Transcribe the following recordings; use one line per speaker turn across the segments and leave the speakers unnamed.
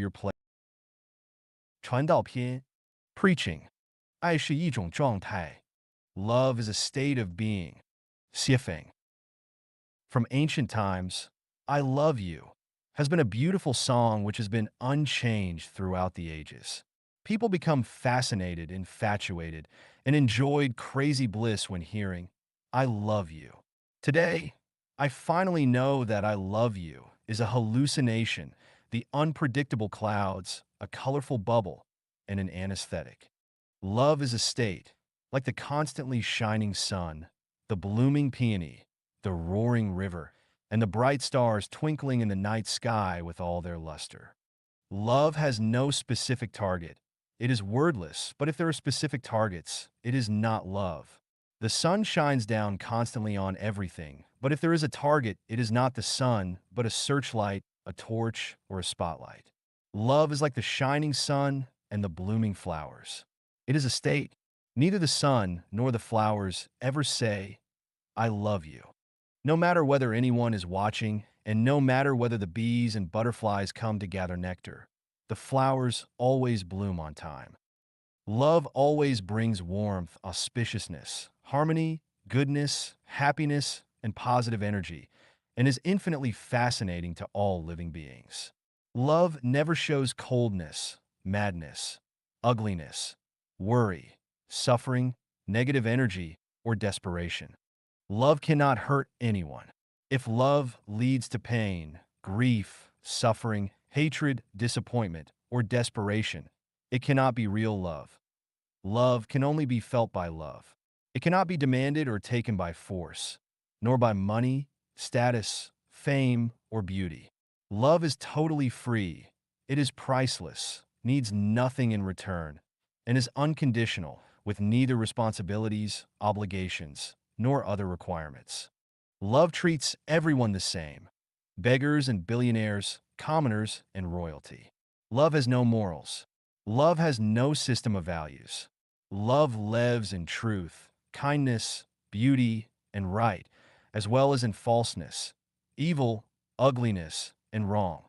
your place. 传道篇 Preaching 爱是一种状态 Love is a state of being 谢访 From ancient times, I love you has been a beautiful song which has been unchanged throughout the ages. People become fascinated, infatuated, and enjoyed crazy bliss when hearing, I love you. Today, I finally know that I love you is a hallucination, the unpredictable clouds, a colorful bubble, and an anesthetic. Love is a state, like the constantly shining sun, the blooming peony, the roaring river, and the bright stars twinkling in the night sky with all their luster. Love has no specific target. It is wordless, but if there are specific targets, it is not love. The sun shines down constantly on everything, but if there is a target, it is not the sun, but a searchlight, a torch, or a spotlight. Love is like the shining sun and the blooming flowers. It is a state. Neither the sun nor the flowers ever say, I love you. No matter whether anyone is watching, and no matter whether the bees and butterflies come to gather nectar, the flowers always bloom on time. Love always brings warmth, auspiciousness, harmony, goodness, happiness, and positive energy, and is infinitely fascinating to all living beings. Love never shows coldness, madness, ugliness, worry, suffering, negative energy, or desperation. Love cannot hurt anyone. If love leads to pain, grief, suffering, hatred, disappointment, or desperation, it cannot be real love. Love can only be felt by love. It cannot be demanded or taken by force, nor by money, status, fame, or beauty. Love is totally free. It is priceless, needs nothing in return, and is unconditional, with neither responsibilities, obligations, nor other requirements. Love treats everyone the same, beggars and billionaires, commoners and royalty. Love has no morals. Love has no system of values. Love lives in truth, kindness, beauty, and right, as well as in falseness, evil, ugliness, and wrong.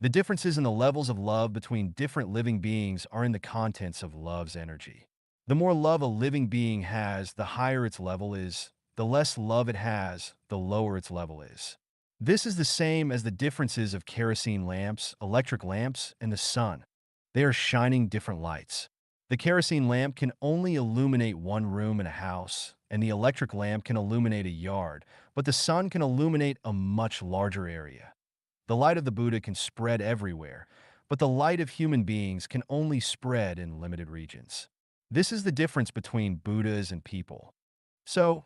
The differences in the levels of love between different living beings are in the contents of love's energy. The more love a living being has, the higher its level is. The less love it has, the lower its level is. This is the same as the differences of kerosene lamps, electric lamps, and the sun. They are shining different lights. The kerosene lamp can only illuminate one room in a house, and the electric lamp can illuminate a yard, but the sun can illuminate a much larger area. The light of the Buddha can spread everywhere, but the light of human beings can only spread in limited regions. This is the difference between Buddhas and people. So,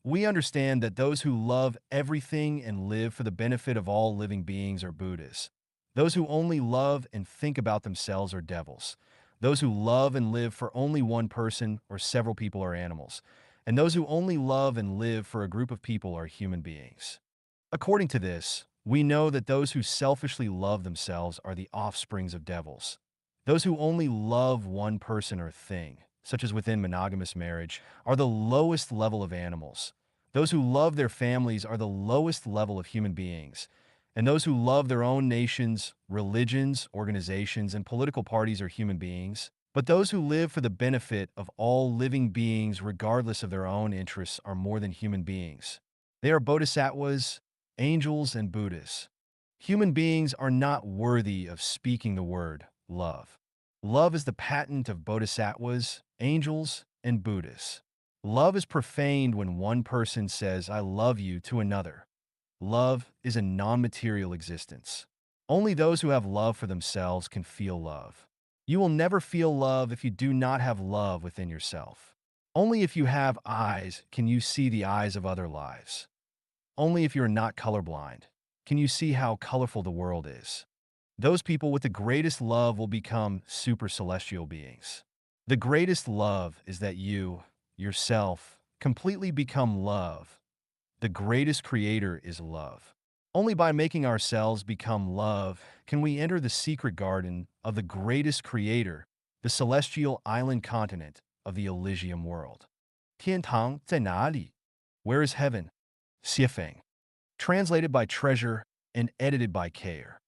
we understand that those who love everything and live for the benefit of all living beings are Buddhas. Those who only love and think about themselves are devils. Those who love and live for only one person or several people are animals. And those who only love and live for a group of people are human beings. According to this, we know that those who selfishly love themselves are the offsprings of devils. Those who only love one person or thing, such as within monogamous marriage, are the lowest level of animals. Those who love their families are the lowest level of human beings. And those who love their own nations, religions, organizations, and political parties are human beings. But those who live for the benefit of all living beings regardless of their own interests are more than human beings. They are bodhisattvas, angels, and Buddhas. Human beings are not worthy of speaking the word love. Love is the patent of bodhisattvas, angels, and Buddhas. Love is profaned when one person says, I love you to another. Love is a non-material existence. Only those who have love for themselves can feel love. You will never feel love if you do not have love within yourself. Only if you have eyes can you see the eyes of other lives. Only if you are not colorblind can you see how colorful the world is. Those people with the greatest love will become super celestial beings. The greatest love is that you, yourself, completely become love. The greatest creator is love. Only by making ourselves become love can we enter the secret garden of the greatest creator, the celestial island continent of the Elysium world. 天堂在哪里? Where is heaven? 谢访. Translated by Treasure and edited by Care.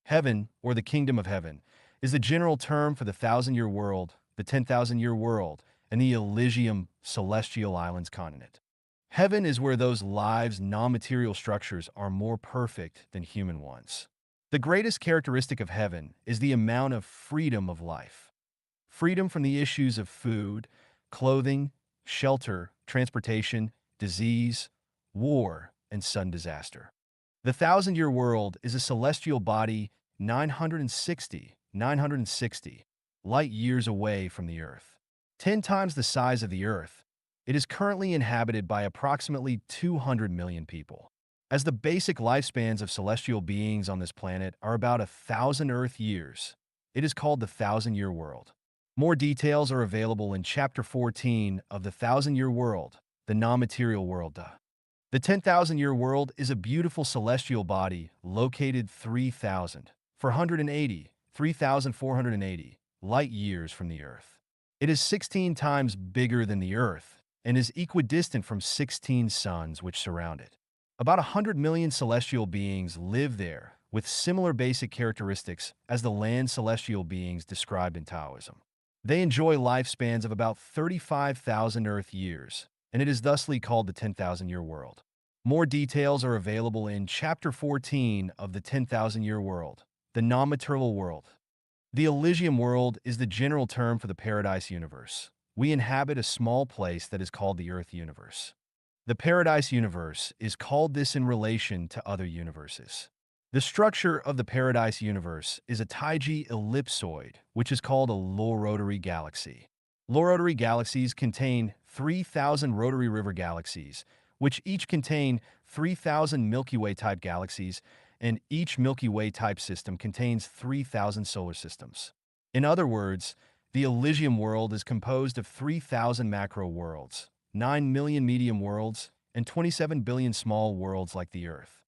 Heaven, or the kingdom of heaven, is the general term for the thousand-year world, the 10,000-year world, and the Elysium celestial islands continent. Heaven is where those lives' non-material structures are more perfect than human ones. The greatest characteristic of heaven is the amount of freedom of life. Freedom from the issues of food, clothing, shelter, transportation, disease, war, and sudden disaster. The thousand-year world is a celestial body 960 light years away from the Earth. 10 times the size of the Earth, it is currently inhabited by approximately 200 million people. As the basic lifespans of celestial beings on this planet are about 1,000 Earth years, it is called the thousand-year world. More details are available in Chapter 14 of the Thousand-Year World, the non-material world. The 10,000-year world is a beautiful celestial body located 3,480 light years from the Earth. It is 16 times bigger than the Earth and is equidistant from 16 suns which surround it. About 100 million celestial beings live there with similar basic characteristics as the land celestial beings described in Taoism. They enjoy lifespans of about 35,000 Earth years, and it is thusly called the 10,000-year world. More details are available in Chapter 14 of the 10,000-year world, the non-material world. The Elysium world is the general term for the paradise universe. We inhabit a small place that is called the Earth universe. The paradise universe is called this in relation to other universes. The structure of the paradise universe is a Taiji ellipsoid, which is called a low rotary galaxy. Low rotary galaxies contain 3,000 rotary river galaxies, which each contain 3,000 Milky Way-type galaxies, and each Milky Way-type system contains 3,000 solar systems. In other words, the Elysium world is composed of 3,000 macro worlds, 9 million medium worlds, and 27 billion small worlds like the Earth.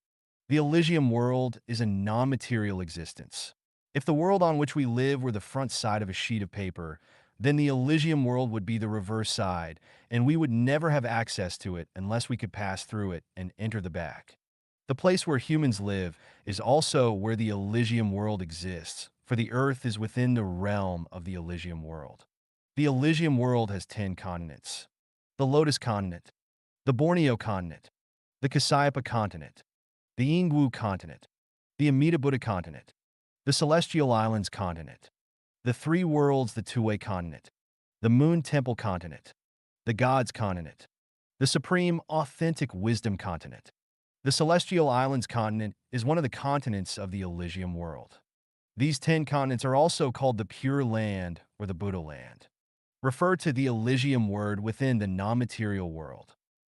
The Elysium world is a non-material existence. If the world on which we live were the front side of a sheet of paper, then the Elysium world would be the reverse side, and we would never have access to it unless we could pass through it and enter the back. The place where humans live is also where the Elysium world exists, for the Earth is within the realm of the Elysium world. The Elysium world has 10 continents: the Lotus continent, the Borneo continent, the Cassiopeia continent, the Yingwu continent, the Amida Buddha continent, the Celestial Islands continent, the Three Worlds, the Two-Way continent, the Moon Temple continent, the Gods continent, the Supreme Authentic Wisdom continent. The Celestial Islands continent is one of the continents of the Elysium world. These 10 continents are also called the Pure Land or the Buddha Land. Refer to the Elysium word within the non-material world.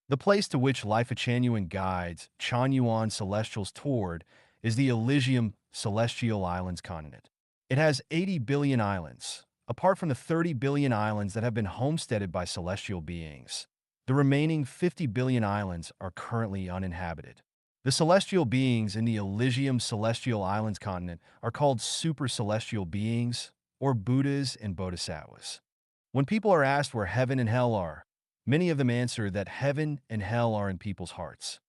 The place to which Life Changyuan guides Changyuan celestials toward is the Elysium Celestial Islands continent. It has 80 billion islands, apart from the 30 billion islands that have been homesteaded by celestial beings. The remaining 50 billion islands are currently uninhabited. The celestial beings in the Elysium Celestial Islands continent are called super celestial beings, or Buddhas and Bodhisattvas. When people are asked where heaven and hell are, many of them answer that heaven and hell are in people's hearts.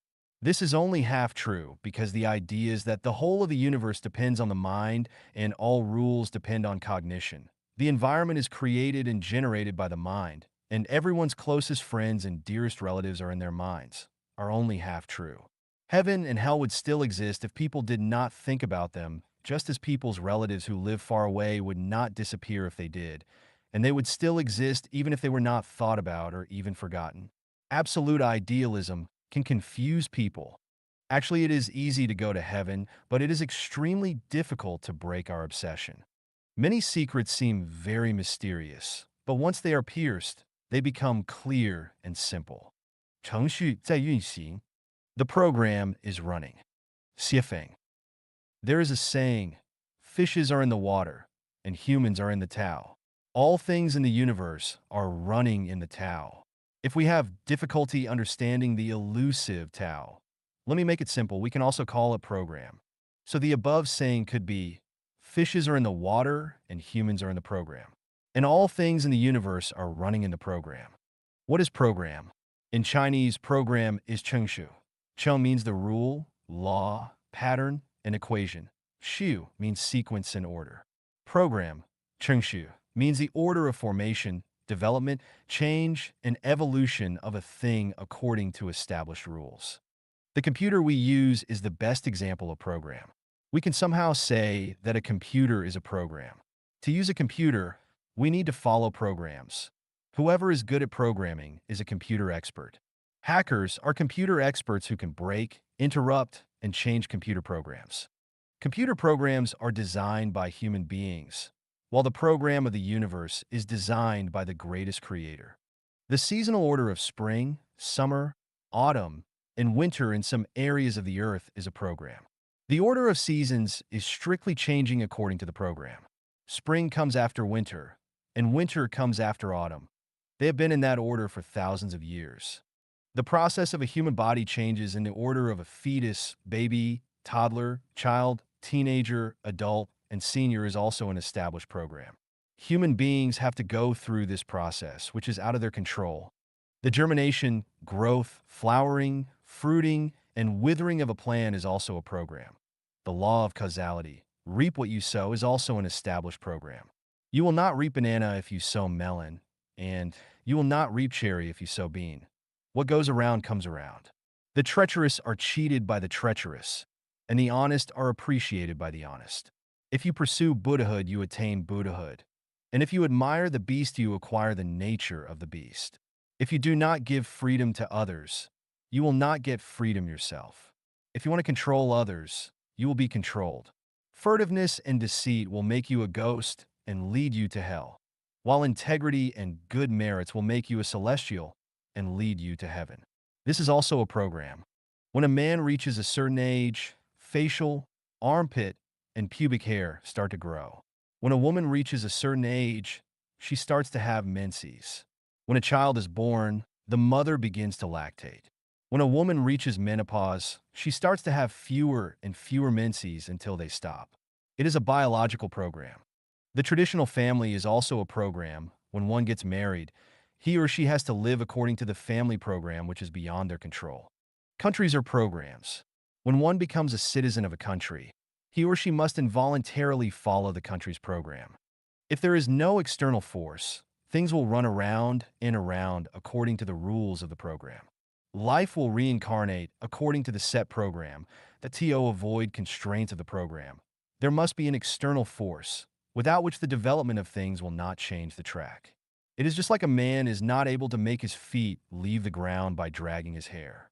This is only half true because the idea is that the whole of the universe depends on the mind and all rules depend on cognition. The environment is created and generated by the mind, and everyone's closest friends and dearest relatives are in their minds, are only half true. Heaven and hell would still exist if people did not think about them, just as people's relatives who live far away would not disappear if they did, and they would still exist even if they were not thought about or even forgotten. Absolute idealism can confuse people. Actually, it is easy to go to heaven, but it is extremely difficult to break our obsession. Many secrets seem very mysterious, but once they are pierced, they become clear and simple. 程序在运行. The program is running. 写法. There is a saying, fishes are in the water, and humans are in the Tao. All things in the universe are running in the Tao. If we have difficulty understanding the elusive Tao, let me make it simple, we can also call it program. So the above saying could be, fishes are in the water and humans are in the program. And all things in the universe are running in the program. What is program? In Chinese, program is 程序. Cheng means the rule, law, pattern, and equation. Shu means sequence and order. Program, Chengshu, means the order of formation, development, change, and evolution of a thing according to established rules. The computer we use is the best example of program. We can somehow say that a computer is a program. To use a computer, we need to follow programs. Whoever is good at programming is a computer expert. Hackers are computer experts who can break, interrupt, and change computer programs. Computer programs are designed by human beings, while the program of the universe is designed by the greatest creator. The seasonal order of spring, summer, autumn, and winter in some areas of the earth is a program. The order of seasons is strictly changing according to the program. Spring comes after winter, and winter comes after autumn. They have been in that order for thousands of years. The process of a human body changes in the order of a fetus, baby, toddler, child, teenager, adult, and senior is also an established program. Human beings have to go through this process, which is out of their control. The germination, growth, flowering, fruiting, and withering of a plant is also a program. The law of causality, reap what you sow, is also an established program. You will not reap banana if you sow melon, and you will not reap cherry if you sow bean. What goes around comes around. The treacherous are cheated by the treacherous, and the honest are appreciated by the honest. If you pursue Buddhahood, you attain Buddhahood. And if you admire the beast, you acquire the nature of the beast. If you do not give freedom to others, you will not get freedom yourself. If you want to control others, you will be controlled. Furtiveness and deceit will make you a ghost and lead you to hell, while integrity and good merits will make you a celestial and lead you to heaven. This is also a program. When a man reaches a certain age, facial, armpit, and pubic hair start to grow. When a woman reaches a certain age, she starts to have menses. When a child is born, the mother begins to lactate. When a woman reaches menopause, she starts to have fewer and fewer menses until they stop. It is a biological program. The traditional family is also a program. When one gets married, he or she has to live according to the family program, which is beyond their control. Countries are programs. When one becomes a citizen of a country, he or she must involuntarily follow the country's program. If there is no external force, things will run around and around according to the rules of the program. Life will reincarnate according to the set program that to avoid constraints of the program. There must be an external force, without which the development of things will not change the track. It is just like a man is not able to make his feet leave the ground by dragging his hair.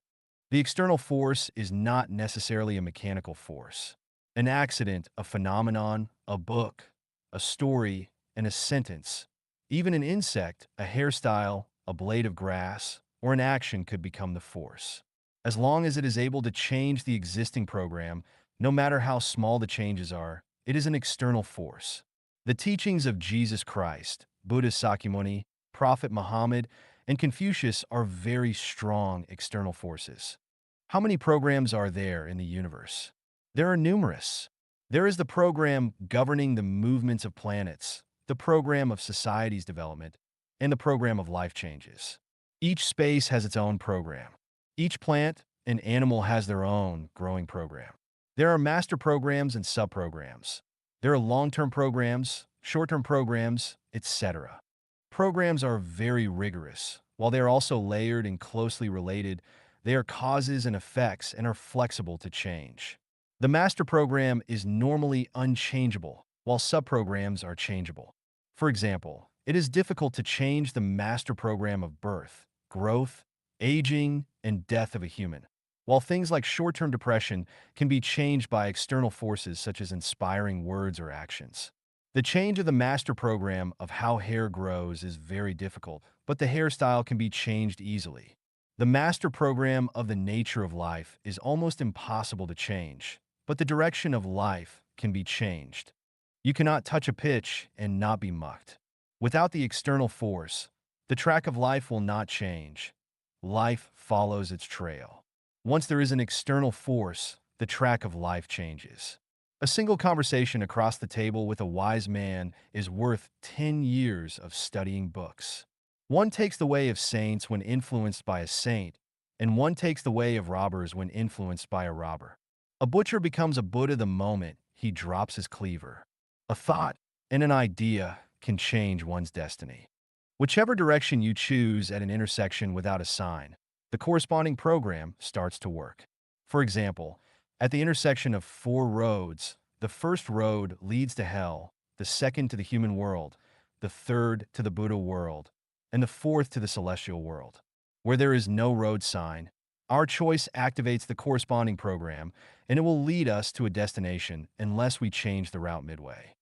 The external force is not necessarily a mechanical force. An accident, a phenomenon, a book, a story, and a sentence, even an insect, a hairstyle, a blade of grass, or an action could become the force. As long as it is able to change the existing program, no matter how small the changes are, it is an external force. The teachings of Jesus Christ, Buddha Sakyamuni, Prophet Muhammad, and Confucius are very strong external forces. How many programs are there in the universe? There are numerous. There is the program governing the movements of planets, the program of society's development, and the program of life changes. Each space has its own program. Each plant and animal has their own growing program. There are master programs and subprograms. There are long-term programs, short-term programs, etc. Programs are very rigorous. While they are also layered and closely related, they are causes and effects and are flexible to change. The master program is normally unchangeable, while subprograms are changeable. For example, it is difficult to change the master program of birth, growth, aging, and death of a human, while things like short-term depression can be changed by external forces such as inspiring words or actions. The change of the master program of how hair grows is very difficult, but the hairstyle can be changed easily. The master program of the nature of life is almost impossible to change, but the direction of life can be changed. You cannot touch a pitch and not be mucked. Without the external force, the track of life will not change. Life follows its trail. Once there is an external force, the track of life changes. A single conversation across the table with a wise man is worth 10 years of studying books. One takes the way of saints when influenced by a saint, and one takes the way of robbers when influenced by a robber. A butcher becomes a Buddha the moment he drops his cleaver. A thought and an idea can change one's destiny. Whichever direction you choose at an intersection without a sign, the corresponding program starts to work. For example, at the intersection of four roads, the first road leads to hell, the second to the human world, the third to the Buddha world, and the fourth to the celestial world. Where there is no road sign, our choice activates the corresponding program, and it will lead us to a destination unless we change the route midway.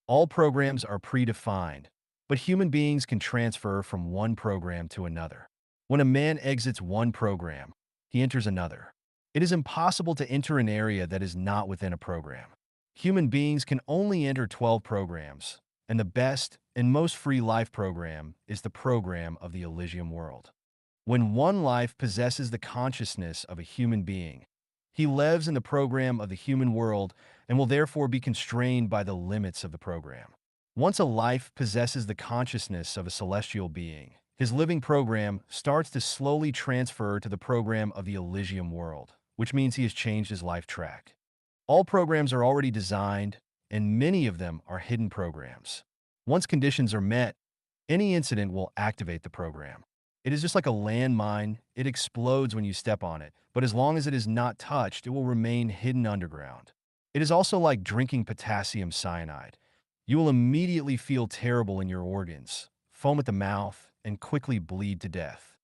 All programs are predefined, but human beings can transfer from one program to another. When a man exits one program, he enters another. It is impossible to enter an area that is not within a program. Human beings can only enter 12 programs, and the best and most free life program is the program of the Elysium world. When one life possesses the consciousness of a human being, he lives in the program of the human world and will therefore be constrained by the limits of the program. Once a life possesses the consciousness of a celestial being, his living program starts to slowly transfer to the program of the Elysium world, which means he has changed his life track. All programs are already designed, and many of them are hidden programs. Once conditions are met, any incident will activate the program. It is just like a landmine. It explodes when you step on it, but as long as it is not touched, it will remain hidden underground. It is also like drinking potassium cyanide. You will immediately feel terrible in your organs, foam at the mouth, and quickly bleed to death.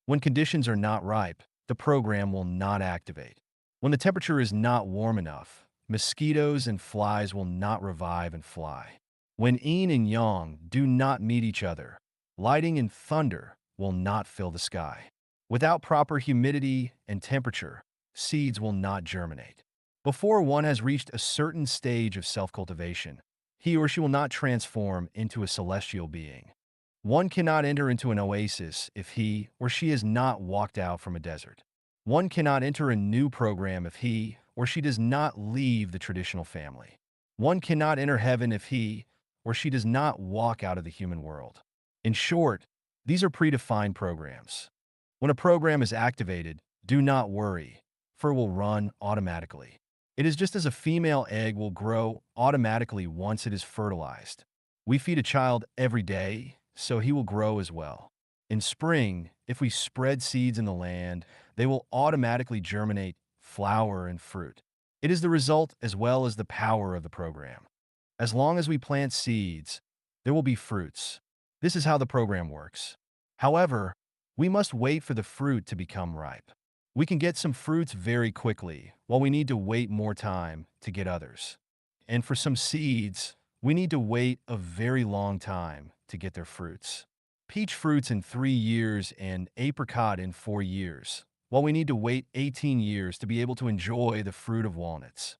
When conditions are not ripe, the program will not activate. When the temperature is not warm enough, mosquitoes and flies will not revive and fly. When yin and yang do not meet each other, lightning and thunder will not fill the sky. Without proper humidity and temperature, seeds will not germinate. Before one has reached a certain stage of self-cultivation, he or she will not transform into a celestial being. One cannot enter into an oasis if he or she has not walked out from a desert. One cannot enter a new program if he or she does not leave the traditional family. One cannot enter heaven if he or she does not walk out of the human world. In short, these are predefined programs. When a program is activated, do not worry, for it will run automatically. It is just as a female egg will grow automatically once it is fertilized. We feed a child every day, so he will grow as well. In spring, if we spread seeds in the land, they will automatically germinate, flower, and fruit. It is the result as well as the power of the program. As long as we plant seeds, there will be fruits. This is how the program works. However, we must wait for the fruit to become ripe. We can get some fruits very quickly, while we need to wait more time to get others. And for some seeds, we need to wait a very long time to get their fruits. Peach fruits in 3 years and apricot in 4 years, while we need to wait 18 years to be able to enjoy the fruit of walnuts.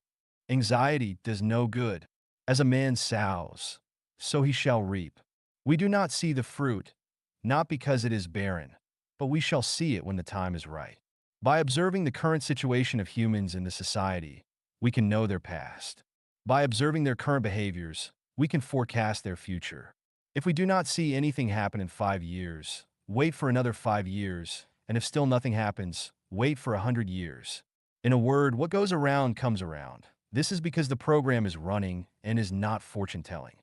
Anxiety does no good. As a man sows, so he shall reap. We do not see the fruit, not because it is barren, but we shall see it when the time is right. By observing the current situation of humans in the society, we can know their past. By observing their current behaviors, we can forecast their future. If we do not see anything happen in 5 years, wait for another 5 years, and if still nothing happens, wait for 100 years. In a word, what goes around comes around. This is because the program is running and is not fortune-telling.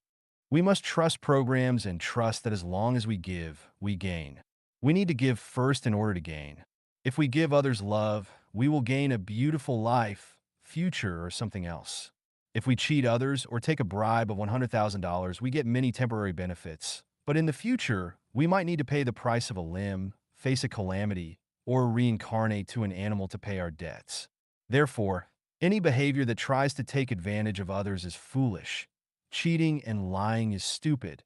We must trust programs and trust that as long as we give, we gain. We need to give first in order to gain. If we give others love, we will gain a beautiful life, future, or something else. If we cheat others or take a bribe of $100,000, we get many temporary benefits. But in the future, we might need to pay the price of a limb, face a calamity, or reincarnate to an animal to pay our debts. Therefore, any behavior that tries to take advantage of others is foolish. Cheating and lying is stupid,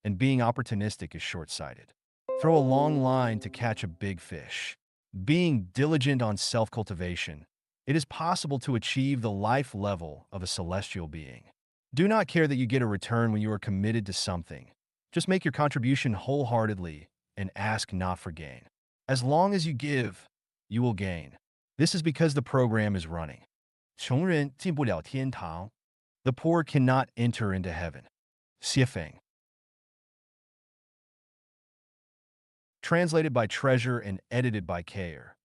and being opportunistic is short-sighted. Throw a long line to catch a big fish. Being diligent on self-cultivation, it is possible to achieve the life level of a celestial being. Do not care that you get a return when you are committed to something. Just make your contribution wholeheartedly and ask not for gain. As long as you give, you will gain. This is because the program is running. 穷人进不了天堂. The poor cannot enter into heaven. Xiefeng. Translated by Treasure and edited by Kayer.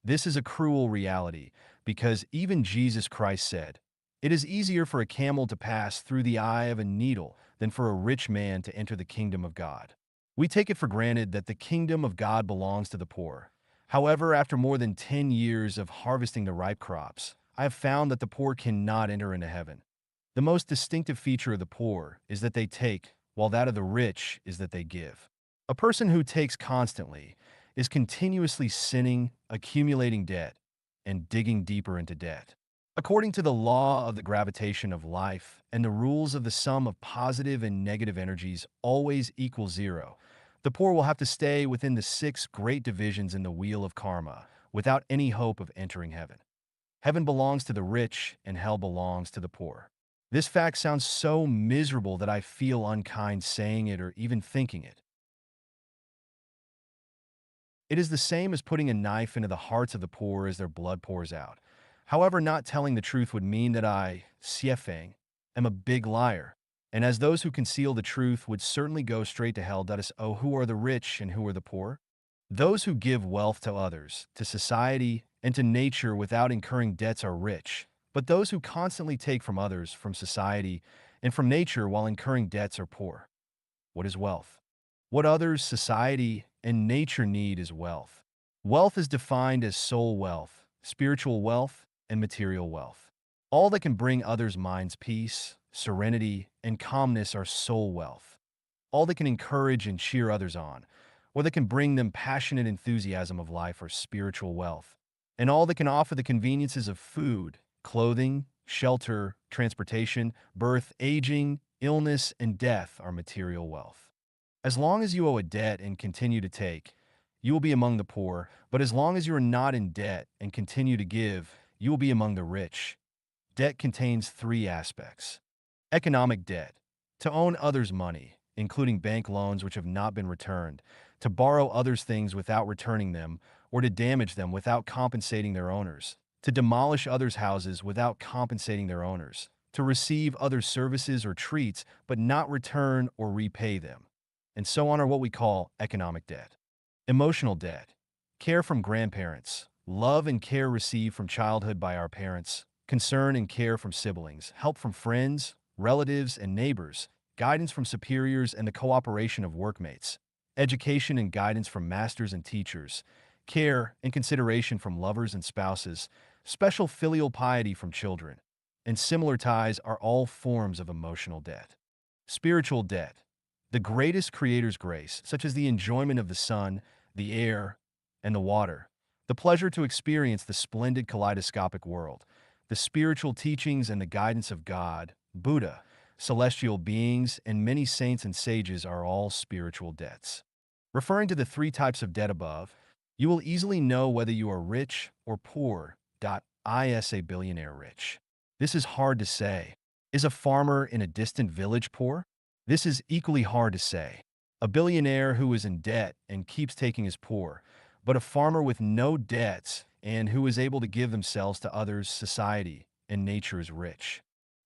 This is a cruel reality because even Jesus Christ said, It is easier for a camel to pass through the eye of a needle than for a rich man to enter the kingdom of God. We take it for granted that the kingdom of God belongs to the poor. However, after more than 10 years of harvesting the ripe crops, I have found that the poor cannot enter into heaven. The most distinctive feature of the poor is that they take, while that of the rich is that they give. A person who takes constantly is continuously sinning, accumulating debt, and digging deeper into debt. According to the law of the gravitation of life and the rules of the sum of positive and negative energies always equals zero, the poor will have to stay within the six great divisions in the wheel of karma without any hope of entering heaven. Heaven belongs to the rich and hell belongs to the poor. This fact sounds so miserable that I feel unkind saying it or even thinking it. It is the same as putting a knife into the hearts of the poor as their blood pours out. However, not telling the truth would mean that I, Xiefeng, am a big liar. And as those who conceal the truth would certainly go straight to hell, that is, oh, who are the rich and who are the poor? Those who give wealth to others, to society, and to nature without incurring debts are rich. But those who constantly take from others, from society, and from nature while incurring debts are poor. What is wealth? What others, society, and nature need is wealth. Wealth is defined as soul wealth, spiritual wealth, and material wealth. All that can bring others' minds peace, serenity, and calmness are soul wealth. All that can encourage and cheer others on, or that can bring them passionate enthusiasm of life are spiritual wealth. And all that can offer the conveniences of food, clothing, shelter, transportation, birth, aging, illness, and death are material wealth. As long as you owe a debt and continue to take, you will be among the poor, but as long as you are not in debt and continue to give, you will be among the rich. Debt contains three aspects. Economic debt, to own others' money, including bank loans which have not been returned, to borrow others' things without returning them, or to damage them without compensating their owners, to demolish others' houses without compensating their owners, to receive others' services or treats but not return or repay them, and so on are what we call economic debt. Emotional debt, care from grandparents, love and care received from childhood by our parents, concern and care from siblings, help from friends, relatives, and neighbors, guidance from superiors and the cooperation of workmates, education and guidance from masters and teachers, care and consideration from lovers and spouses, special filial piety from children, and similar ties are all forms of emotional debt. Spiritual debt, the greatest Creator's grace, such as the enjoyment of the sun, the air, and the water, the pleasure to experience the splendid kaleidoscopic world, the spiritual teachings and the guidance of God, Buddha, celestial beings, and many saints and sages are all spiritual debts. Referring to the three types of debt above, you will easily know whether you are rich or poor. Is a billionaire rich? This is hard to say. Is a farmer in a distant village poor? This is equally hard to say. A billionaire who is in debt and keeps taking is poor, but a farmer with no debts and who is able to give themselves to others, society, and nature is rich.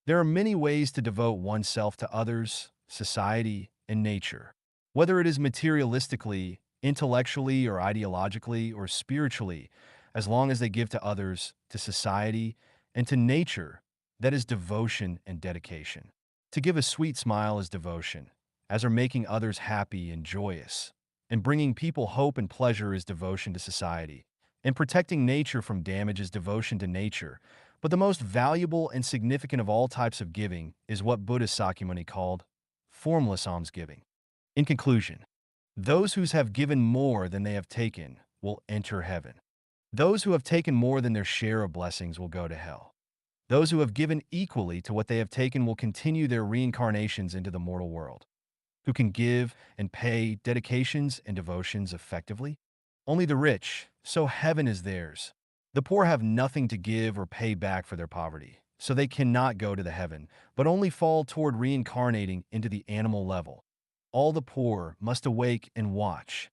There are many ways to devote oneself to others, society, and nature. Whether it is materialistically, intellectually, or ideologically, or spiritually, as long as they give to others, to society, and to nature, that is devotion and dedication. To give a sweet smile is devotion, as are making others happy and joyous. And bringing people hope and pleasure is devotion to society. And protecting nature from damage is devotion to nature. But the most valuable and significant of all types of giving is what Buddha Sakyamuni called formless almsgiving. In conclusion, those who have given more than they have taken will enter heaven. Those who have taken more than their share of blessings will go to hell. Those who have given equally to what they have taken will continue their reincarnations into the mortal world. Who can give and pay dedications and devotions effectively? Only the rich, so heaven is theirs. The poor have nothing to give or pay back for their poverty, so they cannot go to the heaven, but only fall toward reincarnating into the animal level. All the poor must awake and watch.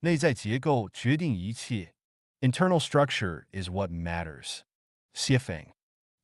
内在结构决定一切. Internal structure is what matters. Xiefeng.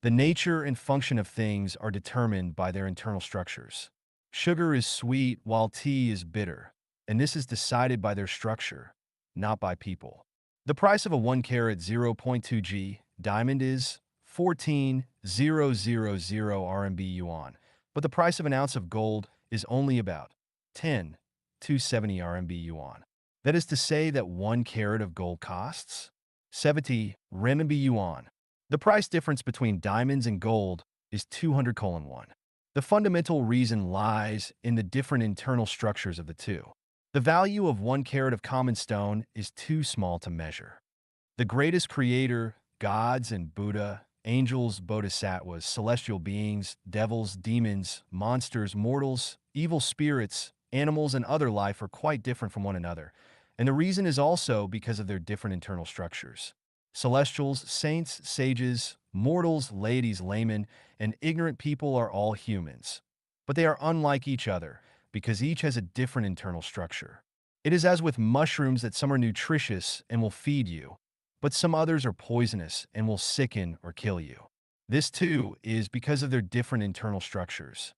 The nature and function of things are determined by their internal structures. Sugar is sweet while tea is bitter, and this is decided by their structure, not by people. The price of a 1 carat 0.2 g diamond is 14,000 RMB yuan, but the price of an ounce of gold is only about 10,270 RMB yuan. That is to say that 1 carat of gold costs 70 renminbi yuan. The price difference between diamonds and gold is 200:1. The fundamental reason lies in the different internal structures of the two. The value of 1 carat of common stone is too small to measure. The greatest creator, gods and Buddha, angels, bodhisattvas, celestial beings, devils, demons, monsters, mortals, evil spirits, animals, and other life are quite different from one another, and the reason is also because of their different internal structures. Celestials, saints, sages, mortals, ladies, laymen, and ignorant people are all humans. But they are unlike each other because each has a different internal structure. It is as with mushrooms that some are nutritious and will feed you, but some others are poisonous and will sicken or kill you. This, too, is because of their different internal structures.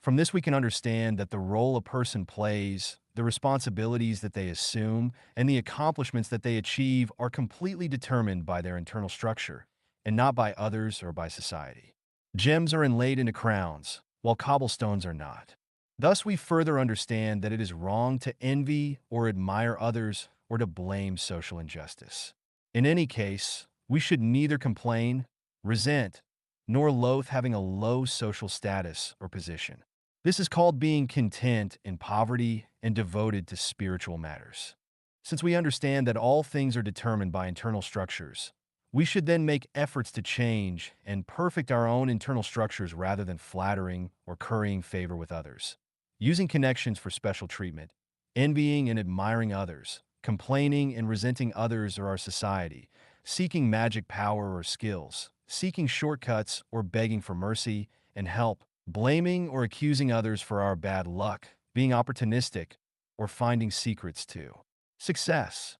From this, we can understand that the role a person plays, the responsibilities that they assume, and the accomplishments that they achieve are completely determined by their internal structure, and not by others or by society. Gems are inlaid into crowns, while cobblestones are not. Thus, we further understand that it is wrong to envy or admire others or to blame social injustice. In any case, we should neither complain, resent, nor loathe having a low social status or position. This is called being content in poverty and devoted to spiritual matters. Since we understand that all things are determined by internal structures, we should then make efforts to change and perfect our own internal structures rather than flattering or currying favor with others. Using connections for special treatment, envying and admiring others, complaining and resenting others or our society, seeking magic power or skills, seeking shortcuts or begging for mercy and help, blaming or accusing others for our bad luck, being opportunistic, or finding secrets too. Success.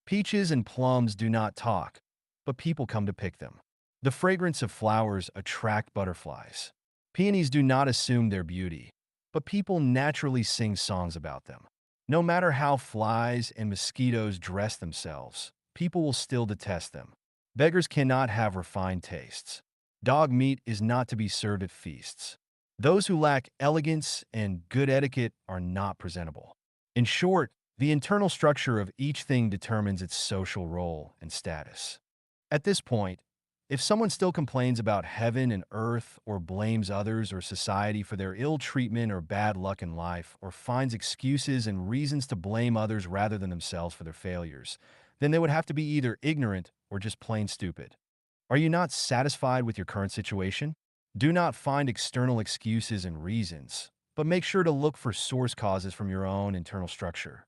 Peaches and plums do not talk, but people come to pick them. The fragrance of flowers attract butterflies. Peonies do not assume their beauty, but people naturally sing songs about them. No matter how flies and mosquitoes dress themselves, people will still detest them. Beggars cannot have refined tastes. Dog meat is not to be served at feasts. Those who lack elegance and good etiquette are not presentable. In short, the internal structure of each thing determines its social role and status. At this point, if someone still complains about heaven and earth or blames others or society for their ill treatment or bad luck in life or finds excuses and reasons to blame others rather than themselves for their failures, then they would have to be either ignorant or just plain stupid. Are you not satisfied with your current situation? Do not find external excuses and reasons, but make sure to look for source causes from your own internal structure.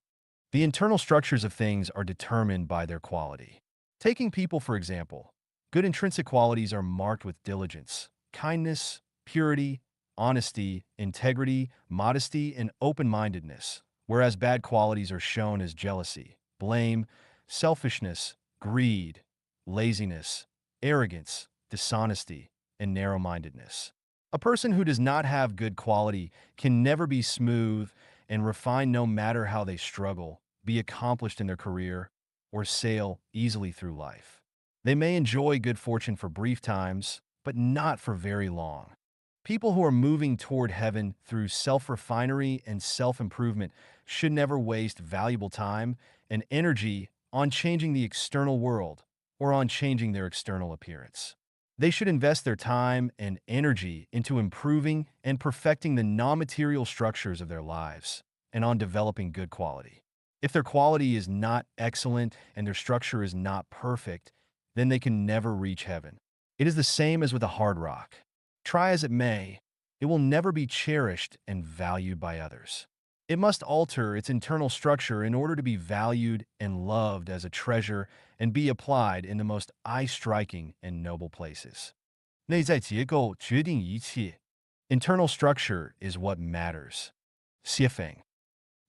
The internal structures of things are determined by their quality. Taking people, for example, good intrinsic qualities are marked with diligence, kindness, purity, honesty, integrity, modesty, and open-mindedness, whereas bad qualities are shown as jealousy, blame, selfishness, greed, laziness, arrogance, dishonesty, and narrow-mindedness. A person who does not have good quality can never be smooth and refined no matter how they struggle, be accomplished in their career, or sail easily through life. They may enjoy good fortune for brief times, but not for very long. People who are moving toward heaven through self-refinery and self-improvement should never waste valuable time and energy on changing the external world or on changing their external appearance. They should invest their time and energy into improving and perfecting the non-material structures of their lives and on developing good quality. If their quality is not excellent and their structure is not perfect, then they can never reach heaven. It is the same as with a hard rock. Try as it may, it will never be cherished and valued by others. It must alter its internal structure in order to be valued and loved as a treasure and be applied in the most eye-striking and noble places. 内在结构决定一切. Internal structure is what matters. Xiefeng.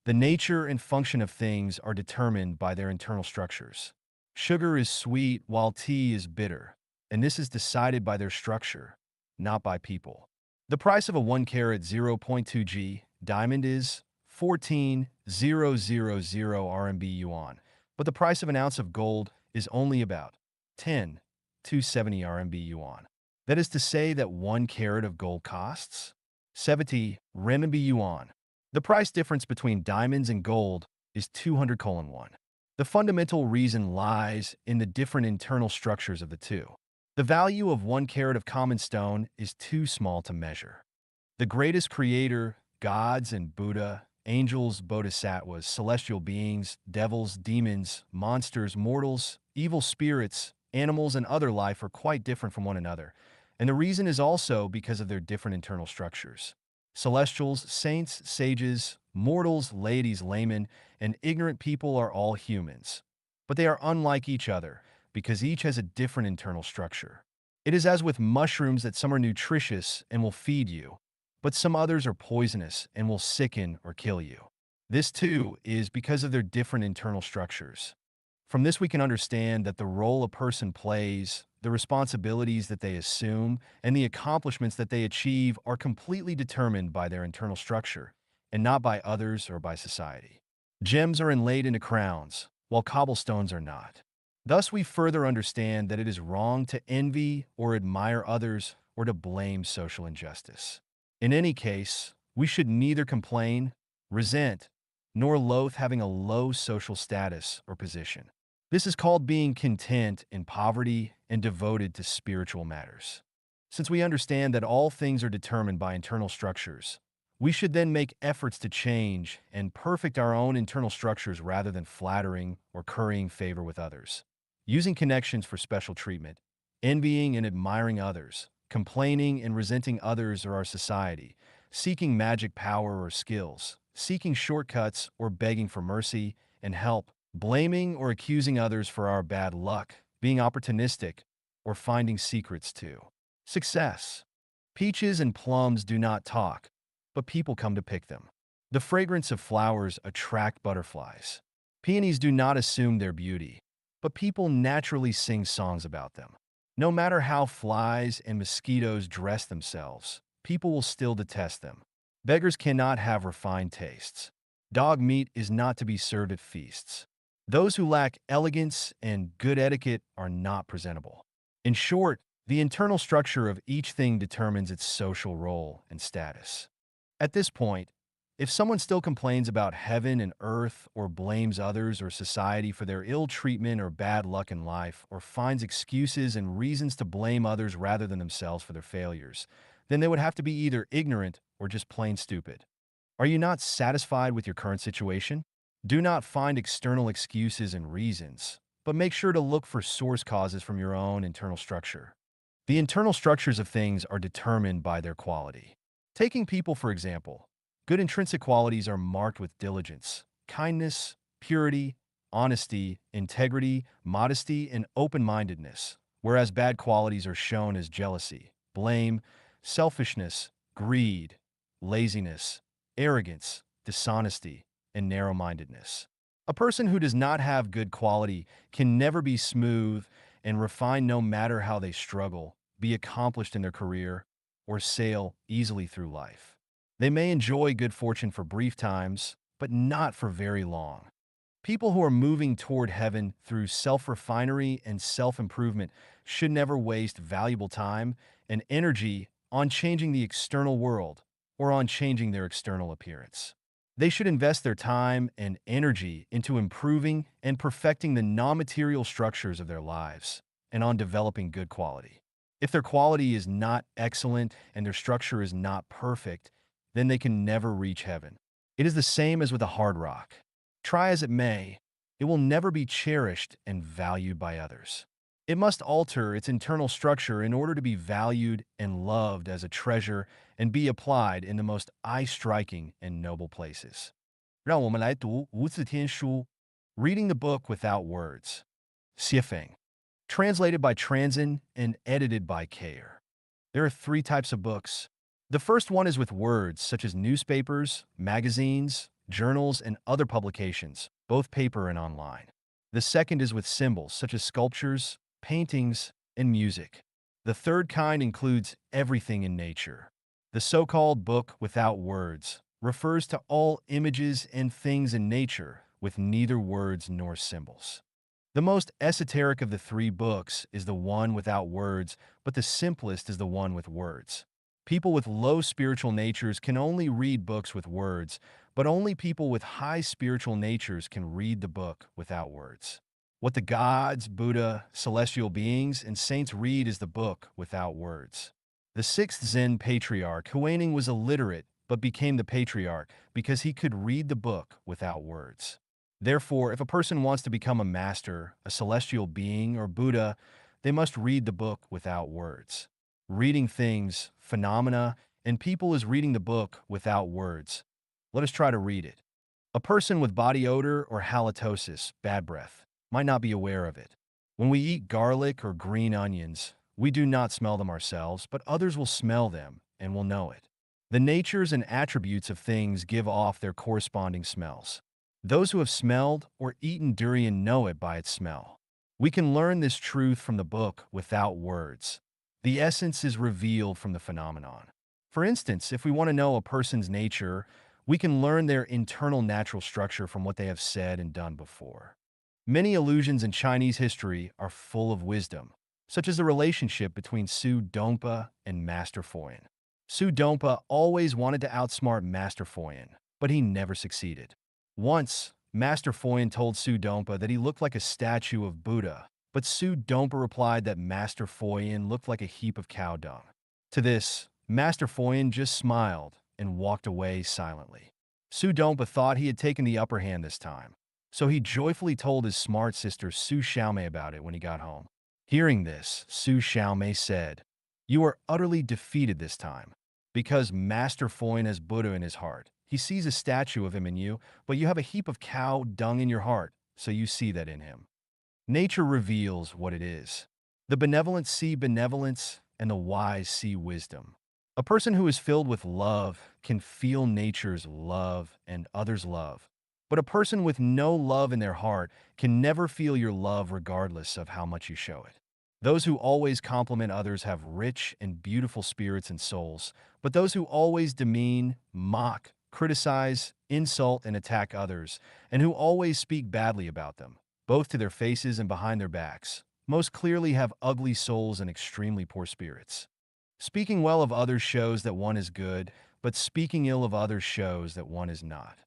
The nature and function of things are determined by their internal structures. Sugar is sweet while tea is bitter, and this is decided by their structure, not by people. The price of a 1 carat 0.2 G diamond is 14,000 RMB yuan, but the price of an ounce of gold is only about 10,270 RMB yuan. That is to say that 1 carat of gold costs 70 renminbi yuan. The price difference between diamonds and gold is 200:1. The fundamental reason lies in the different internal structures of the two. The value of 1 carat of common stone is too small to measure. The greatest creator, gods and Buddha, angels, bodhisattvas, celestial beings, devils, demons, monsters, mortals, evil spirits, animals, and other life are quite different from one another, and the reason is also because of their different internal structures. Celestials, saints, sages, mortals, ladies, laymen, and ignorant people are all humans. But they are unlike each other because each has a different internal structure. It is as with mushrooms that some are nutritious and will feed you, but some others are poisonous and will sicken or kill you. This, too, is because of their different internal structures. From this, we can understand that the role a person plays, the responsibilities that they assume, and the accomplishments that they achieve are completely determined by their internal structure, and not by others or by society. Gems are inlaid into crowns, while cobblestones are not. Thus, we further understand that it is wrong to envy or admire others or to blame social injustice. In any case, we should neither complain, resent, nor loathe having a low social status or position. This is called being content in poverty and devoted to spiritual matters. Since we understand that all things are determined by internal structures, we should then make efforts to change and perfect our own internal structures rather than flattering or currying favor with others. Using connections for special treatment, envying and admiring others, complaining and resenting others or our society, seeking magic power or skills, seeking shortcuts or begging for mercy and help, blaming or accusing others for our bad luck, being opportunistic, or finding secrets too. Success. Peaches and plums do not talk, but people come to pick them. The fragrance of flowers attract butterflies. Peonies do not assume their beauty, but people naturally sing songs about them. No matter how flies and mosquitoes dress themselves, people will still detest them. Beggars cannot have refined tastes. Dog meat is not to be served at feasts. Those who lack elegance and good etiquette are not presentable. In short, the internal structure of each thing determines its social role and status. At this point, if someone still complains about heaven and earth or blames others or society for their ill treatment or bad luck in life or finds excuses and reasons to blame others rather than themselves for their failures, then they would have to be either ignorant or just plain stupid. Are you not satisfied with your current situation? Do not find external excuses and reasons, but make sure to look for source causes from your own internal structure. The internal structures of things are determined by their quality. Taking people, for example, good intrinsic qualities are marked with diligence, kindness, purity, honesty, integrity, modesty, and open-mindedness, whereas bad qualities are shown as jealousy, blame, selfishness, greed, laziness, arrogance, dishonesty, and narrow-mindedness. A person who does not have good quality can never be smooth and refined no matter how they struggle, be accomplished in their career, or sail easily through life. They may enjoy good fortune for brief times, but not for very long. People who are moving toward heaven through self-refinery and self-improvement should never waste valuable time and energy on changing the external world or on changing their external appearance. They should invest their time and energy into improving and perfecting the non-material structures of their lives and on developing good quality. If their quality is not excellent and their structure is not perfect, then they can never reach heaven. It is the same as with a hard rock. Try as it may, it will never be cherished and valued by others. It must alter its internal structure in order to be valued and loved as a treasure and be applied in the most eye-striking and noble places. 让我们来读无字天书, Reading the Book Without Words. Xiefeng. Translated by Transin and edited by Kayer. There are 3 types of books. The first one is with words, such as newspapers, magazines, journals, and other publications, both paper and online. The second is with symbols, such as sculptures, paintings, and music. The third kind includes everything in nature. The so-called book without words refers to all images and things in nature with neither words nor symbols. The most esoteric of the three books is the one without words, but the simplest is the one with words. People with low spiritual natures can only read books with words, but only people with high spiritual natures can read the book without words. What the gods, Buddha, celestial beings, and saints read is the book without words. The sixth Zen patriarch, Huaining, was illiterate but became the patriarch because he could read the book without words. Therefore, if a person wants to become a master, a celestial being, or Buddha, they must read the book without words. Reading things, phenomena, and people is reading the book without words. Let us try to read it. A person with body odor or halitosis, bad breath, might not be aware of it. When we eat garlic or green onions, we do not smell them ourselves, but others will smell them and will know it. The natures and attributes of things give off their corresponding smells. Those who have smelled or eaten durian know it by its smell. We can learn this truth from the book without words. The essence is revealed from the phenomenon. For instance, if we want to know a person's nature, we can learn their internal natural structure from what they have said and done before. Many allusions in Chinese history are full of wisdom, such as the relationship between Su Dongpa and Master Foyan. Su Dongpa always wanted to outsmart Master Foyan, but he never succeeded. Once, Master Foyan told Su Dongpa that he looked like a statue of Buddha, but Su Dongpa replied that Master Foyan looked like a heap of cow dung. To this, Master Foyan just smiled and walked away silently. Su Dongpa thought he had taken the upper hand this time, so he joyfully told his smart sister Su Xiaomei about it when he got home. Hearing this, Su Xiaomei said, "You are utterly defeated this time, because Master Foyan has Buddha in his heart. He sees a statue of him in you, but you have a heap of cow dung in your heart, so you see that in him." Nature reveals what it is. The benevolent see benevolence, and the wise see wisdom. A person who is filled with love can feel nature's love and others' love. But a person with no love in their heart can never feel your love regardless of how much you show it. Those who always compliment others have rich and beautiful spirits and souls, but those who always demean, mock, criticize, insult, and attack others, and who always speak badly about them, both to their faces and behind their backs, most clearly have ugly souls and extremely poor spirits. Speaking well of others shows that one is good, but speaking ill of others shows that one is not.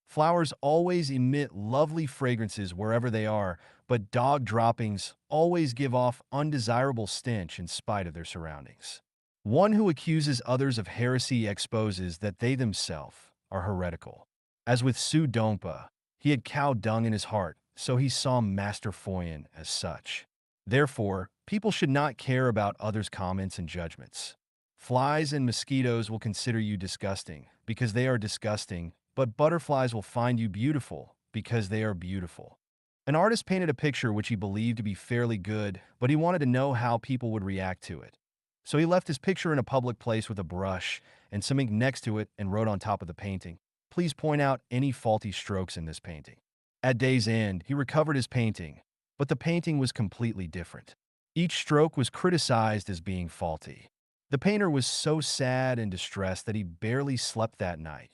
Flowers always emit lovely fragrances wherever they are, but dog droppings always give off undesirable stench in spite of their surroundings. One who accuses others of heresy exposes that they themselves are heretical. As with Su Dongpa, he had cow dung in his heart, so he saw Master Foyan as such. Therefore, people should not care about others' comments and judgments. Flies and mosquitoes will consider you disgusting because they are disgusting, but butterflies will find you beautiful because they are beautiful. An artist painted a picture which he believed to be fairly good, but he wanted to know how people would react to it. So he left his picture in a public place with a brush and some ink next to it and wrote on top of the painting, "Please point out any faulty strokes in this painting." At day's end, he recovered his painting, but the painting was completely different. Each stroke was criticized as being faulty. The painter was so sad and distressed that he barely slept that night.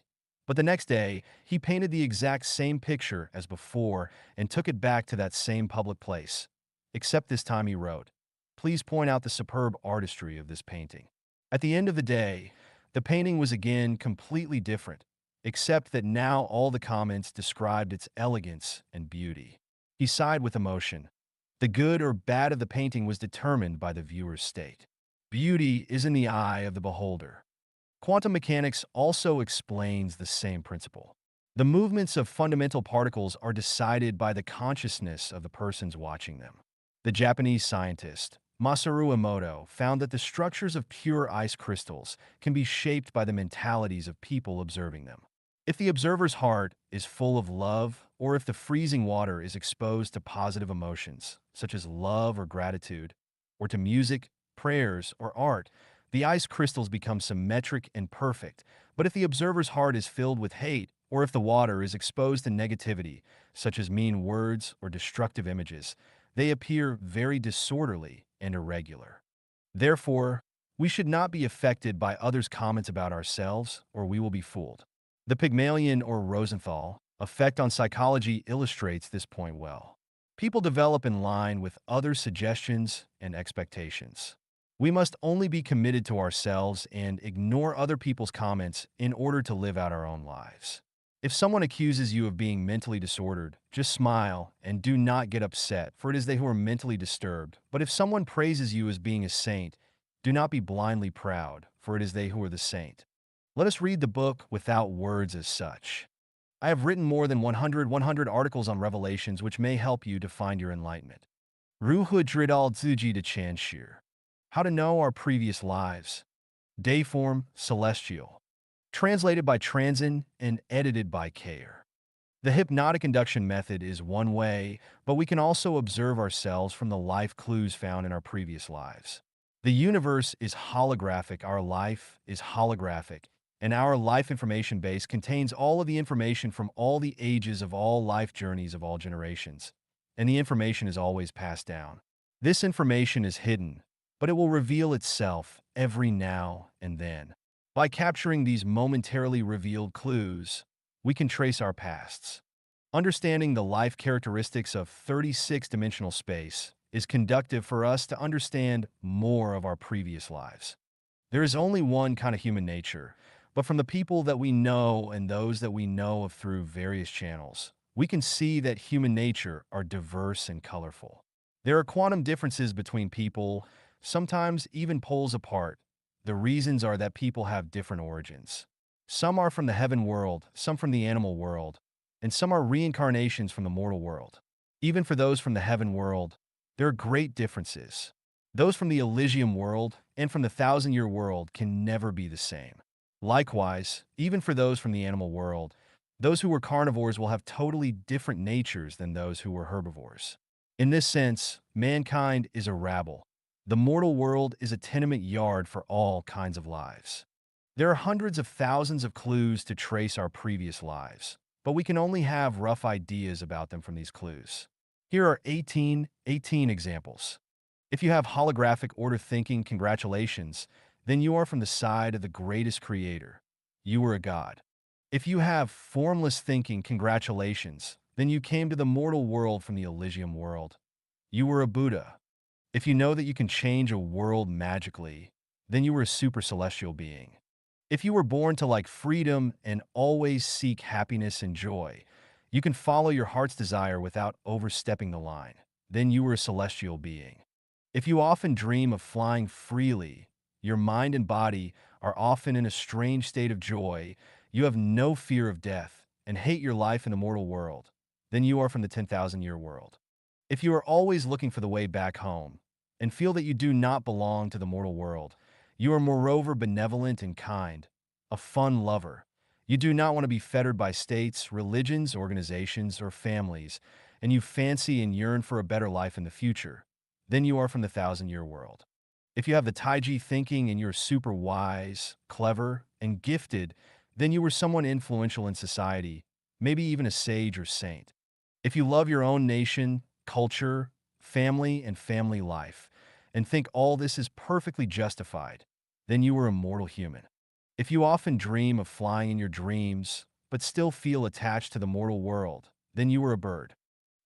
But the next day, he painted the exact same picture as before and took it back to that same public place. Except this time he wrote, "Please point out the superb artistry of this painting." At the end of the day, the painting was again completely different, except that now all the comments described its elegance and beauty. He sighed with emotion. The good or bad of the painting was determined by the viewer's state. Beauty is in the eye of the beholder. Quantum mechanics also explains the same principle. The movements of fundamental particles are decided by the consciousness of the persons watching them. The Japanese scientist, Masaru Emoto, found that the structures of pure ice crystals can be shaped by the mentalities of people observing them. If the observer's heart is full of love, or if the freezing water is exposed to positive emotions, such as love or gratitude, or to music, prayers, or art, the ice crystals become symmetric and perfect. But if the observer's heart is filled with hate, or if the water is exposed to negativity, such as mean words or destructive images, they appear very disorderly and irregular. Therefore, we should not be affected by others' comments about ourselves, or we will be fooled. The Pygmalion or Rosenthal effect on psychology illustrates this point well. People develop in line with other suggestions and expectations. We must only be committed to ourselves and ignore other people's comments in order to live out our own lives. If someone accuses you of being mentally disordered, just smile and do not get upset, for it is they who are mentally disturbed. But if someone praises you as being a saint, do not be blindly proud, for it is they who are the saint. Let us read the book without words as such. I have written more than 100 articles on revelations which may help you to find your enlightenment. 如何知道自己的前世? How to know our previous lives. Dayform Celestial. Translated by Transin and edited by Kayer. The hypnotic induction method is one way, but we can also observe ourselves from the life clues found in our previous lives. The universe is holographic, our life is holographic, and our life information base contains all of the information from all the ages of all life journeys of all generations, and the information is always passed down. This information is hidden, but it will reveal itself every now and then. By capturing these momentarily revealed clues, we can trace our pasts. Understanding the life characteristics of 36-dimensional space is conducive for us to understand more of our previous lives. There is only one kind of human nature, but from the people that we know and those that we know of through various channels, we can see that human nature are diverse and colorful. There are quantum differences between people, sometimes even poles apart. The reasons are that people have different origins. Some are from the heaven world, some from the animal world, and some are reincarnations from the mortal world. Even for those from the heaven world, there are great differences. Those from the Elysium world and from the thousand-year world can never be the same. Likewise, even for those from the animal world, those who were carnivores will have totally different natures than those who were herbivores. In this sense, mankind is a rabble. The mortal world is a tenement yard for all kinds of lives. There are hundreds of thousands of clues to trace our previous lives, but we can only have rough ideas about them from these clues. Here are 18 examples. If you have holographic order thinking, congratulations, then you are from the side of the greatest creator. You are a god. If you have formless thinking, congratulations, then you came to the mortal world from the Elysium world. You were a Buddha. If you know that you can change a world magically, then you were a super celestial being. If you were born to like freedom and always seek happiness and joy, you can follow your heart's desire without overstepping the line, then you were a celestial being. If you often dream of flying freely, your mind and body are often in a strange state of joy, you have no fear of death, and hate your life in the mortal world, then you are from the 10,000-year world. If you are always looking for the way back home, and feel that you do not belong to the mortal world, you are moreover benevolent and kind, a fun lover. You do not want to be fettered by states, religions, organizations, or families, and you fancy and yearn for a better life in the future, then you are from the 1,000-year world. If you have the Taiji thinking and you're super wise, clever, and gifted, then you were someone influential in society, maybe even a sage or saint. If you love your own nation, culture, family, and family life, and think all this is perfectly justified, then you are a mortal human. If you often dream of flying in your dreams, but still feel attached to the mortal world, then you are a bird.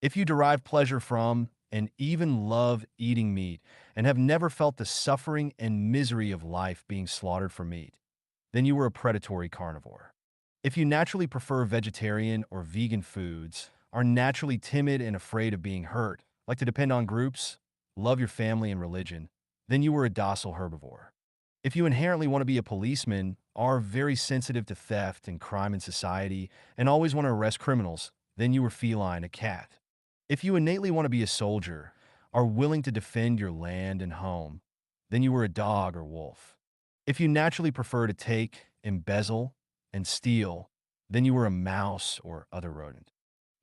If you derive pleasure from, and even love eating meat, and have never felt the suffering and misery of life being slaughtered for meat, then you were a predatory carnivore. If you naturally prefer vegetarian or vegan foods, are naturally timid and afraid of being hurt, like to depend on groups, love your family and religion, then you were a docile herbivore. If you inherently want to be a policeman, are very sensitive to theft and crime in society, and always want to arrest criminals, then you were feline, a cat. If you innately want to be a soldier, are willing to defend your land and home, then you were a dog or wolf. If you naturally prefer to take, embezzle, and steal, then you were a mouse or other rodent.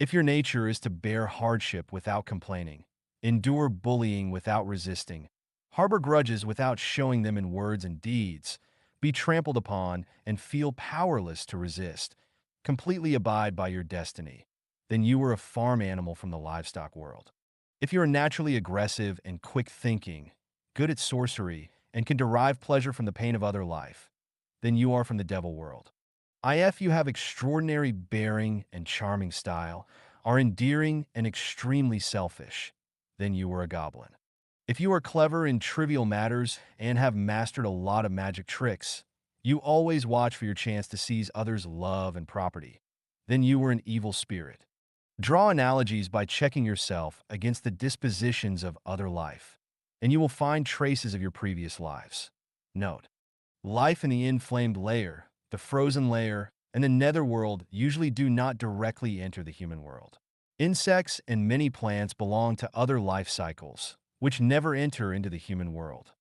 If your nature is to bear hardship without complaining, endure bullying without resisting, harbor grudges without showing them in words and deeds, be trampled upon and feel powerless to resist, completely abide by your destiny, then you were a farm animal from the livestock world. If you are naturally aggressive and quick-thinking, good at sorcery, and can derive pleasure from the pain of other life, then you are from the devil world. If you have extraordinary bearing and charming style, are endearing and extremely selfish, then you are a goblin. If you are clever in trivial matters and have mastered a lot of magic tricks, you always watch for your chance to seize others' love and property, then you were an evil spirit. Draw analogies by checking yourself against the dispositions of other life, and you will find traces of your previous lives. Note: life in the inflamed layer, the frozen layer, and the netherworld usually do not directly enter the human world. Insects and many plants belong to other life cycles, which never enter into the human world.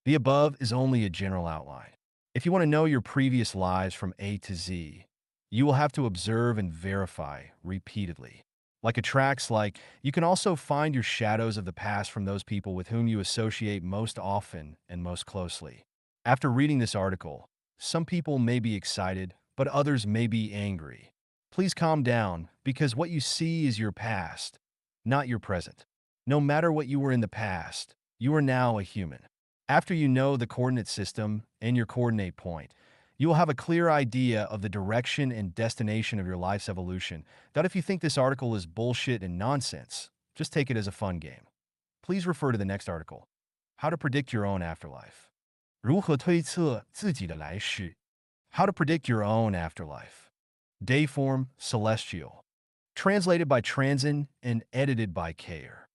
The above is only a general outline. If you want to know your previous lives from A to Z, you will have to observe and verify repeatedly. Like attracts like, you can also find your shadows of the past from those people with whom you associate most often and most closely. After reading this article, some people may be excited, but others may be angry. Please calm down, because what you see is your past, not your present. No matter what you were in the past, you are now a human. After you know the coordinate system and your coordinate point, you will have a clear idea of the direction and destination of your life's evolution. That if you think this article is bullshit and nonsense, just take it as a fun game. Please refer to the next article. How to predict your own afterlife. 如何推测自己的来世? How to predict your own afterlife. Dayform Celestial. Translated by Transin and edited by Kayer.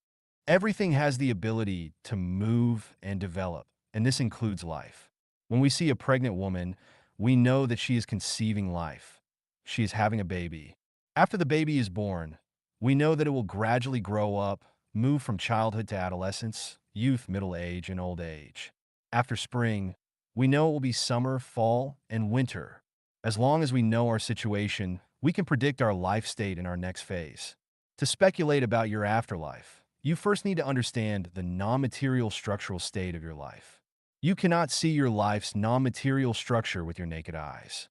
Everything has the ability to move and develop, and this includes life. When we see a pregnant woman, we know that she is conceiving life. She is having a baby. After the baby is born, we know that it will gradually grow up, move from childhood to adolescence, youth, middle age, and old age. After spring, we know it will be summer, fall, and winter. As long as we know our situation, we can predict our life state in our next phase. To speculate about your afterlife, you first need to understand the non-material structural state of your life. You cannot see your life's non-material structure with your naked eyes.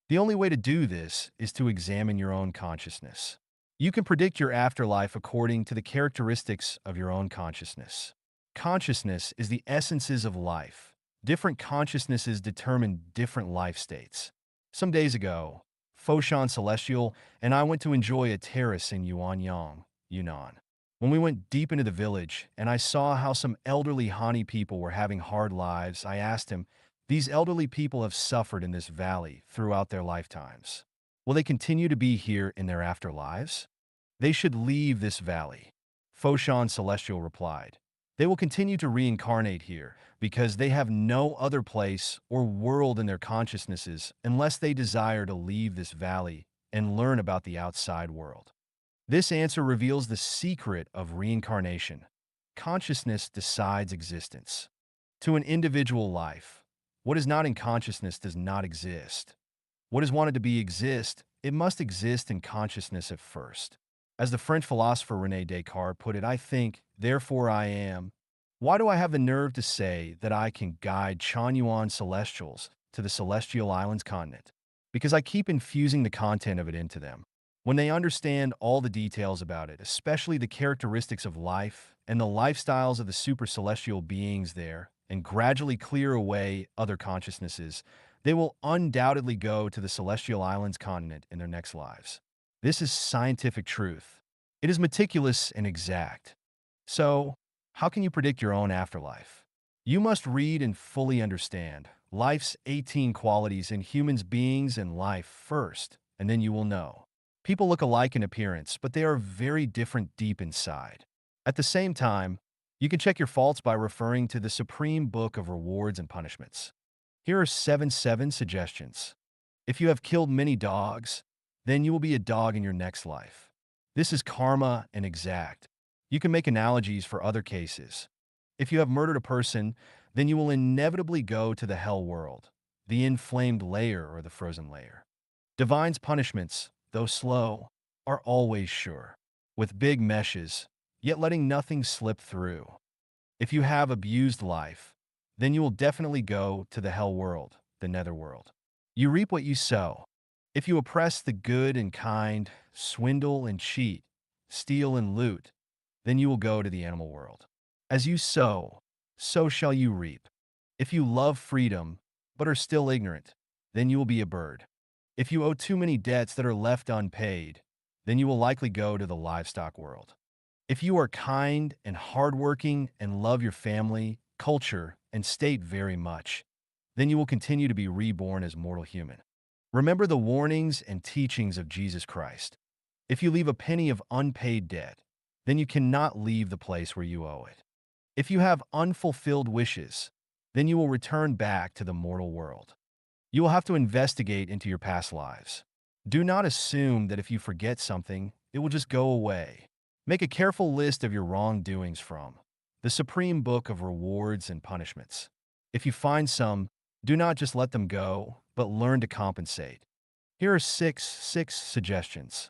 The only way to do this is to examine your own consciousness. You can predict your afterlife according to the characteristics of your own consciousness. Consciousness is the essences of life. Different consciousnesses determine different life states. Some days ago, Foshan Celestial and I went to enjoy a terrace in Yuanyang, Yunnan. When we went deep into the village and I saw how some elderly Hani people were having hard lives, I asked him, these elderly people have suffered in this valley throughout their lifetimes. Will they continue to be here in their afterlives? They should leave this valley. Foshan Celestial replied, they will continue to reincarnate here because they have no other place or world in their consciousnesses unless they desire to leave this valley and learn about the outside world. This answer reveals the secret of reincarnation. Consciousness decides existence. To an individual life, what is not in consciousness does not exist. What is wanted to be exist, it must exist in consciousness at first. As the French philosopher René Descartes put it, I think, therefore I am. Why do I have the nerve to say that I can guide Chanyuan Celestials to the Celestial Islands continent? Because I keep infusing the content of it into them. When they understand all the details about it, especially the characteristics of life and the lifestyles of the super celestial beings there, and gradually clear away other consciousnesses, they will undoubtedly go to the Celestial Islands continent in their next lives. This is scientific truth. It is meticulous and exact. So, how can you predict your own afterlife? You must read and fully understand life's 18 qualities in humans, beings, and life first, and then you will know. People look alike in appearance, but they are very different deep inside. At the same time, you can check your faults by referring to the Supreme Book of Rewards and Punishments. Here are 7 suggestions. If you have killed many dogs, then you will be a dog in your next life. This is karma and exact. You can make analogies for other cases. If you have murdered a person, then you will inevitably go to the hell world, the inflamed layer or the frozen layer. Divine's punishments, though slow, are always sure, with big meshes, yet letting nothing slip through. If you have abused life, then you will definitely go to the hell world, the netherworld. You reap what you sow. If you oppress the good and kind, swindle and cheat, steal and loot, then you will go to the animal world. As you sow, so shall you reap. If you love freedom, but are still ignorant, then you will be a bird. If you owe too many debts that are left unpaid, then you will likely go to the livestock world. If you are kind and hardworking and love your family, culture, and state very much, then you will continue to be reborn as mortal human. Remember the warnings and teachings of Jesus Christ. If you leave a penny of unpaid debt, then you cannot leave the place where you owe it. If you have unfulfilled wishes, then you will return back to the mortal world. You will have to investigate into your past lives. Do not assume that if you forget something, it will just go away. Make a careful list of your wrongdoings from the Supreme Book of Rewards and Punishments. If you find some, do not just let them go, but learn to compensate. Here are six suggestions.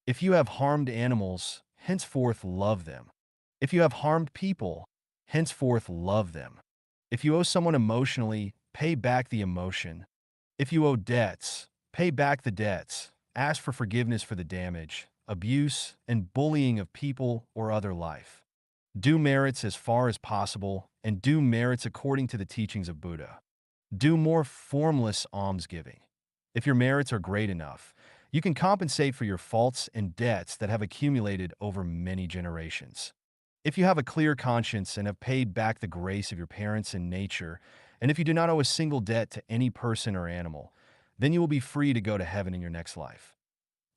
If you have harmed animals, henceforth love them. If you have harmed people, henceforth love them. If you owe someone emotionally, pay back the emotion. If you owe debts, pay back the debts. Ask for forgiveness for the damage, abuse, and bullying of people or other life. Do merits as far as possible, and do merits according to the teachings of Buddha. Do more formless almsgiving. If your merits are great enough, you can compensate for your faults and debts that have accumulated over many generations. If you have a clear conscience and have paid back the grace of your parents and nature, and if you do not owe a single debt to any person or animal, then you will be free to go to heaven in your next life.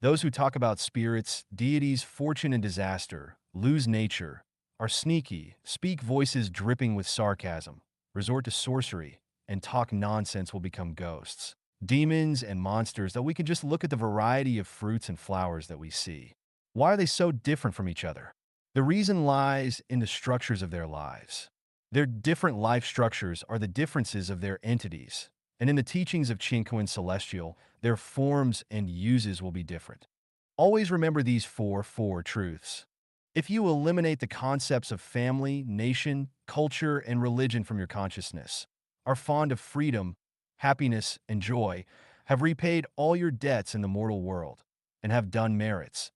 Those who talk about spirits, deities, fortune, and disaster, lose nature, are sneaky, speak voices dripping with sarcasm, resort to sorcery, and talk nonsense will become ghosts, demons, and monsters that we can just look at the variety of fruits and flowers that we see. Why are they so different from each other? The reason lies in the structures of their lives. Their different life structures are the differences of their entities, and in the teachings of Chinko and Celestial, their forms and uses will be different. Always remember these four truths. If you eliminate the concepts of family, nation, culture, and religion from your consciousness, are fond of freedom, happiness, and joy, have repaid all your debts in the mortal world, and have done merits,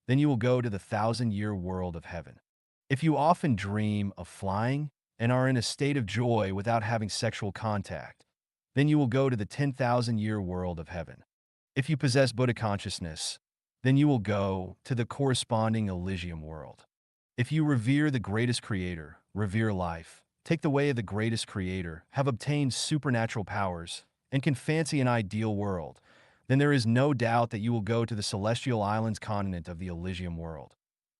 then you will go to the 1,000-year world of heaven. If you often dream of flying and are in a state of joy without having sexual contact, then you will go to the 10,000-year world of heaven. If you possess Buddha consciousness, then you will go to the corresponding Elysium world. If you revere the greatest creator, revere life, take the way of the greatest creator, have obtained supernatural powers, and can fancy an ideal world, then there is no doubt that you will go to the celestial islands continent of the Elysium world.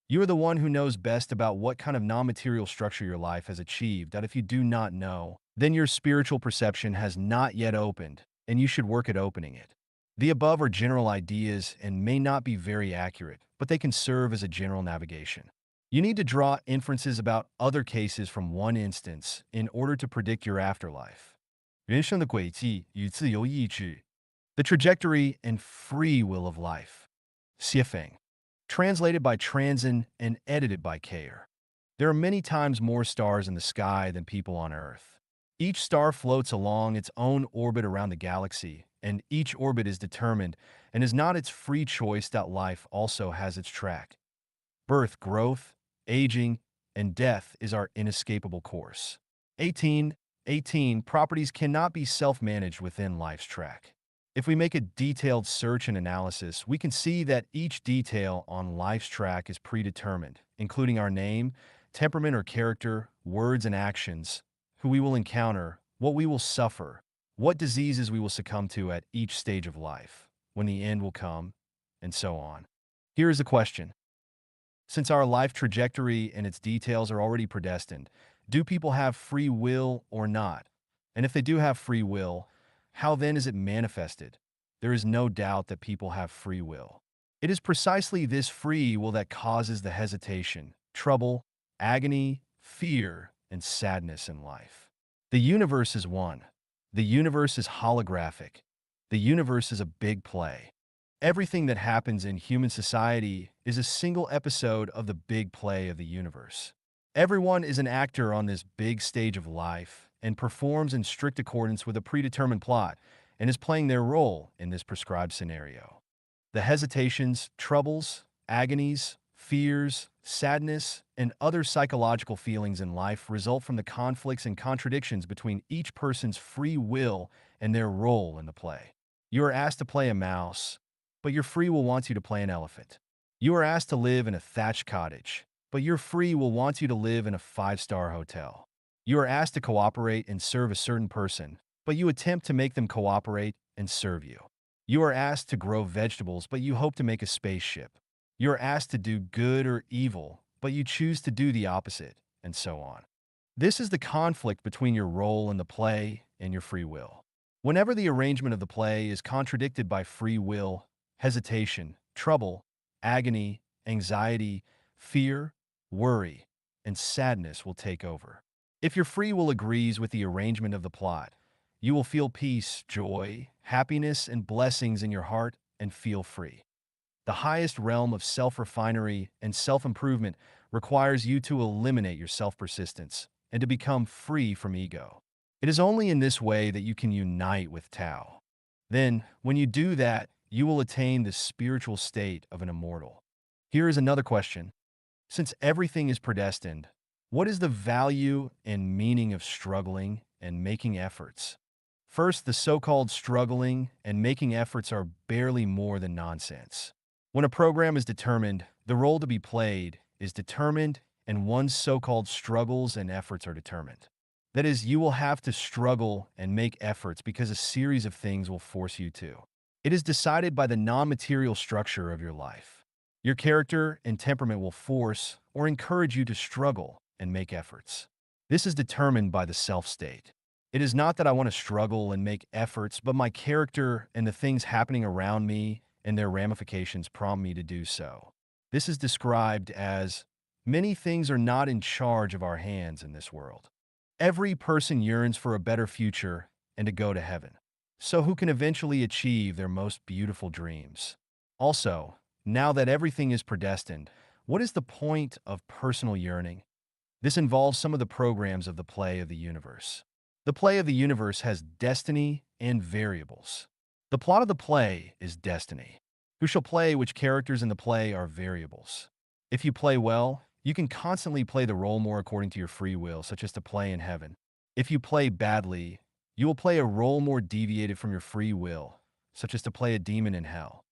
You are the one who knows best about what kind of non-material structure your life has achieved, that if you do not know, then your spiritual perception has not yet opened, and you should work at opening it. The above are general ideas and may not be very accurate, but they can serve as a general navigation. You need to draw inferences about other cases from one instance in order to predict your afterlife. 人生的轨迹与自由意志 The trajectory and free will of life. Xiefeng. Translated by Transin and edited by Kayer. There are many times more stars in the sky than people on Earth. Each star floats along its own orbit around the galaxy, and each orbit is determined and is not its free choice that life also has its track. Birth, growth, aging, and death is our inescapable course. 18. Properties cannot be self-managed within life's track. If we make a detailed search and analysis, we can see that each detail on life's track is predetermined, including our name, temperament or character, words and actions, who we will encounter, what we will suffer, what diseases we will succumb to at each stage of life, when the end will come, and so on. Here is the question. Since our life trajectory and its details are already predestined, do people have free will or not? And if they do have free will, how then is it manifested? There is no doubt that people have free will. It is precisely this free will that causes the hesitation, trouble, agony, fear, and sadness in life. The universe is one. The universe is holographic. The universe is a big play. Everything that happens in human society is a single episode of the big play of the universe. Everyone is an actor on this big stage of life and performs in strict accordance with a predetermined plot and is playing their role in this prescribed scenario. The hesitations, troubles, agonies, fears, sadness, and other psychological feelings in life result from the conflicts and contradictions between each person's free will and their role in the play. You are asked to play a mouse, but your free will wants you to play an elephant. You are asked to live in a thatched cottage, but your free will wants you to live in a five-star hotel. You are asked to cooperate and serve a certain person, but you attempt to make them cooperate and serve you. You are asked to grow vegetables, but you hope to make a spaceship. You are asked to do good or evil, but you choose to do the opposite, and so on. This is the conflict between your role in the play and your free will. Whenever the arrangement of the play is contradicted by free will, hesitation, trouble, agony, anxiety, fear, worry, and sadness will take over. If your free will agrees with the arrangement of the plot, you will feel peace, joy, happiness, and blessings in your heart and feel free. The highest realm of self-refinery and self-improvement requires you to eliminate your self-persistence and to become free from ego. It is only in this way that you can unite with Tao. Then, when you do that, you will attain the spiritual state of an immortal. Here is another question. Since everything is predestined, what is the value and meaning of struggling and making efforts? First, the so-called struggling and making efforts are barely more than nonsense. When a program is determined, the role to be played is determined, and one's so-called struggles and efforts are determined. That is, you will have to struggle and make efforts because a series of things will force you to. It is decided by the non-material structure of your life. Your character and temperament will force or encourage you to struggle and make efforts. This is determined by the self-state. It is not that I want to struggle and make efforts, but my character and the things happening around me and their ramifications prompt me to do so. This is described as, many things are not in charge of our hands in this world. Every person yearns for a better future and to go to heaven. So who can eventually achieve their most beautiful dreams? Also, now that everything is predestined, what is the point of personal yearning? This involves some of the programs of the play of the universe. The play of the universe has destiny and variables. The plot of the play is destiny. Who shall play which characters in the play are variables. If you play well, you can constantly play the role more according to your free will, such as to play in heaven. If you play badly, you will play a role more deviated from your free will, such as to play a demon in hell,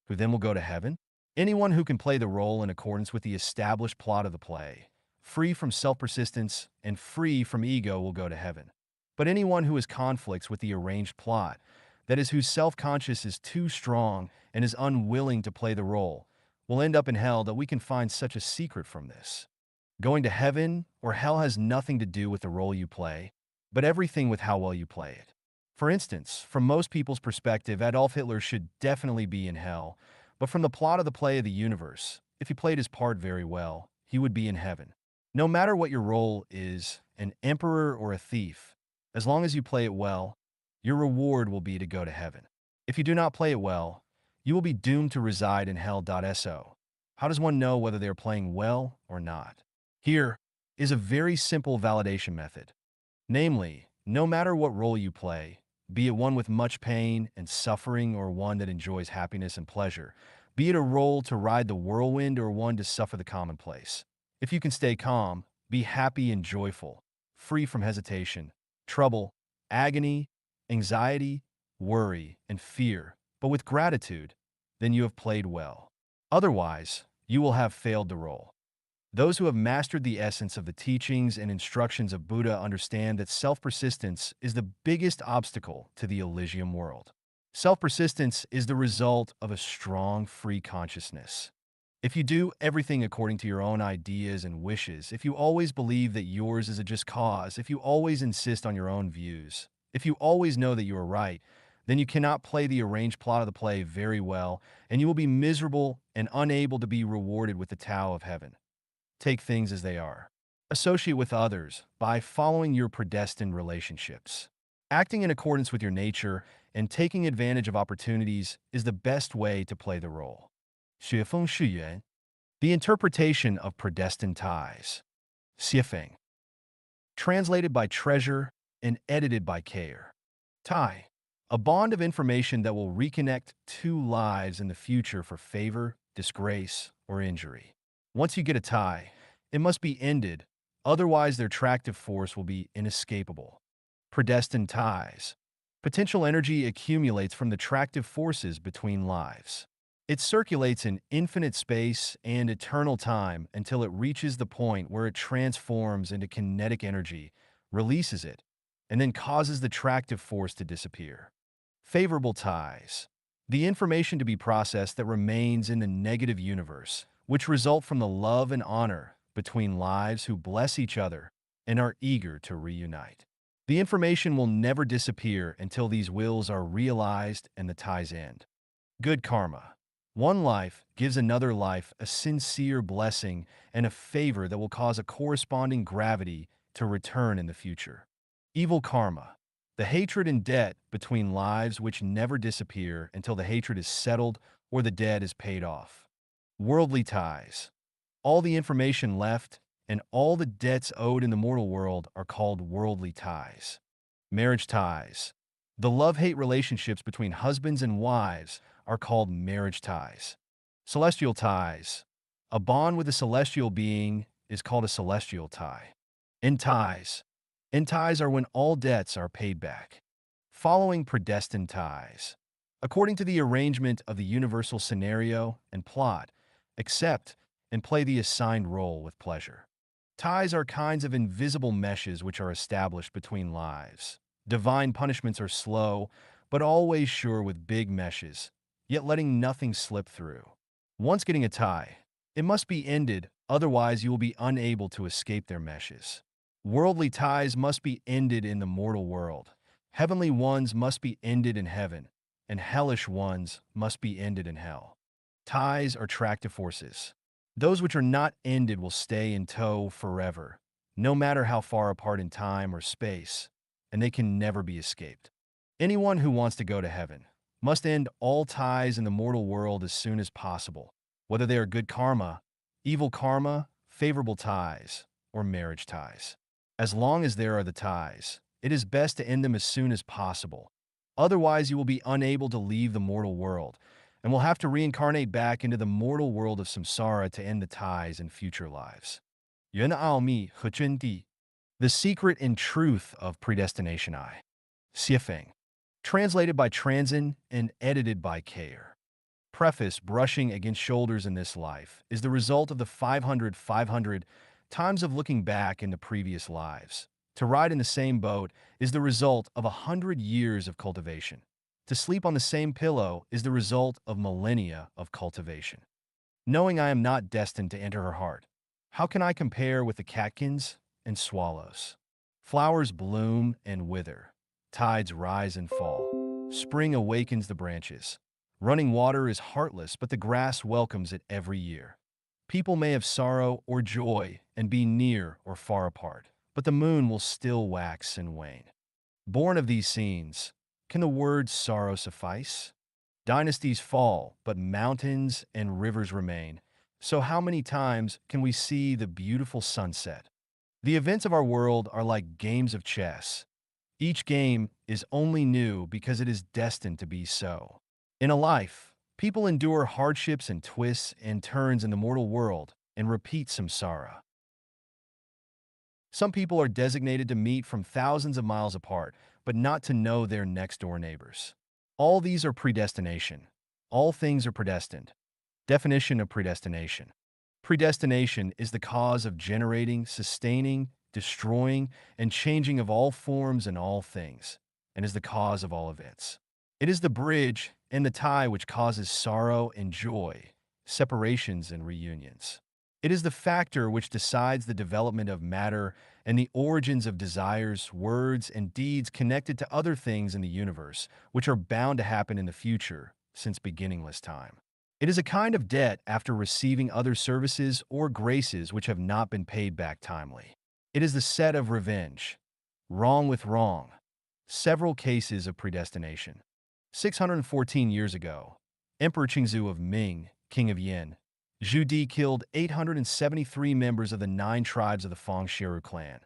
who then will go to heaven. Anyone who can play the role in accordance with the established plot of the play, free from self-persistence and free from ego, will go to heaven. But anyone who has conflicts with the arranged plot, that is, whose self-conscious is too strong and is unwilling to play the role, will end up in hell. That we can find such a secret from this. Going to heaven or hell has nothing to do with the role you play, but everything with how well you play it. For instance, from most people's perspective, Adolf Hitler should definitely be in hell, but from the plot of the play of the universe, if he played his part very well, he would be in heaven. No matter what your role is, an emperor or a thief, as long as you play it well, your reward will be to go to heaven. If you do not play it well, you will be doomed to reside in hell. So, how does one know whether they are playing well or not? Here is a very simple validation method. Namely, no matter what role you play, be it one with much pain and suffering or one that enjoys happiness and pleasure, be it a role to ride the whirlwind or one to suffer the commonplace, if you can stay calm, be happy and joyful, free from hesitation, trouble, agony, anxiety, worry, and fear, but with gratitude, then you have played well. Otherwise, you will have failed the role. Those who have mastered the essence of the teachings and instructions of Buddha understand that self-persistence is the biggest obstacle to the Elysium world. Self-persistence is the result of a strong, free consciousness. If you do everything according to your own ideas and wishes, if you always believe that yours is a just cause, if you always insist on your own views, if you always know that you are right, then you cannot play the arranged plot of the play very well, and you will be miserable and unable to be rewarded with the Tao of heaven. Take things as they are. Associate with others by following your predestined relationships. Acting in accordance with your nature and taking advantage of opportunities is the best way to play the role. 雪风是缘, the interpretation of predestined ties. 谢风, translated by treasure and edited by care. Tie, a bond of information that will reconnect two lives in the future for favor, disgrace, or injury. Once you get a tie, it must be ended, otherwise their attractive force will be inescapable. Predestined ties. Potential energy accumulates from the attractive forces between lives. It circulates in infinite space and eternal time until it reaches the point where it transforms into kinetic energy, releases it, and then causes the tractive force to disappear. Favorable ties. The information to be processed that remains in the negative universe, which result from the love and honor between lives who bless each other and are eager to reunite. The information will never disappear until these wills are realized and the ties end. Good karma. One life gives another life a sincere blessing and a favor that will cause a corresponding gravity to return in the future. Evil karma. The hatred and debt between lives which never disappear until the hatred is settled or the debt is paid off. Worldly ties. All the information left and all the debts owed in the mortal world are called worldly ties. Marriage ties. The love-hate relationships between husbands and wives are called marriage ties. Celestial ties. A bond with a celestial being is called a celestial tie. End ties. End ties are when all debts are paid back. Following predestined ties. According to the arrangement of the universal scenario and plot, accept and play the assigned role with pleasure. Ties are kinds of invisible meshes which are established between lives. Divine punishments are slow, but always sure with big meshes, yet letting nothing slip through. Once getting a tie, it must be ended, otherwise you will be unable to escape their meshes. Worldly ties must be ended in the mortal world. Heavenly ones must be ended in heaven, and hellish ones must be ended in hell. Ties are tractive forces. Those which are not ended will stay in tow forever, no matter how far apart in time or space, and they can never be escaped. Anyone who wants to go to heaven must end all ties in the mortal world as soon as possible, whether they are good karma, evil karma, favorable ties, or marriage ties. As long as there are the ties, it is best to end them as soon as possible. Otherwise, you will be unable to leave the mortal world and will have to reincarnate back into the mortal world of samsara to end the ties in future lives. 原奥秘和真谛 The Secret and Truth of Predestination I. Xiefeng. Translated by Transin and edited by Kayer. Preface. Brushing against shoulders in this life is the result of the 500 times of looking back into previous lives. To ride in the same boat is the result of 100 years of cultivation. To sleep on the same pillow is the result of millennia of cultivation. Knowing I am not destined to enter her heart, how can I compare with the catkins and swallows? Flowers bloom and wither. Tides rise and fall. Spring awakens the branches. Running water is heartless, but the grass welcomes it every year. People may have sorrow or joy and be near or far apart, but the moon will still wax and wane. Born of these scenes, can the word sorrow suffice? Dynasties fall, but mountains and rivers remain. So how many times can we see the beautiful sunset? The events of our world are like games of chess. Each game is only new because it is destined to be so. In a life, people endure hardships and twists and turns in the mortal world and repeat samsara. Some people are designated to meet from thousands of miles apart, but not to know their next-door neighbors. All these are predestination. All things are predestined. Definition of predestination. Predestination is the cause of generating, sustaining, destroying, and changing of all forms and all things, and is the cause of all events. It is the bridge and the tie which causes sorrow and joy, separations and reunions. It is the factor which decides the development of matter and the origins of desires, words, and deeds connected to other things in the universe, which are bound to happen in the future, since beginningless time. It is a kind of debt after receiving other services or graces which have not been paid back timely. It is the set of revenge. Wrong with wrong. Several cases of predestination. 614 years ago, Emperor Qingzu of Ming, King of Yin, Zhu Di killed 873 members of the 9 tribes of the Fang Shiru clan.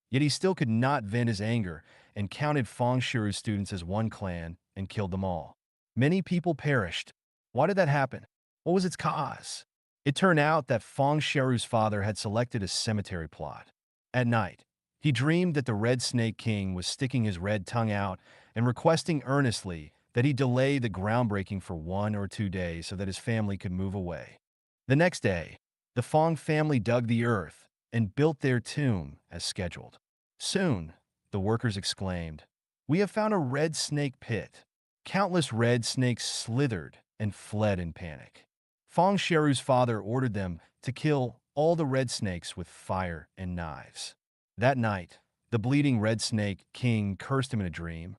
Yet he still could not vent his anger and counted Fang Shiru students as one clan and killed them all. Many people perished. Why did that happen? What was its cause? It turned out that Fang Shiru's father had selected a cemetery plot. At night, he dreamed that the Red Snake King was sticking his red tongue out and requesting earnestly that he delay the groundbreaking for 1 or 2 days so that his family could move away. The next day, the Fong family dug the earth and built their tomb as scheduled. Soon, the workers exclaimed, "We have found a red snake pit." Countless red snakes slithered and fled in panic. Fong Sheru's father ordered them to kill all the red snakes with fire and knives. That night, the bleeding red snake king cursed him in a dream.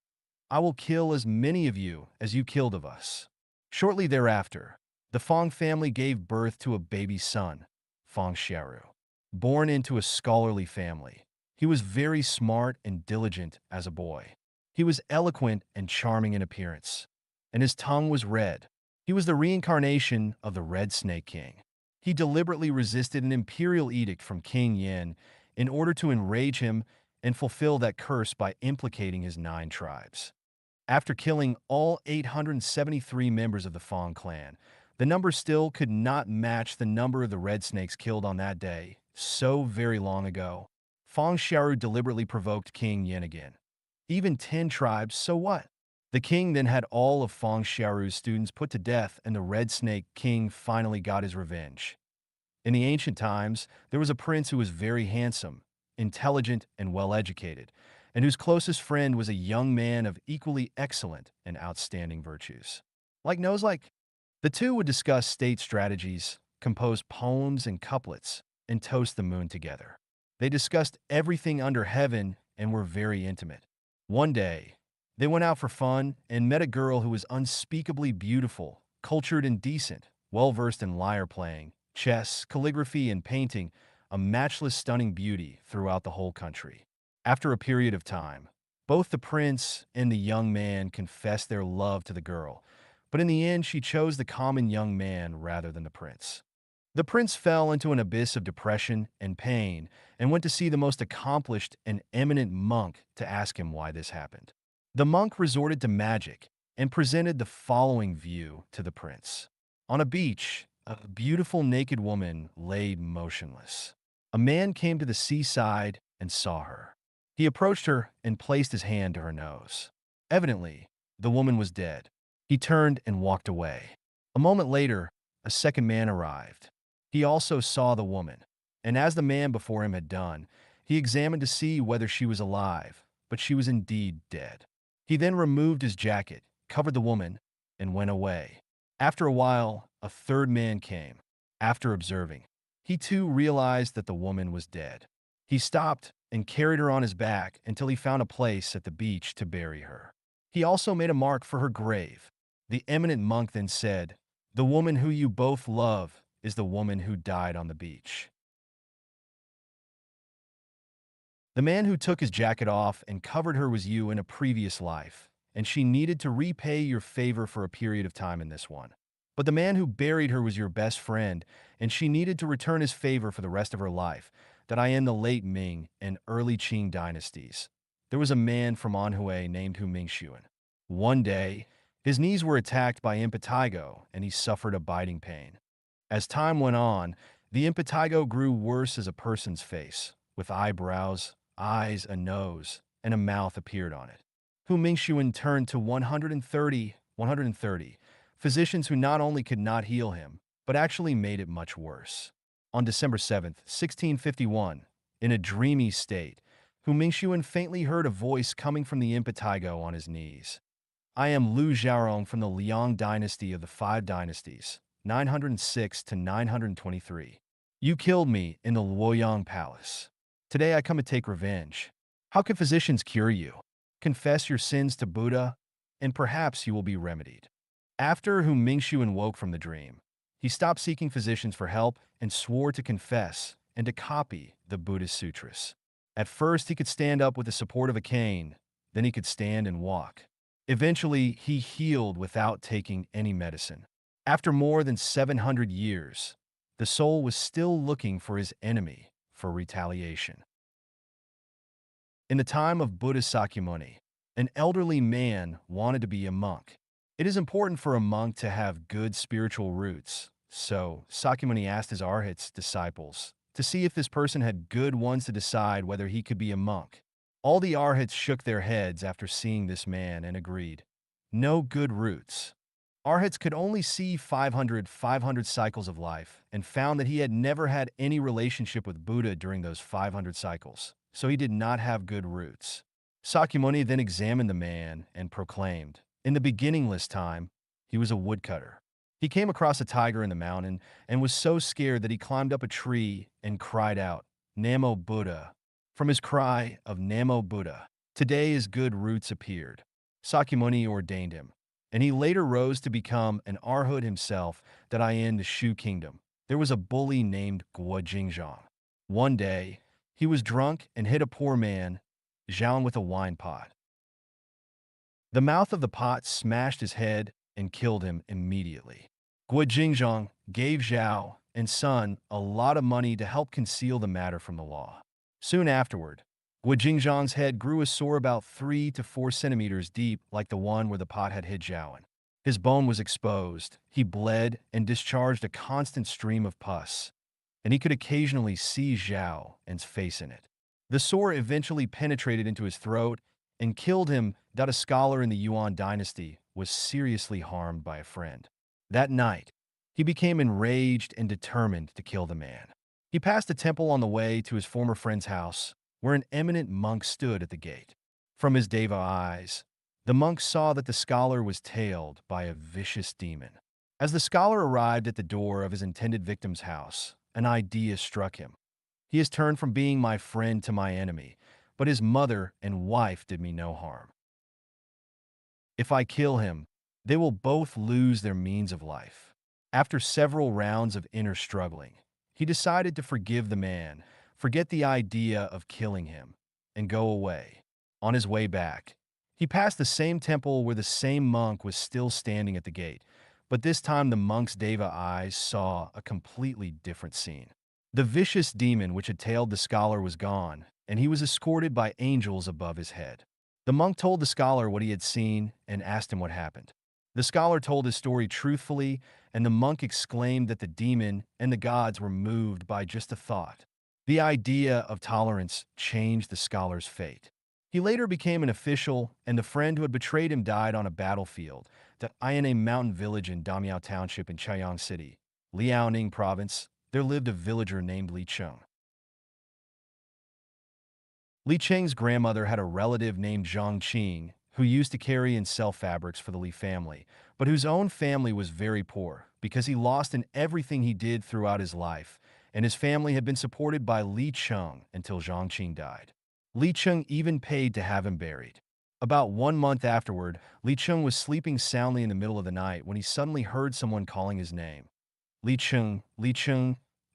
"I will kill as many of you as you killed of us." Shortly thereafter, the Fong family gave birth to a baby son, Fong Sheru. Born into a scholarly family, he was very smart and diligent as a boy. He was eloquent and charming in appearance, and his tongue was red. He was the reincarnation of the Red Snake King. He deliberately resisted an imperial edict from King Yin in order to enrage him and fulfill that curse by implicating his 9 tribes. After killing all 873 members of the Fong clan, the number still could not match the number of the red snakes killed on that day, so very long ago. Fong Xiaoru deliberately provoked King Yin again. Even 10 tribes, so what? The king then had all of Fong Xiaoru's students put to death, and the Red Snake King finally got his revenge. In the ancient times, there was a prince who was very handsome, intelligent, and well-educated, and whose closest friend was a young man of equally excellent and outstanding virtues. Like Nozlake, the two would discuss state strategies, compose poems and couplets, and toast the moon together. They discussed everything under heaven and were very intimate. One day, they went out for fun and met a girl who was unspeakably beautiful, cultured and decent, well-versed in lyre playing, chess, calligraphy, and painting, a matchless stunning beauty throughout the whole country. After a period of time, both the prince and the young man confessed their love to the girl, but in the end she chose the common young man rather than the prince. The prince fell into an abyss of depression and pain and went to see the most accomplished and eminent monk to ask him why this happened. The monk resorted to magic and presented the following view to the prince. On a beach, a beautiful naked woman lay motionless. A man came to the seaside and saw her. He approached her and placed his hand to her nose. Evidently, the woman was dead. He turned and walked away. A moment later, a second man arrived. He also saw the woman, and as the man before him had done, he examined to see whether she was alive, but she was indeed dead. He then removed his jacket, covered the woman, and went away. After a while, a third man came. After observing, he too realized that the woman was dead. He stopped and carried her on his back until he found a place at the beach to bury her. He also made a mark for her grave. The eminent monk then said, "The woman who you both love is the woman who died on the beach." The man who took his jacket off and covered her was you in a previous life, and she needed to repay your favor for a period of time in this one. But the man who buried her was your best friend, and she needed to return his favor for the rest of her life, that I am the late Ming and early Qing dynasties. There was a man from Anhui named Hu Mingxuan. One day, his knees were attacked by impetigo, and he suffered a biting pain. As time went on, the impetigo grew worse as a person's face, with eyebrows, eyes, a nose, and a mouth appeared on it. Hu Mingxuan turned to 130 physicians who not only could not heal him, but actually made it much worse. On December 7th, 1651, in a dreamy state, Hu Mingxuan faintly heard a voice coming from the impetigo on his knees. "I am Lu Xiaorong from the Liang dynasty of the Five Dynasties, 906 to 923. You killed me in the Luoyang Palace. Today I come to take revenge. How can physicians cure you? Confess your sins to Buddha, and perhaps you will be remedied." After Hu Mingxuan woke from the dream, he stopped seeking physicians for help and swore to confess and to copy the Buddhist sutras. At first, he could stand up with the support of a cane, then he could stand and walk. Eventually, he healed without taking any medicine. After more than 700 years, the soul was still looking for his enemy for retaliation. In the time of Buddha Sakyamuni, an elderly man wanted to be a monk. It is important for a monk to have good spiritual roots, so Sakyamuni asked his arhats disciples to see if this person had good ones to decide whether he could be a monk. All the arhats shook their heads after seeing this man and agreed, No good roots. Arhats could only see 500 cycles of life and found that he had never had any relationship with Buddha during those 500 cycles, so he did not have good roots. Sakyamuni then examined the man and proclaimed, in the beginningless time, he was a woodcutter. He came across a tiger in the mountain and was so scared that he climbed up a tree and cried out, Namo Buddha. From his cry of Namo Buddha, today his good roots appeared. Sakyamuni ordained him, and he later rose to become an Arhat himself that in the Shu kingdom. There was a bully named Guo Jingzhang. One day, he was drunk and hit a poor man, Zhao, with a wine pot. The mouth of the pot smashed his head and killed him immediately. Guo Jingzhang gave Zhao and Sun a lot of money to help conceal the matter from the law. Soon afterward, Guo Jingzhang's head grew a sore about 3 to 4 centimeters deep like the one where the pot had hit Zhao. His bone was exposed, he bled and discharged a constant stream of pus, and he could occasionally see Zhao and's face in it. The sore eventually penetrated into his throat and killed him. That a scholar in the Yuan dynasty was seriously harmed by a friend. That night, he became enraged and determined to kill the man. He passed a temple on the way to his former friend's house, where an eminent monk stood at the gate. From his deva eyes, the monk saw that the scholar was tailed by a vicious demon. As the scholar arrived at the door of his intended victim's house, an idea struck him. He has turned from being my friend to my enemy, but his mother and wife did me no harm. If I kill him, they will both lose their means of life. After several rounds of inner struggling, he decided to forgive the man, forget the idea of killing him, and go away. On his way back, he passed the same temple where the same monk was still standing at the gate, but this time the monk's deva eyes saw a completely different scene. The vicious demon which had tailed the scholar was gone, and he was escorted by angels above his head. The monk told the scholar what he had seen and asked him what happened. The scholar told his story truthfully, and the monk exclaimed that the demon and the gods were moved by just a thought. The idea of tolerance changed the scholar's fate. He later became an official, and the friend who had betrayed him died on a battlefield in a mountain village in Damiao Township in Chaoyang City, Liaoning Province. There lived a villager named Li Cheng. Li Cheng's grandmother had a relative named Zhang Qing, who used to carry and sell fabrics for the Li family, but whose own family was very poor because he lost in everything he did throughout his life, and his family had been supported by Li Cheng until Zhang Qing died. Li Cheng even paid to have him buried. About 1 month afterward, Li Cheng was sleeping soundly in the middle of the night when he suddenly heard someone calling his name. Li Cheng,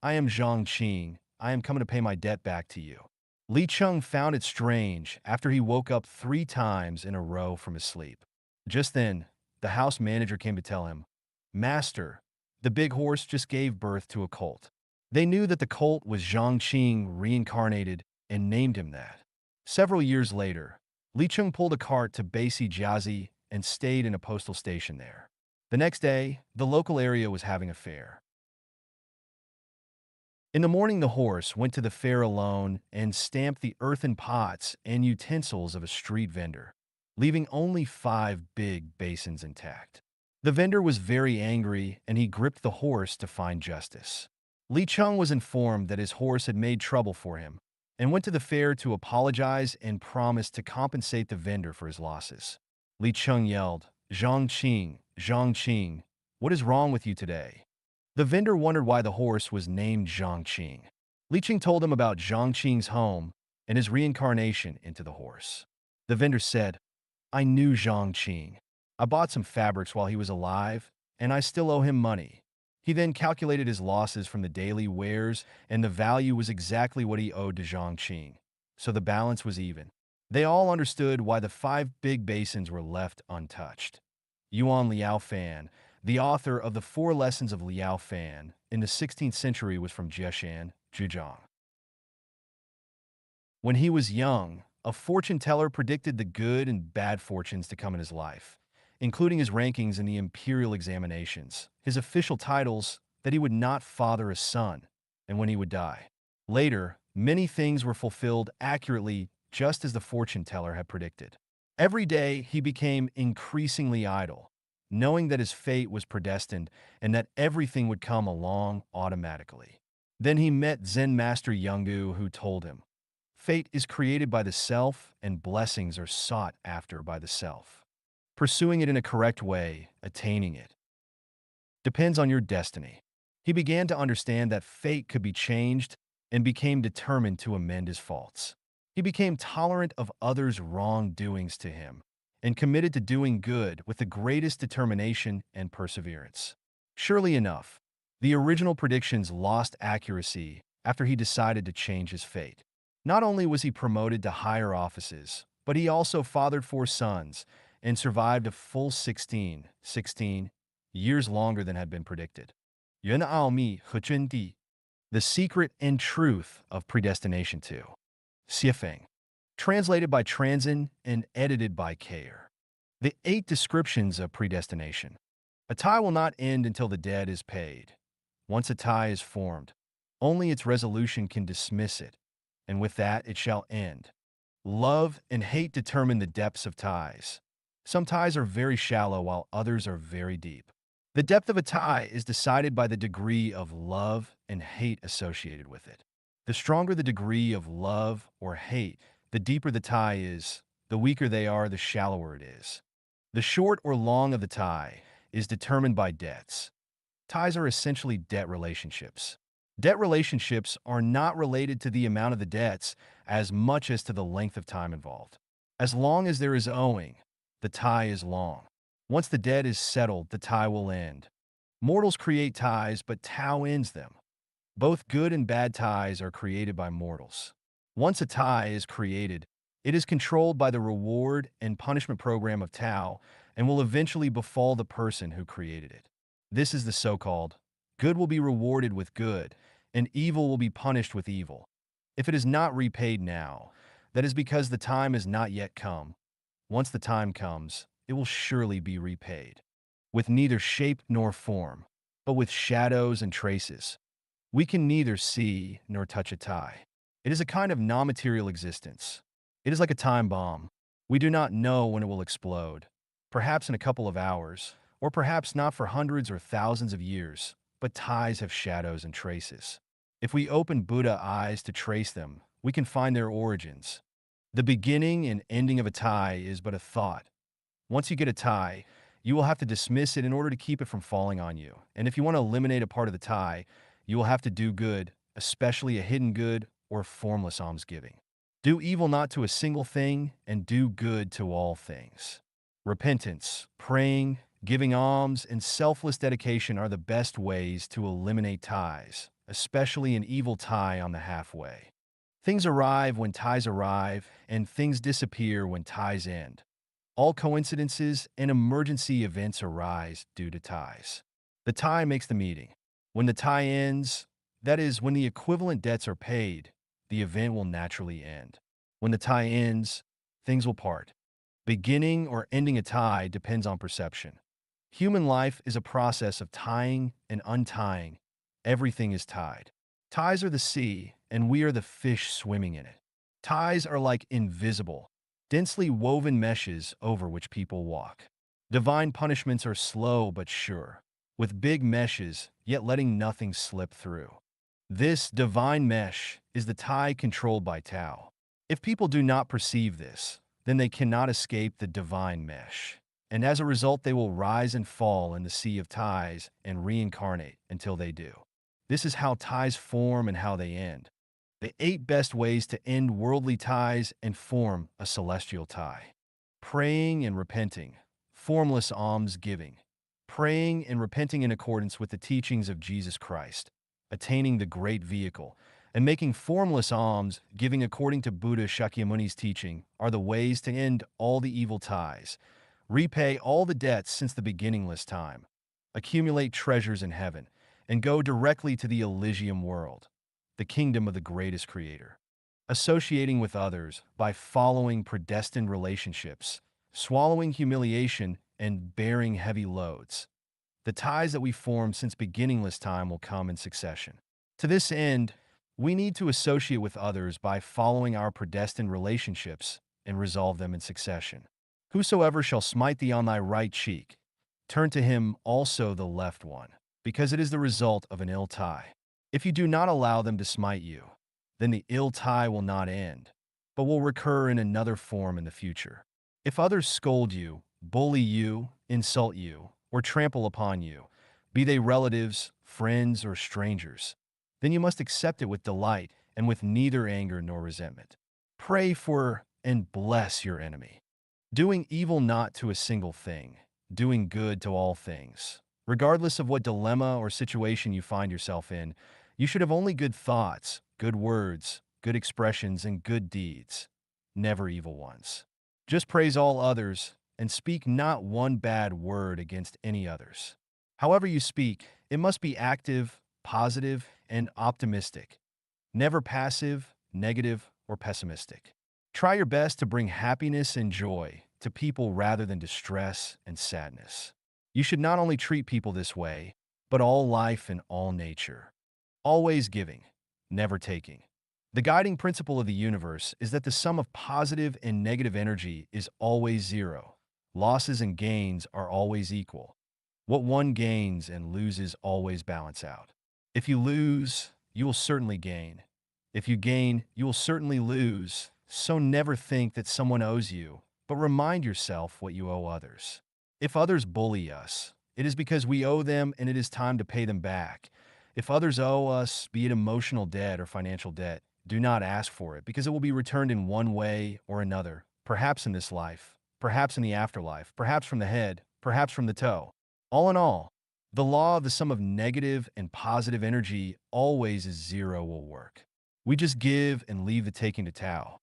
I am Zhang Qing. I am coming to pay my debt back to you. Li Cheng found it strange after he woke up 3 times in a row from his sleep. Just then, the house manager came to tell him, Master, the big horse just gave birth to a colt. They knew that the colt was Zhang Qing reincarnated and named him that. Several years later, Li Cheng pulled a cart to Basi Jiazi and stayed in a postal station there. The next day, the local area was having a fair. In the morning, the horse went to the fair alone and stamped the earthen pots and utensils of a street vendor, leaving only 5 big basins intact. The vendor was very angry, and he gripped the horse to find justice. Li Cheng was informed that his horse had made trouble for him and went to the fair to apologize and promise to compensate the vendor for his losses. Li Cheng yelled, Zhang Qing, what is wrong with you today? The vendor wondered why the horse was named Zhang Qing. Li Cheng told him about Zhang Qing's home and his reincarnation into the horse. The vendor said, I knew Zhang Qing. I bought some fabrics while he was alive, and I still owe him money. He then calculated his losses from the daily wares, and the value was exactly what he owed to Zhang Qing, so the balance was even. They all understood why the 5 big basins were left untouched. Yuan Liao Fan, the author of the 4 Lessons of Liao Fan, in the 16th century was from Jiashan, Zhejiang. When he was young, a fortune teller predicted the good and bad fortunes to come in his life, including his rankings in the imperial examinations, his official titles, that he would not father a son, and when he would die. Later, many things were fulfilled accurately just as the fortune teller had predicted. Every day, he became increasingly idle, knowing that his fate was predestined and that everything would come along automatically. Then he met Zen master Yungu, who told him, "Fate is created by the self, and blessings are sought after by the self. Pursuing it in a correct way, attaining it, depends on your destiny." He began to understand that fate could be changed and became determined to amend his faults. He became tolerant of others' wrongdoings to him and committed to doing good with the greatest determination and perseverance. Surely enough, the original predictions lost accuracy after he decided to change his fate. Not only was he promoted to higher offices, but he also fathered 4 sons and survived a full 16 years longer than had been predicted. 原奥秘和真谛 The Secret and Truth of Predestination 2. Xiefeng. Translated by Transin and edited by Kayer. The 8 descriptions of predestination. A tie will not end until the debt is paid. Once a tie is formed, only its resolution can dismiss it, and with that it shall end. Love and hate determine the depths of ties. Some ties are very shallow while others are very deep. The depth of a tie is decided by the degree of love and hate associated with it. The stronger the degree of love or hate, the deeper the tie is. The weaker they are, the shallower it is. The short or long of the tie is determined by debts. Ties are essentially debt relationships. Debt relationships are not related to the amount of the debts as much as to the length of time involved. As long as there is owing, the tie is long. Once the debt is settled, the tie will end. Mortals create ties, but Tao ends them. Both good and bad ties are created by mortals. Once a tie is created, it is controlled by the reward and punishment program of Tao and will eventually befall the person who created it. This is the so-called good will be rewarded with good, and evil will be punished with evil. If it is not repaid now, that is because the time has not yet come. Once the time comes, it will surely be repaid. With neither shape nor form, but with shadows and traces. We can neither see nor touch a tie. It is a kind of non-material existence. It is like a time bomb. We do not know when it will explode. Perhaps in a couple of hours, or perhaps not for hundreds or thousands of years, but ties have shadows and traces. If we open Buddha eyes to trace them, we can find their origins. The beginning and ending of a tie is but a thought. Once you get a tie, you will have to dismiss it in order to keep it from falling on you. And if you want to eliminate a part of the tie, you will have to do good, especially a hidden good or formless almsgiving. Do evil not to a single thing, and do good to all things. Repentance, praying, giving alms, and selfless dedication are the best ways to eliminate ties, especially an evil tie on the halfway. Things arrive when ties arrive, and things disappear when ties end. All coincidences and emergency events arise due to ties. The tie makes the meeting. When the tie ends, that is, when the equivalent debts are paid, the event will naturally end. When the tie ends, things will part. Beginning or ending a tie depends on perception. Human life is a process of tying and untying. Everything is tied. Ties are the sea, and we are the fish swimming in it. Ties are like invisible, densely woven meshes over which people walk. Divine punishments are slow but sure, with big meshes, yet letting nothing slip through. This divine mesh is the tie controlled by Tao. If people do not perceive this, then they cannot escape the divine mesh, and as a result they will rise and fall in the sea of ties and reincarnate until they do. This is how ties form and how they end. The 8 best ways to end worldly ties and form a celestial tie. Praying and repenting. Formless alms giving. Praying and repenting in accordance with the teachings of Jesus Christ. Attaining the great vehicle. And making formless alms, giving according to Buddha Shakyamuni's teaching, are the ways to end all the evil ties. Repay all the debts since the beginningless time. Accumulate treasures in heaven. And go directly to the Elysium world, the kingdom of the greatest creator. Associating with others by following predestined relationships, swallowing humiliation, and bearing heavy loads. The ties that we form since beginningless time will come in succession. To this end, we need to associate with others by following our predestined relationships and resolve them in succession. Whosoever shall smite thee on thy right cheek, turn to him also the left one, because it is the result of an ill tie. If you do not allow them to smite you, then the ill tie will not end, but will recur in another form in the future. If others scold you, bully you, insult you, or trample upon you, be they relatives, friends, or strangers, then you must accept it with delight and with neither anger nor resentment. Pray for and bless your enemy, doing evil not to a single thing, doing good to all things. Regardless of what dilemma or situation you find yourself in, you should have only good thoughts, good words, good expressions, and good deeds, never evil ones. Just praise all others and speak not one bad word against any others. However you speak, it must be active, positive, and optimistic, never passive, negative, or pessimistic. Try your best to bring happiness and joy to people rather than distress and sadness. You should not only treat people this way, but all life and all nature. Always giving, never taking. The guiding principle of the universe is that the sum of positive and negative energy is always zero. Losses and gains are always equal. What one gains and loses always balance out. If you lose, you will certainly gain. If you gain, you will certainly lose. So never think that someone owes you, but remind yourself what you owe others. If others bully us, it is because we owe them and it is time to pay them back. If others owe us, be it emotional debt or financial debt, do not ask for it because it will be returned in one way or another, perhaps in this life, perhaps in the afterlife, perhaps from the head, perhaps from the toe. All in all, the law of the sum of negative and positive energy always is zero will work. We just give and leave the taking to Tao.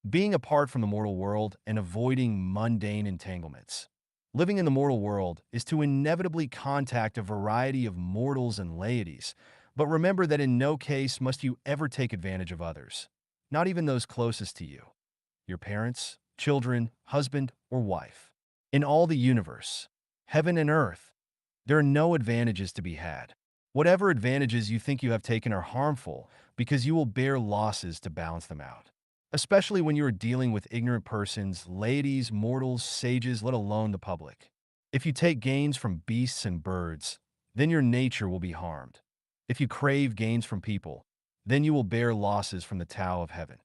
Being apart from the mortal world and avoiding mundane entanglements. Living in the mortal world is to inevitably contact a variety of mortals and laities, but remember that in no case must you ever take advantage of others, not even those closest to you, your parents, children, husband, or wife. In all the universe, heaven and earth, there are no advantages to be had. Whatever advantages you think you have taken are harmful because you will bear losses to balance them out. Especially when you are dealing with ignorant persons, ladies, mortals, sages, let alone the public. If you take gains from beasts and birds, then your nature will be harmed. If you crave gains from people, then you will bear losses from the Tao of heaven.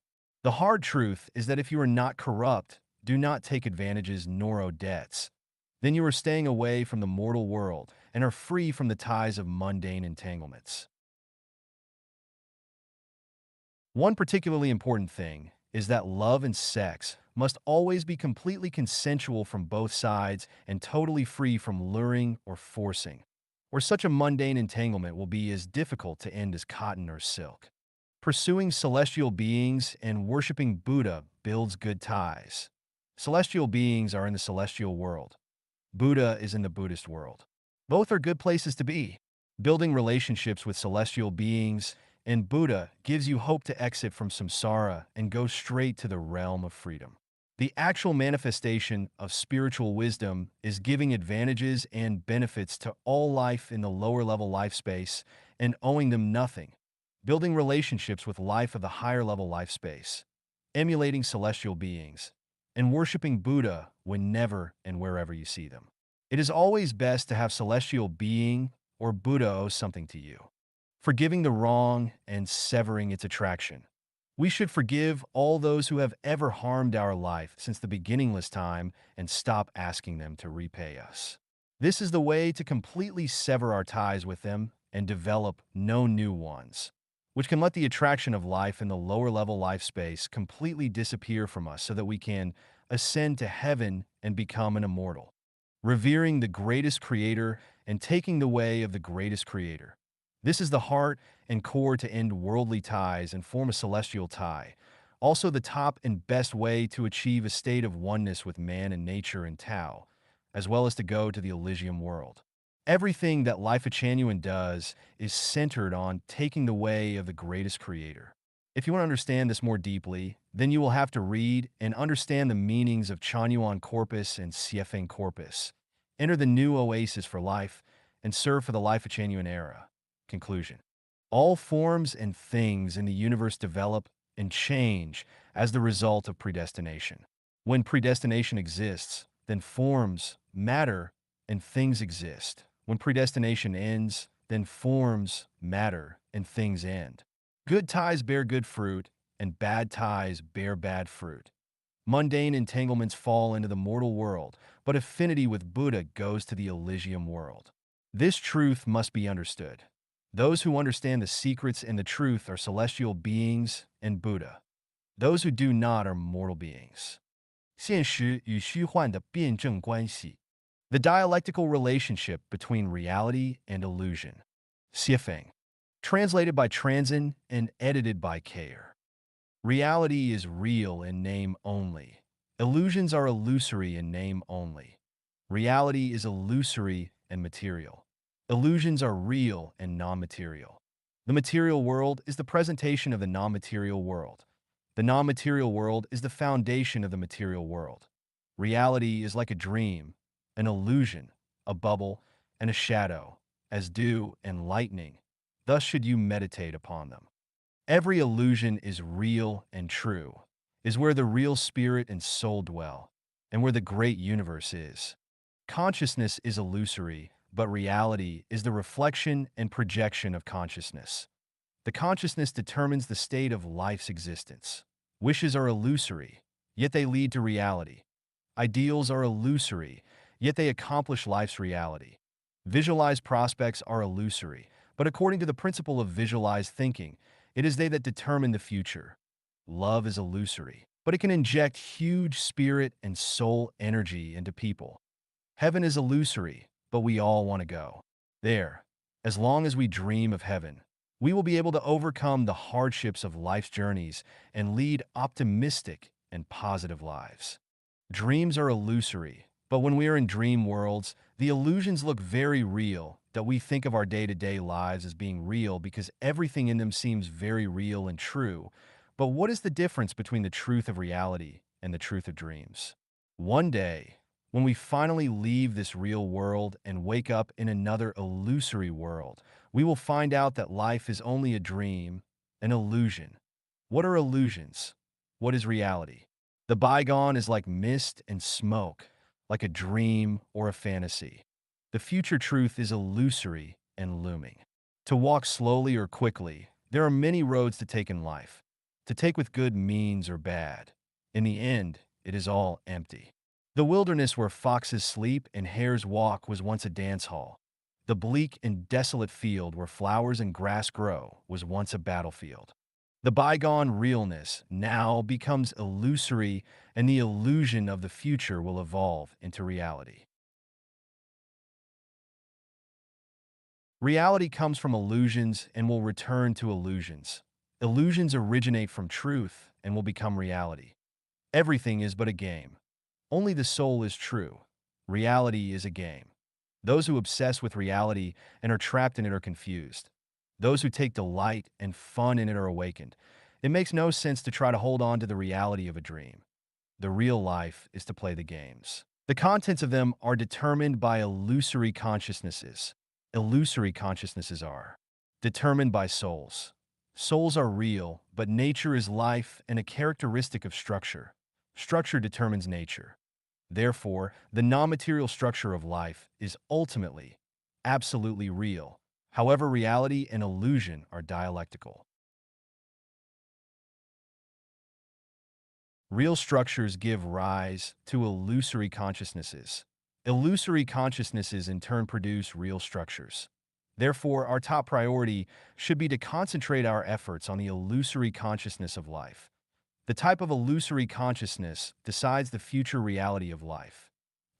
The hard truth is that if you are not corrupt, do not take advantages nor owe debts, then you are staying away from the mortal world and are free from the ties of mundane entanglements. One particularly important thing is that love and sex must always be completely consensual from both sides and totally free from luring or forcing, or such a mundane entanglement will be as difficult to end as cotton or silk. Pursuing celestial beings and worshiping Buddha builds good ties. Celestial beings are in the celestial world. Buddha is in the Buddhist world. Both are good places to be. Building relationships with celestial beings and Buddha gives you hope to exit from samsara and go straight to the realm of freedom. The actual manifestation of spiritual wisdom is giving advantages and benefits to all life in the lower level life space and owing them nothing. Building relationships with life of the higher level life space, emulating celestial beings, and worshiping Buddha whenever and wherever you see them. It is always best to have celestial being or Buddha owe something to you. Forgiving the wrong and severing its attraction. We should forgive all those who have ever harmed our life since the beginningless time and stop asking them to repay us. This is the way to completely sever our ties with them and develop no new ones, which can let the attraction of life in the lower level life space completely disappear from us so that we can ascend to heaven and become an immortal. Revering the greatest creator and taking the way of the greatest creator. This is the heart and core to end worldly ties and form a celestial tie. Also the top and best way to achieve a state of oneness with man and nature and Tao, as well as to go to the Elysium world. Everything that Life of Chanyuan does is centered on taking the way of the greatest creator. If you want to understand this more deeply, then you will have to read and understand the meanings of Chanyuan Corpus and Siefeng Corpus. Enter the new oasis for life and serve for the Life of Chanyuan era. Conclusion. All forms and things in the universe develop and change as the result of predestination. When predestination exists, then forms, matter, and things exist. When predestination ends, then forms, matter, and things end. Good ties bear good fruit, and bad ties bear bad fruit. Mundane entanglements fall into the mortal world, but affinity with Buddha goes to the Elysium world. This truth must be understood. Those who understand the secrets and the truth are celestial beings and Buddha. Those who do not are mortal beings. 现实与虚幻的辩证关系. The dialectical relationship between reality and illusion. Xiefeng. Translated by Transin and edited by Kayer. Reality is real in name only. Illusions are illusory in name only. Reality is illusory and material. Illusions are real and non-material. The material world is the presentation of the non-material world. The non-material world is the foundation of the material world. Reality is like a dream, an illusion, a bubble, and a shadow, as dew and lightning. Thus should you meditate upon them. Every illusion is real and true, is where the real spirit and soul dwell, and where the great universe is. Consciousness is illusory, but reality is the reflection and projection of consciousness. The consciousness determines the state of life's existence. Wishes are illusory, yet they lead to reality. Ideals are illusory, yet they accomplish life's reality. Visualized prospects are illusory, but according to the principle of visualized thinking, it is they that determine the future. Love is illusory, but it can inject huge spirit and soul energy into people. Heaven is illusory, but we all want to go there. As long as we dream of heaven, we will be able to overcome the hardships of life's journeys and lead optimistic and positive lives. Dreams are illusory, but when we are in dream worlds, the illusions look very real, that we think of our day-to-day lives as being real because everything in them seems very real and true. But what is the difference between the truth of reality and the truth of dreams? One day, when we finally leave this real world and wake up in another illusory world, we will find out that life is only a dream, an illusion. What are illusions? What is reality? The bygone is like mist and smoke, like a dream or a fantasy. The future truth is illusory and looming. To walk slowly or quickly, there are many roads to take in life. To take with good means or bad. In the end, it is all empty. The wilderness where foxes sleep and hares walk was once a dance hall. The bleak and desolate field where flowers and grass grow was once a battlefield. The bygone realness now becomes illusory, and the illusion of the future will evolve into reality. Reality comes from illusions and will return to illusions. Illusions originate from truth and will become reality. Everything is but a game. Only the soul is true. Reality is a game. Those who obsess with reality and are trapped in it are confused. Those who take delight and fun in it are awakened. It makes no sense to try to hold on to the reality of a dream. The real life is to play the games. The contents of them are determined by illusory consciousnesses. Illusory consciousnesses are determined by souls. Souls are real, but nature is life and a characteristic of structure. Structure determines nature. Therefore, the non-material structure of life is ultimately, absolutely real. However, reality and illusion are dialectical. Real structures give rise to illusory consciousnesses. Illusory consciousnesses in turn produce real structures. Therefore, our top priority should be to concentrate our efforts on the illusory consciousness of life. The type of illusory consciousness decides the future reality of life.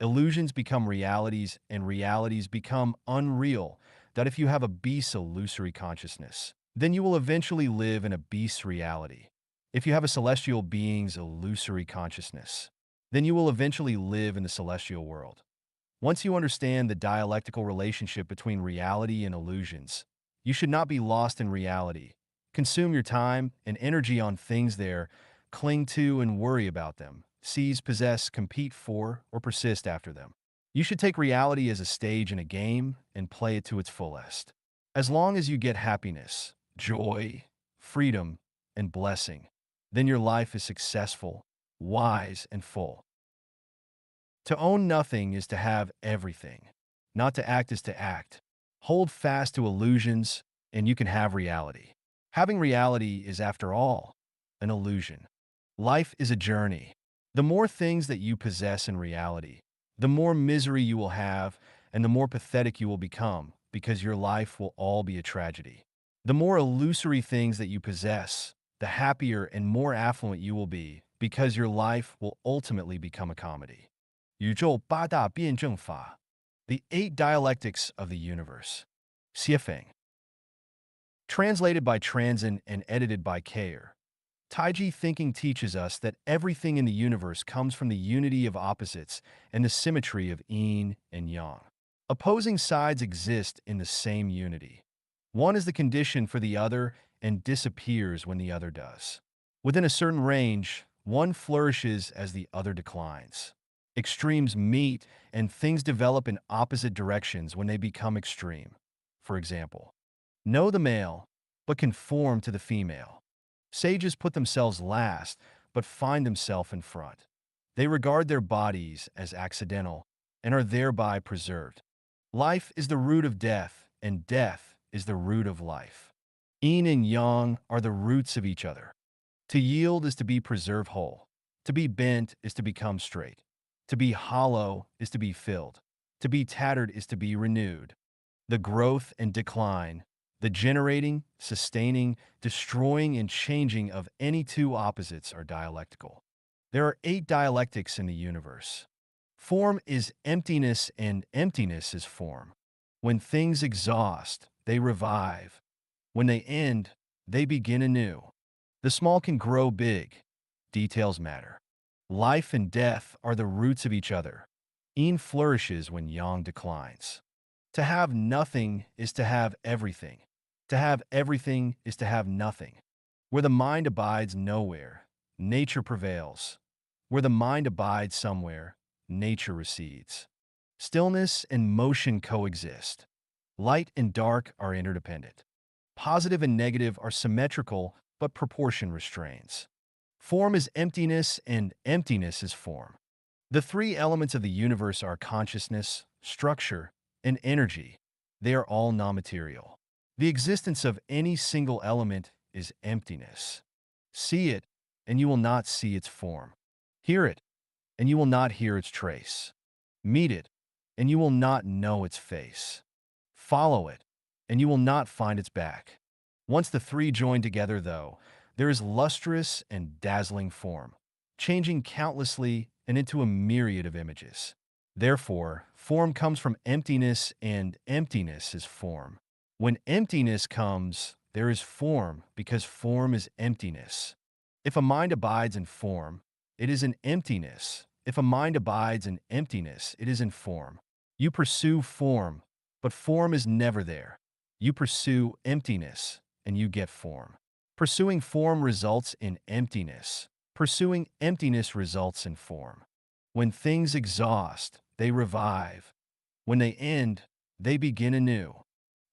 Illusions become realities, and realities become unreal. That if you have a beast's illusory consciousness, then you will eventually live in a beast's reality. If you have a celestial being's illusory consciousness, then you will eventually live in the celestial world. Once you understand the dialectical relationship between reality and illusions, you should not be lost in reality. Consume your time and energy on things there, cling to and worry about them, seize, possess, compete for, or persist after them. You should take reality as a stage in a game and play it to its fullest. As long as you get happiness, joy, freedom, and blessing, then your life is successful, wise, and full. To own nothing is to have everything. Not to act is to act. Hold fast to illusions, and you can have reality. Having reality is, after all, an illusion. Life is a journey. The more things that you possess in reality, the more misery you will have, and the more pathetic you will become, because your life will all be a tragedy. The more illusory things that you possess, the happier and more affluent you will be, because your life will ultimately become a comedy. 宇宙八大辩证法, the eight dialectics of the universe. Xiefeng. Translated by Transin and edited by Kayer. Taiji thinking teaches us that everything in the universe comes from the unity of opposites and the symmetry of yin and yang. Opposing sides exist in the same unity. One is the condition for the other and disappears when the other does. Within a certain range, one flourishes as the other declines. Extremes meet and things develop in opposite directions when they become extreme. For example, know the male, but conform to the female. Sages put themselves last, but find themselves in front. They regard their bodies as accidental and are thereby preserved. Life is the root of death, and death is the root of life. Yin and yang are the roots of each other. To yield is to be preserved whole. To be bent is to become straight. To be hollow is to be filled. To be tattered is to be renewed. The growth and decline, the generating, sustaining, destroying, and changing of any two opposites are dialectical. There are 8 dialectics in the universe. Form is emptiness and emptiness is form. When things exhaust, they revive. When they end, they begin anew. The small can grow big. Details matter. Life and death are the roots of each other. Yin flourishes when yang declines. To have nothing is to have everything. To have everything is to have nothing. Where the mind abides nowhere, nature prevails. Where the mind abides somewhere, nature recedes. Stillness and motion coexist. Light and dark are interdependent. Positive and negative are symmetrical, but proportion restrains. Form is emptiness, and emptiness is form. The 3 elements of the universe are consciousness, structure, and energy. They are all non-material. The existence of any single element is emptiness. See it, and you will not see its form. Hear it, and you will not hear its trace. Meet it, and you will not know its face. Follow it, and you will not find its back. Once the 3 join together, though, there is lustrous and dazzling form, changing countlessly and into a myriad of images. Therefore, form comes from emptiness, and emptiness is form. When emptiness comes, there is form, because form is emptiness. If a mind abides in form, it is in emptiness. If a mind abides in emptiness, it is in form. You pursue form, but form is never there. You pursue emptiness, and you get form. Pursuing form results in emptiness. Pursuing emptiness results in form. When things exhaust, they revive. When they end, they begin anew.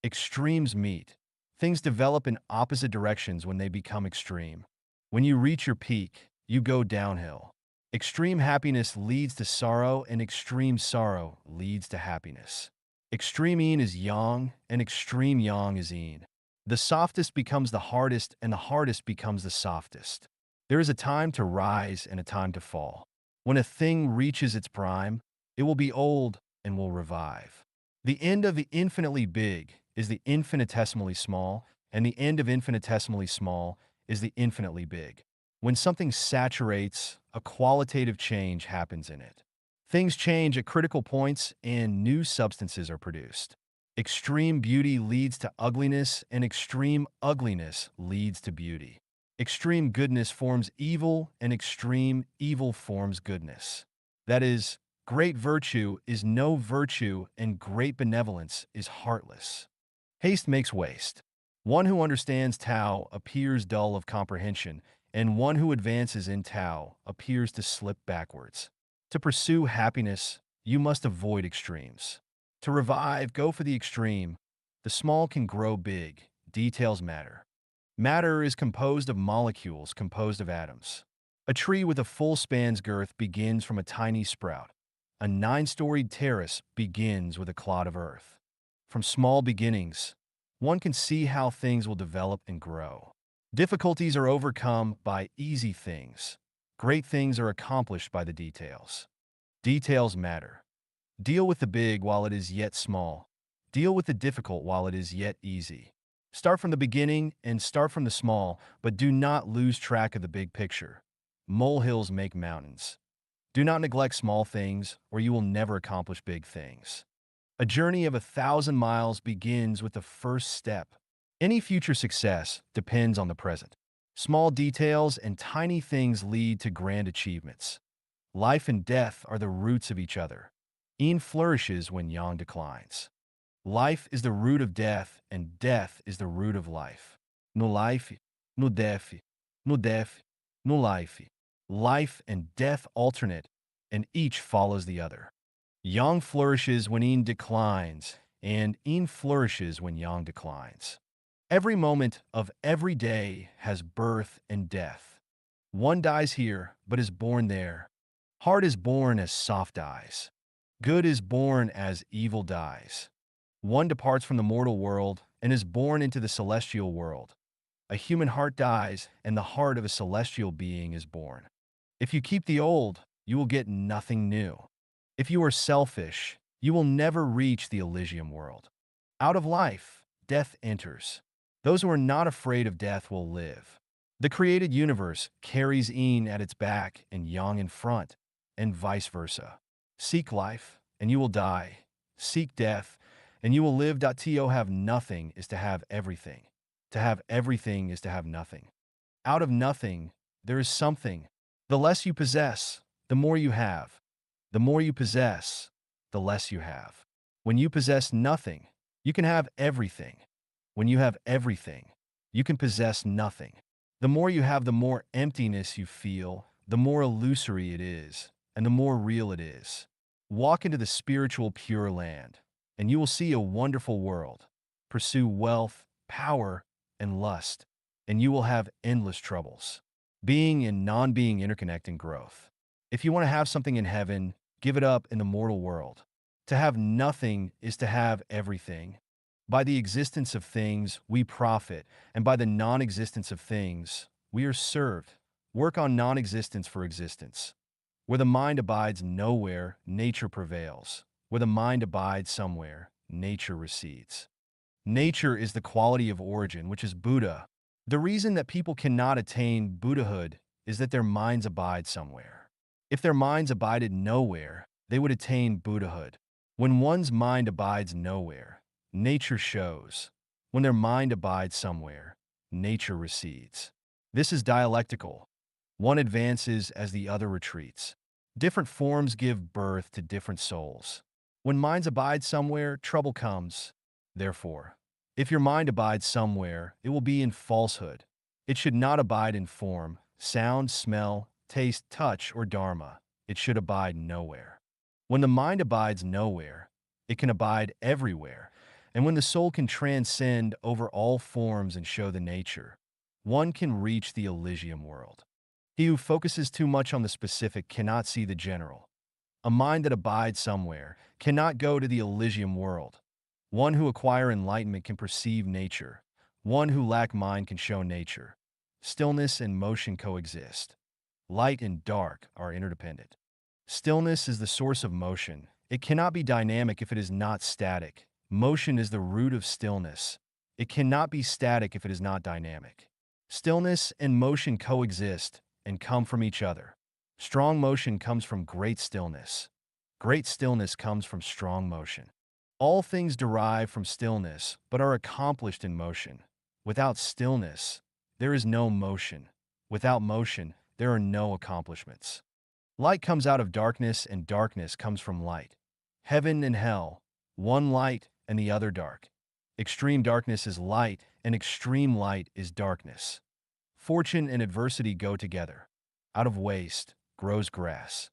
Extremes meet. Things develop in opposite directions when they become extreme. When you reach your peak, you go downhill. Extreme happiness leads to sorrow, and extreme sorrow leads to happiness. Extreme yin is yang, and extreme yang is yin. The softest becomes the hardest, and the hardest becomes the softest. There is a time to rise and a time to fall. When a thing reaches its prime, it will be old and will revive. The end of the infinitely big is the infinitesimally small, and the end of infinitesimally small is the infinitely big. When something saturates, a qualitative change happens in it. Things change at critical points and new substances are produced. Extreme beauty leads to ugliness, and extreme ugliness leads to beauty. Extreme goodness forms evil, and extreme evil forms goodness. That is, great virtue is no virtue, and great benevolence is heartless. Haste makes waste. One who understands Tao appears dull of comprehension, and one who advances in Tao appears to slip backwards. To pursue happiness, you must avoid extremes. To revive, go for the extreme. The small can grow big. Details matter. Matter is composed of molecules composed of atoms. A tree with a full span's girth begins from a tiny sprout. A 9-storied terrace begins with a clod of earth. From small beginnings, one can see how things will develop and grow. Difficulties are overcome by easy things. Great things are accomplished by the details. Details matter. Deal with the big while it is yet small. Deal with the difficult while it is yet easy. Start from the beginning and start from the small, but do not lose track of the big picture. Molehills make mountains. Do not neglect small things, or you will never accomplish big things. A journey of 1,000 miles begins with the first step. Any future success depends on the present. Small details and tiny things lead to grand achievements. Life and death are the roots of each other. Yin flourishes when yang declines. Life is the root of death, and death is the root of life. No life, no death, no death, no life. Life and death alternate, and each follows the other. Yang flourishes when yin declines, and yin flourishes when yang declines. Every moment of every day has birth and death. One dies here, but is born there. Hard is born as soft dies. Good is born as evil dies. One departs from the mortal world and is born into the celestial world. A human heart dies, and the heart of a celestial being is born. If you keep the old, you will get nothing new. If you are selfish, you will never reach the Elysium world. Out of life, death enters. Those who are not afraid of death will live. The created universe carries yin at its back and yang in front, and vice versa. Seek life, and you will die. Seek death, and you will live. To have nothing is to have everything. To have everything is to have nothing. Out of nothing, there is something. The less you possess, the more you have. The more you possess, the less you have. When you possess nothing, you can have everything. When you have everything, you can possess nothing. The more you have, the more emptiness you feel, the more illusory it is, and the more real it is. Walk into the spiritual Pure Land, and you will see a wonderful world. Pursue wealth, power, and lust, and you will have endless troubles. Being and non-being interconnect in growth. If you want to have something in heaven, give it up in the mortal world. To have nothing is to have everything. By the existence of things, we profit, and by the non-existence of things, we are served. Work on non-existence for existence. Where the mind abides nowhere, nature prevails. Where the mind abides somewhere, nature recedes. Nature is the quality of origin, which is Buddha. The reason that people cannot attain Buddhahood is that their minds abide somewhere. If their minds abided nowhere, they would attain Buddhahood. When one's mind abides nowhere, nature shows. When their mind abides somewhere, nature recedes. This is dialectical. One advances as the other retreats. Different forms give birth to different souls. When minds abide somewhere, trouble comes. Therefore, if your mind abides somewhere, it will be in falsehood. It should not abide in form, sound, smell, taste, touch, or dharma. It should abide nowhere. When the mind abides nowhere, it can abide everywhere. And when the soul can transcend over all forms and show the nature, one can reach the Elysium world. He who focuses too much on the specific cannot see the general. A mind that abides somewhere cannot go to the Elysium world. One who acquire enlightenment can perceive nature. One who lack mind can show nature. Stillness and motion coexist. Light and dark are interdependent. Stillness is the source of motion. It cannot be dynamic if it is not static. Motion is the root of stillness. It cannot be static if it is not dynamic. Stillness and motion coexist and come from each other. Strong motion comes from great stillness. Great stillness comes from strong motion. All things derive from stillness, but are accomplished in motion. Without stillness, there is no motion. Without motion, there are no accomplishments. Light comes out of darkness, and darkness comes from light. Heaven and hell, one light and the other dark. Extreme darkness is light, and extreme light is darkness. Fortune and adversity go together. Out of waste grows grass.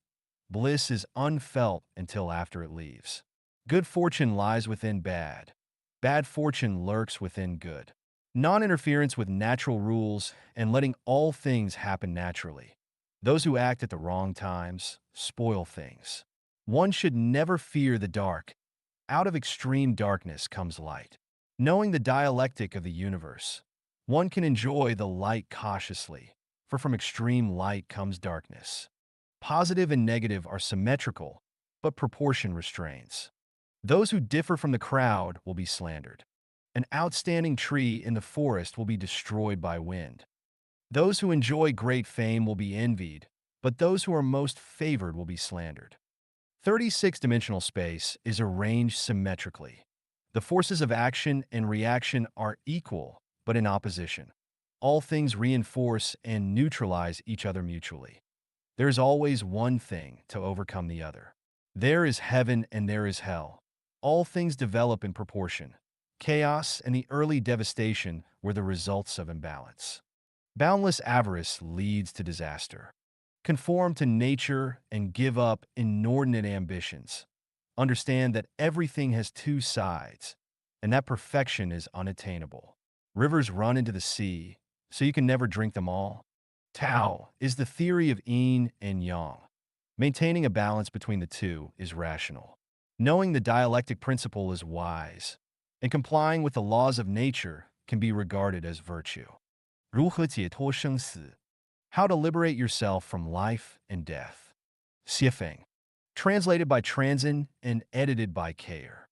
Bliss is unfelt until after it leaves. Good fortune lies within bad. Bad fortune lurks within good. Non-interference with natural rules and letting all things happen naturally. Those who act at the wrong times spoil things. One should never fear the dark. Out of extreme darkness comes light. Knowing the dialectic of the universe, one can enjoy the light cautiously, for from extreme light comes darkness. Positive and negative are symmetrical, but proportion restrains. Those who differ from the crowd will be slandered. An outstanding tree in the forest will be destroyed by wind. Those who enjoy great fame will be envied, but those who are most favored will be slandered. 36-dimensional space is arranged symmetrically. The forces of action and reaction are equal, but in opposition. All things reinforce and neutralize each other mutually. There is always one thing to overcome the other. There is heaven and there is hell. All things develop in proportion. Chaos and the early devastation were the results of imbalance. Boundless avarice leads to disaster. Conform to nature and give up inordinate ambitions. Understand that everything has two sides, and that perfection is unattainable. Rivers run into the sea, so you can never drink them all. Tao is the theory of yin and yang. Maintaining a balance between the two is rational. Knowing the dialectic principle is wise, and complying with the laws of nature can be regarded as virtue. 如何解脱生死? How to liberate yourself from life and death. Xiefeng. Translated by Transin and edited by Kayer.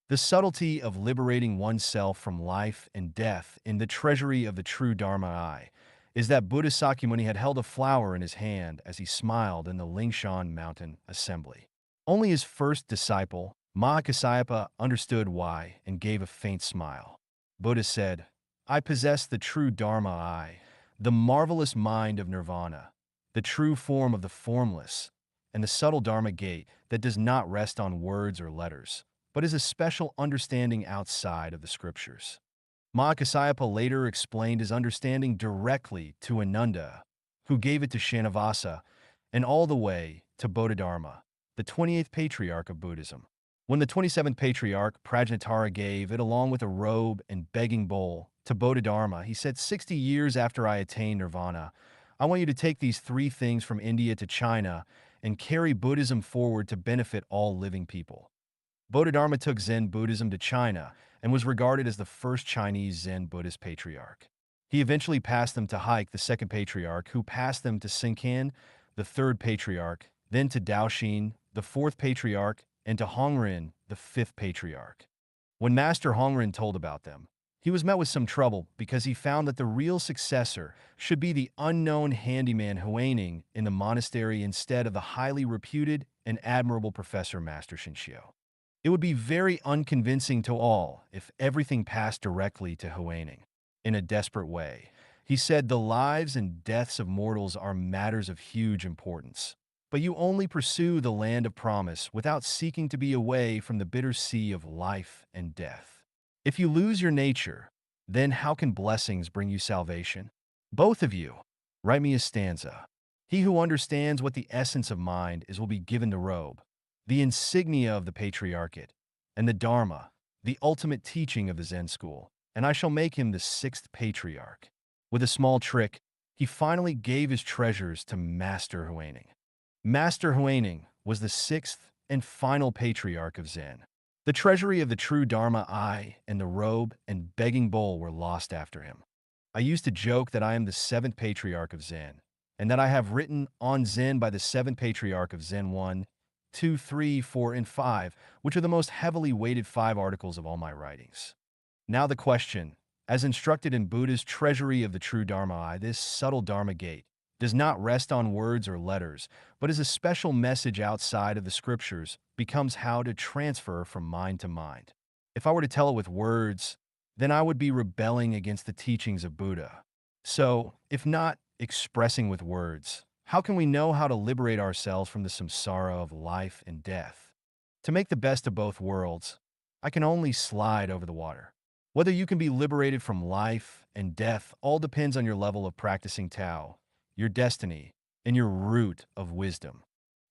The subtlety of liberating oneself from life and death in the treasury of the true Dharma Eye is that Buddha Sakyamuni had held a flower in his hand as he smiled in the Lingshan Mountain Assembly. Only his first disciple, Mahakassapa, understood why and gave a faint smile. Buddha said, I possess the true Dharma Eye, the marvelous mind of nirvana, the true form of the formless, and the subtle Dharma gate that does not rest on words or letters, but is a special understanding outside of the scriptures. Mahakassapa later explained his understanding directly to Ananda, who gave it to Shanavasa, and all the way to Bodhidharma, the 28th patriarch of Buddhism. When the 27th patriarch, Prajnatara, gave it along with a robe and begging bowl to Bodhidharma, he said, 60 years after I attain nirvana, I want you to take these three things from India to China and carry Buddhism forward to benefit all living people. Bodhidharma took Zen Buddhism to China and was regarded as the first Chinese Zen Buddhist patriarch. He eventually passed them to Haik, the second patriarch, who passed them to Sinkan, the third patriarch, then to Daoxin, the fourth patriarch, and to Hongren, the fifth patriarch. When Master Hongren told about them, he was met with some trouble because he found that the real successor should be the unknown handyman Huaining in the monastery instead of the highly reputed and admirable Professor Master Shinshio. It would be very unconvincing to all if everything passed directly to Huaining. In a desperate way, he said, the lives and deaths of mortals are matters of huge importance, but you only pursue the land of promise without seeking to be away from the bitter sea of life and death. If you lose your nature, then how can blessings bring you salvation? Both of you, write me a stanza. He who understands what the essence of mind is will be given the robe, the insignia of the patriarchate, and the Dharma, the ultimate teaching of the Zen school, and I shall make him the sixth patriarch. With a small trick, he finally gave his treasures to Master Huaining. Master Huaining was the sixth and final patriarch of Zen. The treasury of the true Dharma Eye and the robe and begging bowl were lost after him. I used to joke that I am the seventh patriarch of Zen, and that I have written on Zen by the seventh patriarch of Zen 1, 2, 3, 4, and 5, which are the most heavily weighted 5 articles of all my writings. Now the question, as instructed in Buddha's treasury of the true Dharma Eye, this subtle Dharma gate does not rest on words or letters, but is a special message outside of the scriptures, becomes how to transfer from mind to mind. If I were to tell it with words, then I would be rebelling against the teachings of Buddha. So, if not expressing with words, how can we know how to liberate ourselves from the samsara of life and death? To make the best of both worlds, I can only slide over the water. Whether you can be liberated from life and death all depends on your level of practicing Tao, your destiny, and your root of wisdom.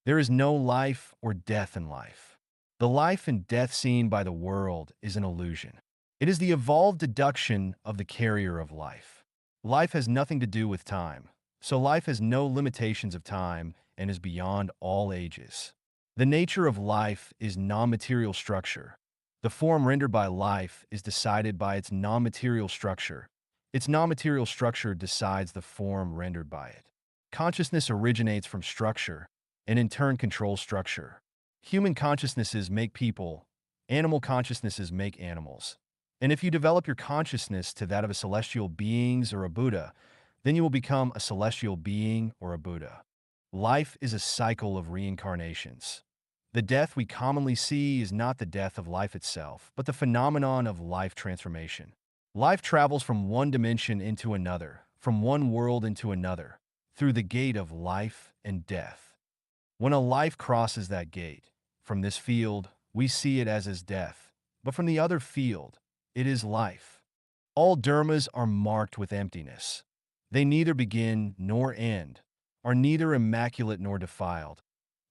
There is no life or death in life. The life and death seen by the world is an illusion. It is the evolved deduction of the carrier of life. Life has nothing to do with time, so life has no limitations of time and is beyond all ages. The nature of life is non-material structure. The form rendered by life is decided by its non-material structure. Its non-material structure decides the form rendered by it. Consciousness originates from structure and in turn controls structure. Human consciousnesses make people, animal consciousnesses make animals. And if you develop your consciousness to that of a celestial beings or a Buddha, then you will become a celestial being or a Buddha. Life is a cycle of reincarnations. The death we commonly see is not the death of life itself, but the phenomenon of life transformation. Life travels from one dimension into another, from one world into another, through the gate of life and death. When a life crosses that gate, from this field, we see it as death, but from the other field, it is life. All dharmas are marked with emptiness. They neither begin nor end, are neither immaculate nor defiled,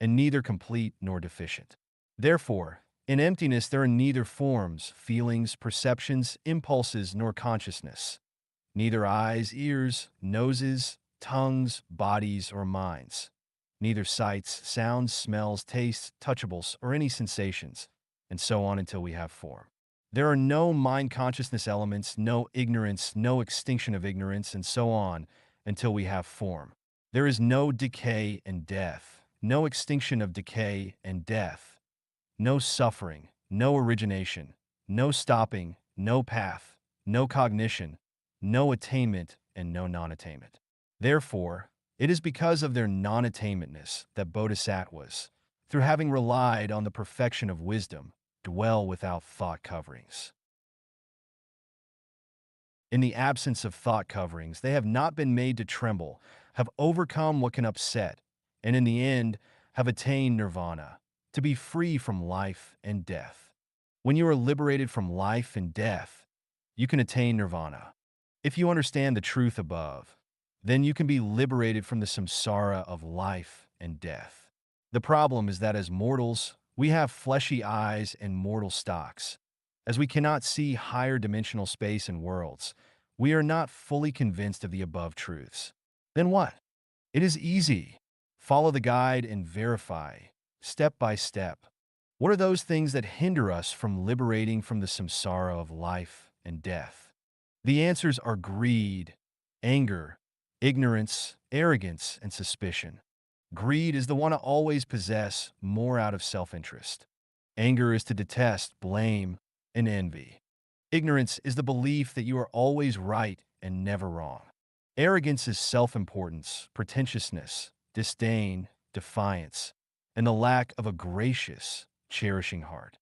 and neither complete nor deficient. Therefore, in emptiness there are neither forms, feelings, perceptions, impulses, nor consciousness, neither eyes, ears, noses, tongues, bodies, or minds, neither sights, sounds, smells, tastes, touchables, or any sensations, and so on until we have form. There are no mind consciousness elements, no ignorance, no extinction of ignorance, and so on until we have form. There is no decay and death, no extinction of decay and death, no suffering, no origination, no stopping, no path, no cognition, no attainment, and no non-attainment. Therefore, it is because of their non-attainmentness that bodhisattvas, through having relied on the perfection of wisdom, dwell without thought coverings. In the absence of thought coverings, they have not been made to tremble, have overcome what can upset, and in the end have attained nirvana, to be free from life and death. When you are liberated from life and death, you can attain nirvana. If you understand the truth above, then you can be liberated from the samsara of life and death. The problem is that as mortals, we have fleshy eyes and mortal stocks. As we cannot see higher dimensional space and worlds, we are not fully convinced of the above truths. Then what? It is easy. Follow the guide and verify, step by step. What are those things that hinder us from liberating from the samsara of life and death? The answers are greed, anger, ignorance, arrogance, and suspicion. Greed is the one to always possess more out of self-interest. Anger is to detest, blame, and envy. Ignorance is the belief that you are always right and never wrong. Arrogance is self-importance, pretentiousness, disdain, defiance, and the lack of a gracious, cherishing heart.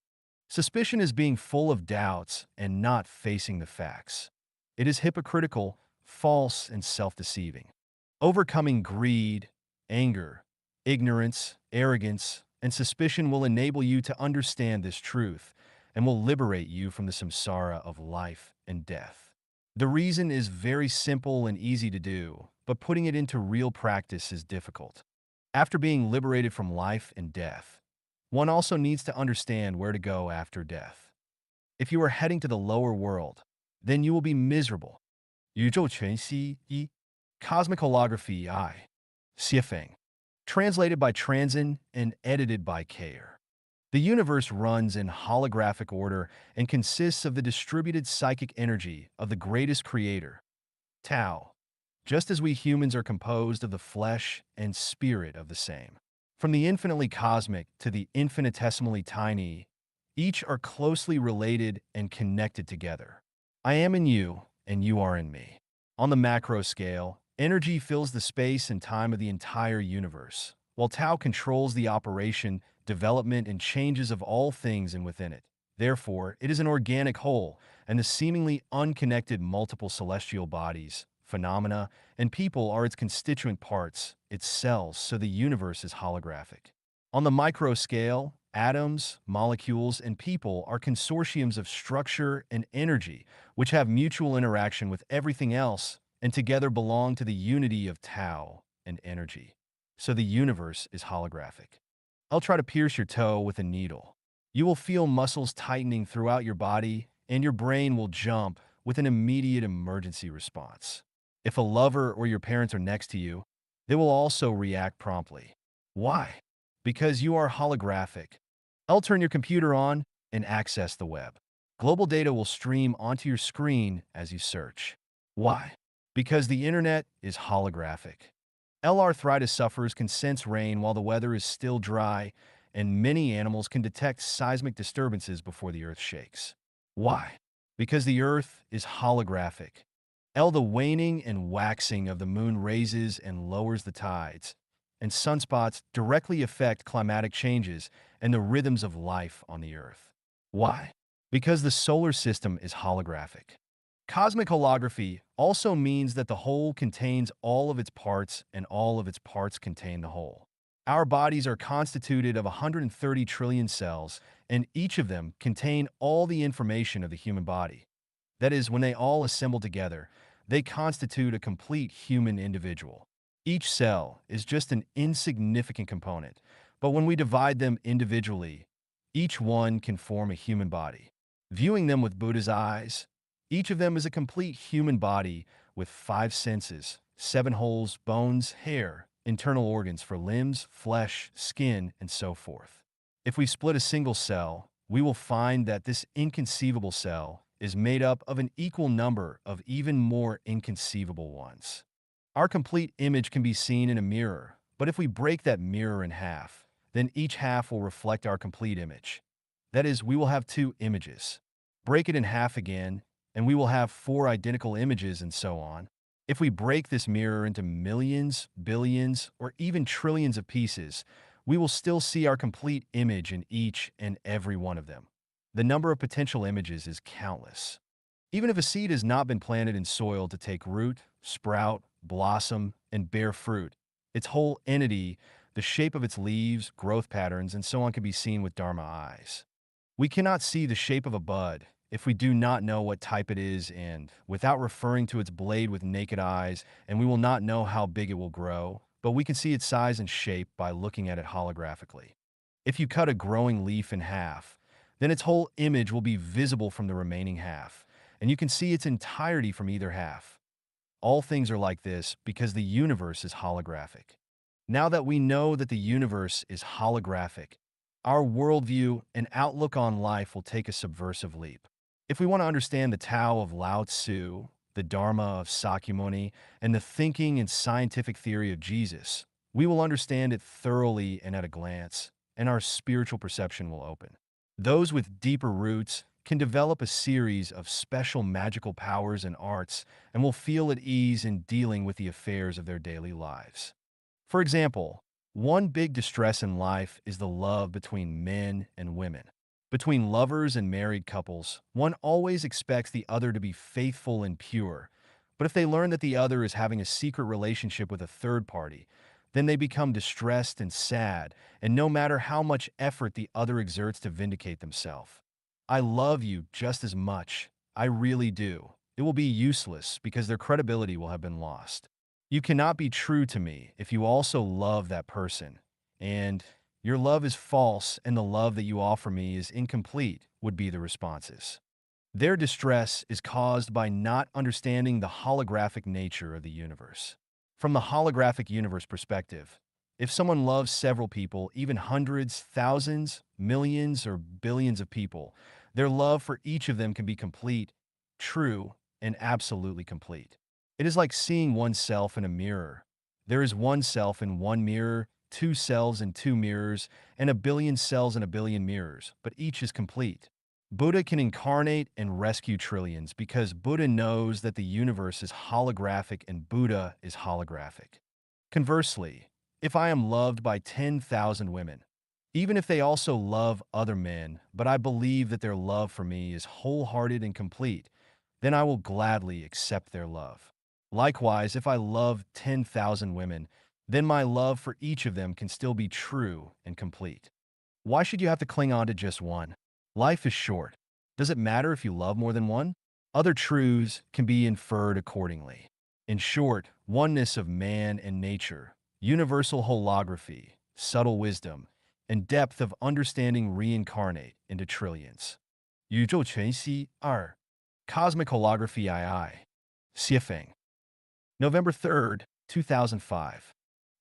Suspicion is being full of doubts and not facing the facts. It is hypocritical, false, and self-deceiving. Overcoming greed, anger, ignorance, arrogance, and suspicion will enable you to understand this truth and will liberate you from the samsara of life and death. The reason is very simple and easy to do, but putting it into real practice is difficult. After being liberated from life and death, one also needs to understand where to go after death. If you are heading to the lower world, then you will be miserable. 宇宙全息一 Cosmic Holography I Xiefeng. Translated by Transin and edited by Kayer. The universe runs in holographic order and consists of the distributed psychic energy of the greatest creator, Tao, just as we humans are composed of the flesh and spirit of the same. From the infinitely cosmic to the infinitesimally tiny, each are closely related and connected together. I am in you, and you are in me. On the macro scale, energy fills the space and time of the entire universe, while Tao controls the operation, development, and changes of all things and within it. Therefore, it is an organic whole, and the seemingly unconnected multiple celestial bodies, phenomena, and people are its constituent parts, its cells, so the universe is holographic. On the micro scale, atoms, molecules, and people are consortiums of structure and energy, which have mutual interaction with everything else, and together belong to the unity of Tao and energy. So the universe is holographic. I'll try to pierce your toe with a needle. You will feel muscles tightening throughout your body, and your brain will jump with an immediate emergency response. If a lover or your parents are next to you, they will also react promptly. Why? Because you are holographic. L. Turn your computer on and access the web. Global data will stream onto your screen as you search. Why? Because the internet is holographic. L. Arthritis sufferers can sense rain while the weather is still dry, and many animals can detect seismic disturbances before the earth shakes. Why? Because the earth is holographic. L. The waning and waxing of the moon raises and lowers the tides, and sunspots directly affect climatic changes and the rhythms of life on the earth. Why? Because the solar system is holographic. Cosmic holography also means that the whole contains all of its parts and all of its parts contain the whole. Our bodies are constituted of 130 trillion cells, and each of them contain all the information of the human body. That is, when they all assemble together, they constitute a complete human individual. Each cell is just an insignificant component, but when we divide them individually, each one can form a human body. Viewing them with Buddha's eyes, each of them is a complete human body with 5 senses, 7 holes, bones, hair, internal organs for limbs, flesh, skin, and so forth. If we split a single cell, we will find that this inconceivable cell is made up of an equal number of even more inconceivable ones. Our complete image can be seen in a mirror, but if we break that mirror in half, then each half will reflect our complete image. That is, we will have 2 images. Break it in half again, and we will have 4 identical images and so on. If we break this mirror into millions, billions, or even trillions of pieces, we will still see our complete image in each and every one of them. The number of potential images is countless. Even if a seed has not been planted in soil to take root, sprout, blossom, and bear fruit, its whole entity, the shape of its leaves, growth patterns, and so on can be seen with Dharma eyes. We cannot see the shape of a bud if we do not know what type it is and without referring to its blade with naked eyes, and we will not know how big it will grow, but we can see its size and shape by looking at it holographically. If you cut a growing leaf in half, then its whole image will be visible from the remaining half, and you can see its entirety from either half. All things are like this because the universe is holographic. Now that we know that the universe is holographic, our worldview and outlook on life will take a subversive leap. If we want to understand the Tao of Lao Tzu, the Dharma of Sakyamuni, and the thinking and scientific theory of Jesus, we will understand it thoroughly and at a glance, and our spiritual perception will open. Those with deeper roots can develop a series of special magical powers and arts and will feel at ease in dealing with the affairs of their daily lives. For example, one big distress in life is the love between men and women. Between lovers and married couples, one always expects the other to be faithful and pure, but if they learn that the other is having a secret relationship with a third party, then they become distressed and sad, and no matter how much effort the other exerts to vindicate themselves. I love you just as much. I really do. It will be useless because their credibility will have been lost. You cannot be true to me if you also love that person, and your love is false and the love that you offer me is incomplete, would be the responses. Their distress is caused by not understanding the holographic nature of the universe. From the holographic universe perspective, if someone loves several people, even hundreds, thousands, millions, or billions of people, their love for each of them can be complete, true, and absolutely complete. It is like seeing oneself in a mirror. There is one self in one mirror, 2 cells in 2 mirrors, and a billion cells in a billion mirrors, but each is complete. Buddha can incarnate and rescue trillions because Buddha knows that the universe is holographic and Buddha is holographic. Conversely, if I am loved by 10,000 women, even if they also love other men, but I believe that their love for me is wholehearted and complete, then I will gladly accept their love. Likewise, if I love 10,000 women, then my love for each of them can still be true and complete. Why should you have to cling on to just one? Life is short. Does it matter if you love more than one? Other truths can be inferred accordingly. In short, oneness of man and nature, universal holography, subtle wisdom, and depth of understanding reincarnate into trillions. 宇宙全息2 Cosmic Holography II Xiefeng November 3rd, 2005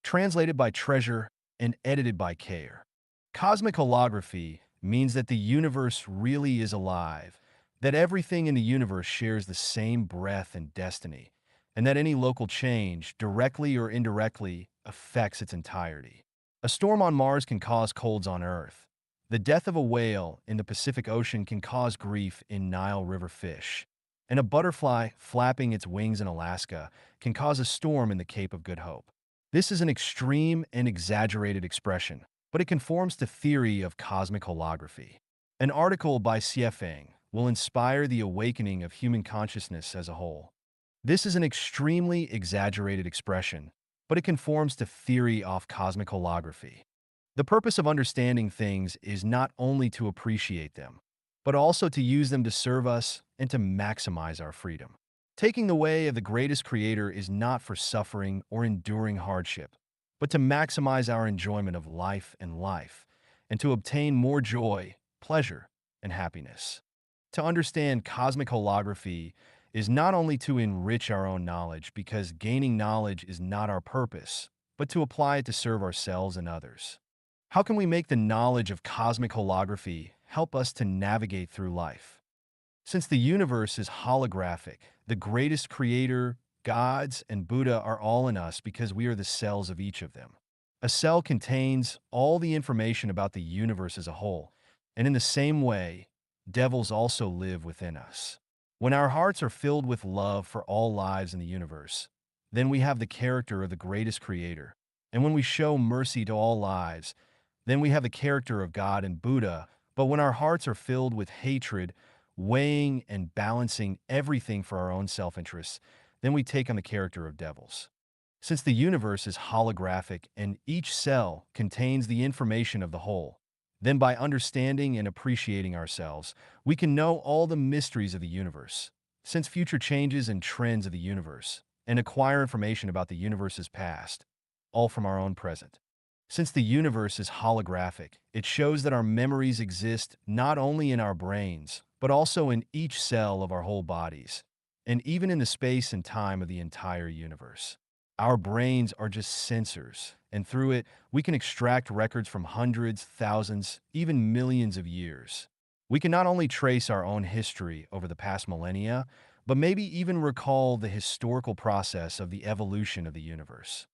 Translated by Treasure and edited by care. Cosmic holography means that the universe really is alive, that everything in the universe shares the same breath and destiny, and that any local change, directly or indirectly, affects its entirety. A storm on Mars can cause colds on Earth. The death of a whale in the Pacific Ocean can cause grief in Nile River fish. And a butterfly flapping its wings in Alaska can cause a storm in the Cape of Good Hope. This is an extreme and exaggerated expression, but it conforms to theory of cosmic holography. An article by Xiefeng will inspire the awakening of human consciousness as a whole. This is an extremely exaggerated expression, but it conforms to theory of cosmic holography. The purpose of understanding things is not only to appreciate them, but also to use them to serve us and to maximize our freedom. Taking the way of the greatest creator is not for suffering or enduring hardship, but to maximize our enjoyment of life, and to obtain more joy, pleasure, and happiness. To understand cosmic holography is not only to enrich our own knowledge, because gaining knowledge is not our purpose, but to apply it to serve ourselves and others. How can we make the knowledge of cosmic holography help us to navigate through life? Since the universe is holographic, the greatest creator, gods, and Buddha are all in us because we are the cells of each of them. A cell contains all the information about the universe as a whole, and in the same way, devils also live within us. When our hearts are filled with love for all lives in the universe, then we have the character of the greatest creator. And when we show mercy to all lives, then we have the character of God and Buddha. But when our hearts are filled with hatred, weighing and balancing everything for our own self-interests, then we take on the character of devils. Since the universe is holographic and each cell contains the information of the whole, then by understanding and appreciating ourselves, we can know all the mysteries of the universe, sense future changes and trends of the universe, and acquire information about the universe's past, all from our own present. Since the universe is holographic, it shows that our memories exist not only in our brains, but also in each cell of our whole bodies, and even in the space and time of the entire universe. Our brains are just sensors, and through it, we can extract records from hundreds, thousands, even millions of years. We can not only trace our own history over the past millennia, but maybe even recall the historical process of the evolution of the universe.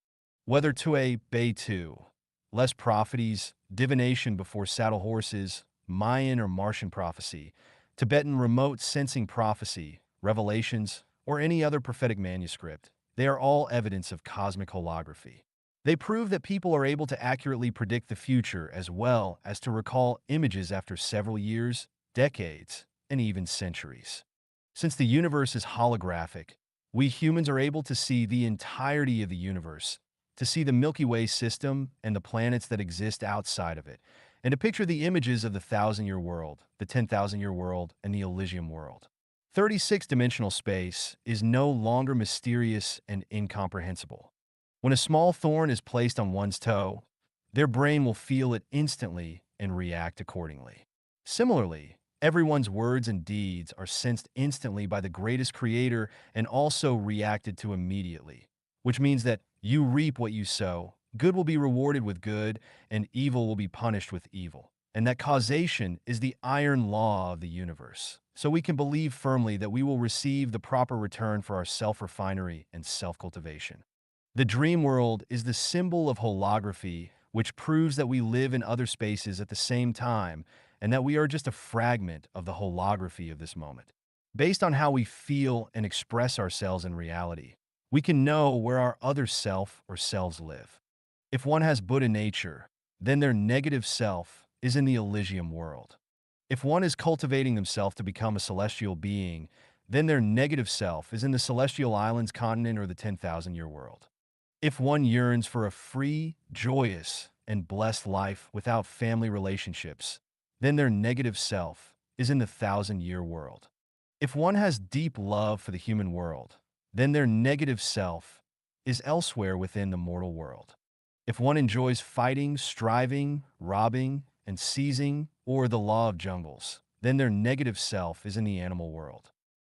Whether to a Beitu, less prophecies, divination before saddle horses, Mayan or Martian prophecy, Tibetan remote sensing prophecy, revelations, or any other prophetic manuscript, they are all evidence of cosmic holography. They prove that people are able to accurately predict the future as well as to recall images after several years, decades, and even centuries. Since the universe is holographic, we humans are able to see the entirety of the universe, to see the Milky Way system and the planets that exist outside of it, and to picture the images of the 1,000-year world, the 10,000-year world, and the Elysium world. 36-dimensional space is no longer mysterious and incomprehensible. When a small thorn is placed on one's toe, their brain will feel it instantly and react accordingly. Similarly, everyone's words and deeds are sensed instantly by the greatest creator and also reacted to immediately, which means that you reap what you sow, good will be rewarded with good, and evil will be punished with evil. And that causation is the iron law of the universe. So we can believe firmly that we will receive the proper return for our self-refinery and self-cultivation. The dream world is the symbol of holography, which proves that we live in other spaces at the same time and that we are just a fragment of the holography of this moment. Based on how we feel and express ourselves in reality, we can know where our other self or selves live. If one has Buddha nature, then their negative self is in the Elysium world. If one is cultivating themselves to become a celestial being, then their negative self is in the Celestial Islands continent or the 10,000-year world. If one yearns for a free, joyous, and blessed life without family relationships, then their negative self is in the 1,000-year world. If one has deep love for the human world, then their negative self is elsewhere within the mortal world. If one enjoys fighting, striving, robbing, and seizing, or the law of jungles, then their negative self is in the animal world.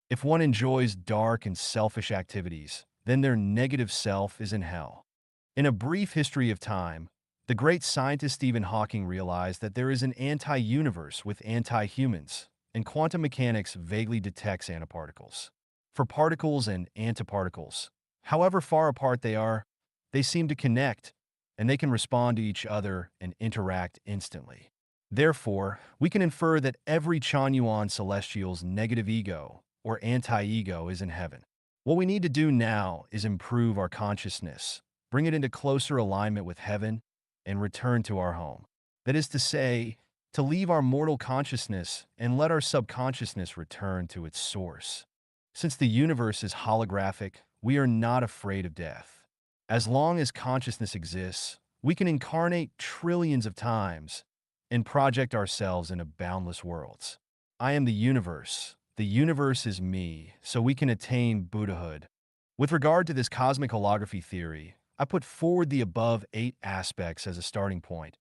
If one enjoys dark and selfish activities, then their negative self is in hell. In a brief history of time, The great scientist Stephen Hawking realized that there is an anti-universe with anti-humans, and quantum mechanics vaguely detects antiparticles. For particles and antiparticles, however far apart they are, they seem to connect, and they can respond to each other and interact instantly. Therefore, we can infer that every Chanyuan celestial's negative ego or anti-ego is in heaven. What we need to do now is improve our consciousness, bring it into closer alignment with heaven, and return to our home. That is to say, to leave our mortal consciousness and let our subconsciousness return to its source. Since the universe is holographic, we are not afraid of death. As long as consciousness exists, we can incarnate trillions of times and project ourselves into boundless worlds. I am the universe is me, so we can attain Buddhahood. With regard to this cosmic holography theory, I put forward the above 8 aspects as a starting point.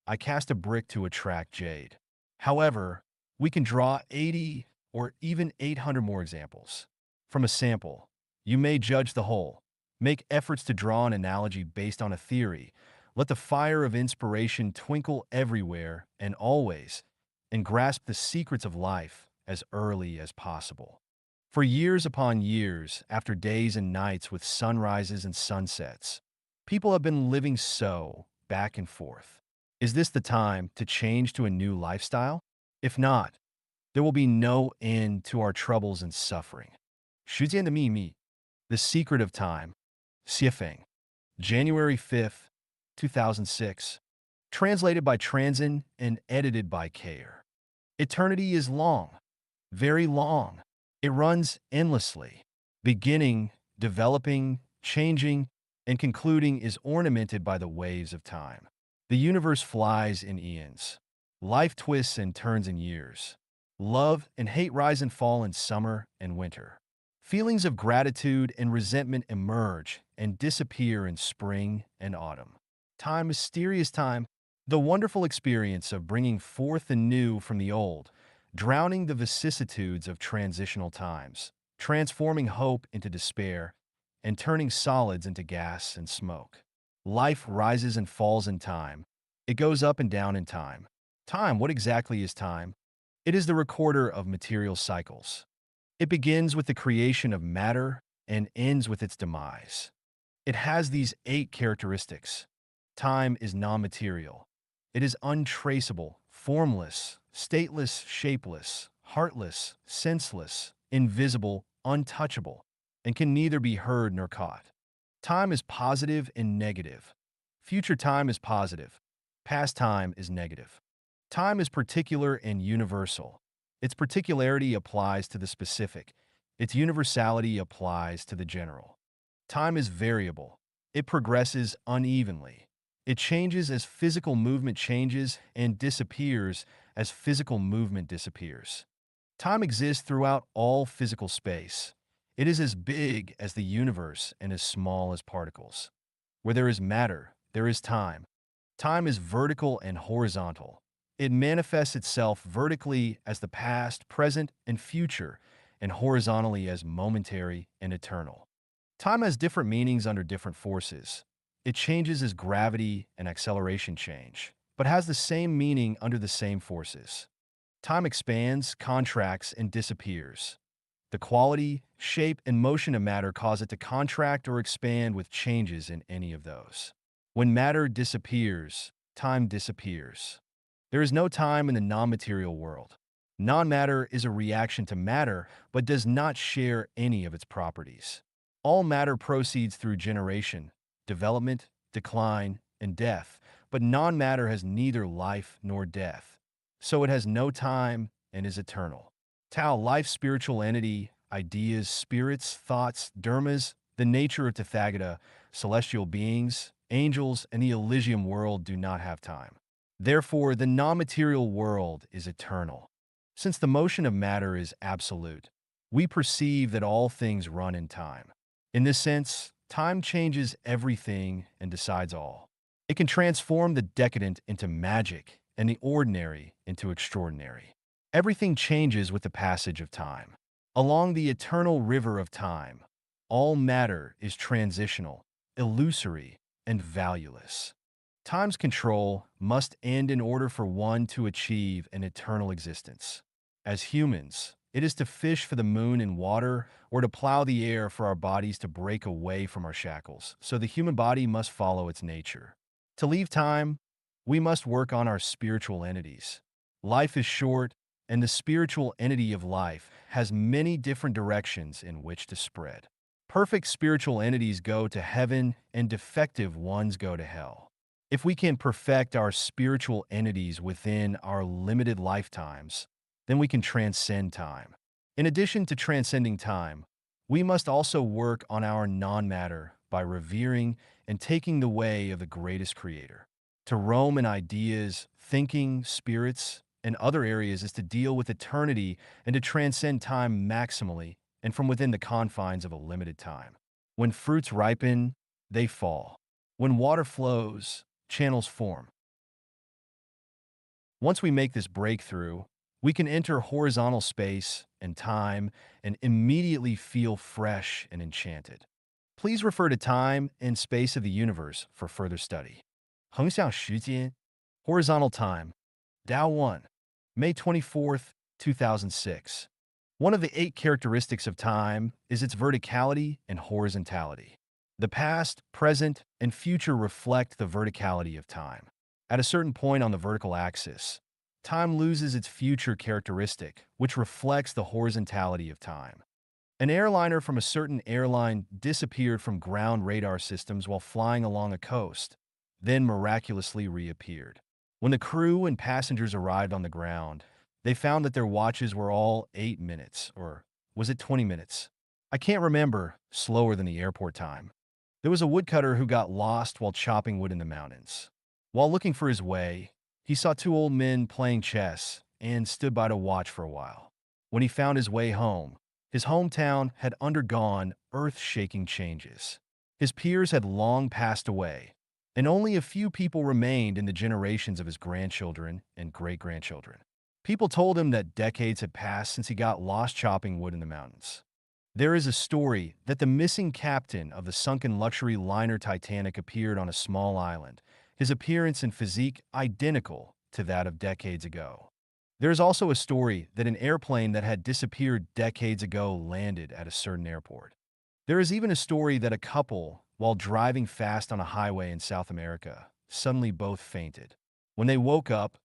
I cast a brick to attract jade. However, we can draw 80 or even 800 more examples. From a sample, you may judge the whole, make efforts to draw an analogy based on a theory, let the fire of inspiration twinkle everywhere and always, and grasp the secrets of life as early as possible. For years upon years, after days and nights with sunrises and sunsets, people have been living so back and forth. Is this the time to change to a new lifestyle? If not, there will be no end to our troubles and suffering. 时间的秘密, The Secret of Time, Xiefeng, January 5th, 2006. Translated by Transin and edited by Kayer. Eternity is long, very long. It runs endlessly. Beginning, developing, changing, and concluding is ornamented by the waves of time. The universe flies in eons. Life twists and turns in years. Love and hate rise and fall in summer and winter. Feelings of gratitude and resentment emerge and disappear in spring and autumn. Time, mysterious time, the wonderful experience of bringing forth the new from the old, drowning the vicissitudes of transitional times, transforming hope into despair, and turning solids into gas and smoke. Life rises and falls in time. It goes up and down in time. Time, what exactly is time? It is the recorder of material cycles. It begins with the creation of matter and ends with its demise. It has these 8 characteristics. Time is non-material. It is untraceable, formless, stateless, shapeless, heartless, senseless, invisible, untouchable, and can neither be heard nor caught. Time is positive and negative. Future time is positive. Past time is negative. Time is particular and universal. Its particularity applies to the specific. Its universality applies to the general. Time is variable. It progresses unevenly. It changes as physical movement changes and disappears as physical movement disappears. Time exists throughout all physical space. It is as big as the universe and as small as particles. Where there is matter, there is time. Time is vertical and horizontal. It manifests itself vertically as the past, present, and future, and horizontally as momentary and eternal. Time has different meanings under different forces. It changes as gravity and acceleration change, but has the same meaning under the same forces. Time expands, contracts, and disappears. The quality, shape, and motion of matter cause it to contract or expand with changes in any of those. When matter disappears, time disappears. There is no time in the non-material world. Non-matter is a reaction to matter, but does not share any of its properties. All matter proceeds through generation, development, decline, and death, but non-matter has neither life nor death. So it has no time and is eternal. Tao, life, spiritual entity, ideas, spirits, thoughts, dharmas, the nature of Tathagata, celestial beings, angels, and the Elysium world do not have time. Therefore, the non-material world is eternal. Since the motion of matter is absolute, we perceive that all things run in time. In this sense, time changes everything and decides all. It can transform the decadent into magic and the ordinary into extraordinary. Everything changes with the passage of time. Along the eternal river of time, all matter is transitional, illusory, and valueless. Time's control must end in order for one to achieve an eternal existence. As humans, it is to fish for the moon and water or to plow the air for our bodies to break away from our shackles. So the human body must follow its nature. To leave time, we must work on our spiritual entities. Life is short, and the spiritual entity of life has many different directions in which to spread. Perfect spiritual entities go to heaven, and defective ones go to hell. If we can perfect our spiritual entities within our limited lifetimes, then we can transcend time. In addition to transcending time, we must also work on our non-matter by revering and taking the way of the greatest creator. To roam in ideas, thinking, spirits, and other areas is to deal with eternity and to transcend time maximally and from within the confines of a limited time. When fruits ripen, they fall. When water flows, channels form. Once we make this breakthrough, we can enter horizontal space and time and immediately feel fresh and enchanted. Please refer to Time and Space of the Universe for further study. 横向时间, Horizontal Time, Tao 1, May 24th, 2006. One of the 8 characteristics of time is its verticality and horizontality. The past, present, and future reflect the verticality of time. At a certain point on the vertical axis, time loses its future characteristic, which reflects the horizontality of time. An airliner from a certain airline disappeared from ground radar systems while flying along a coast, then miraculously reappeared. When the crew and passengers arrived on the ground, they found that their watches were all 8 minutes, or was it 20 minutes? I can't remember, slower than the airport time. There was a woodcutter who got lost while chopping wood in the mountains. While looking for his way, he saw 2 old men playing chess and stood by to watch for a while. When he found his way home, his hometown had undergone earth-shaking changes. His peers had long passed away, and only a few people remained in the generations of his grandchildren and great-grandchildren. People told him that decades had passed since he got lost chopping wood in the mountains. There is a story that the missing captain of the sunken luxury liner Titanic appeared on a small island, his appearance and physique identical to that of decades ago. There is also a story that an airplane that had disappeared decades ago landed at a certain airport. There is even a story that a couple, while driving fast on a highway in South America, suddenly both fainted. When they woke up,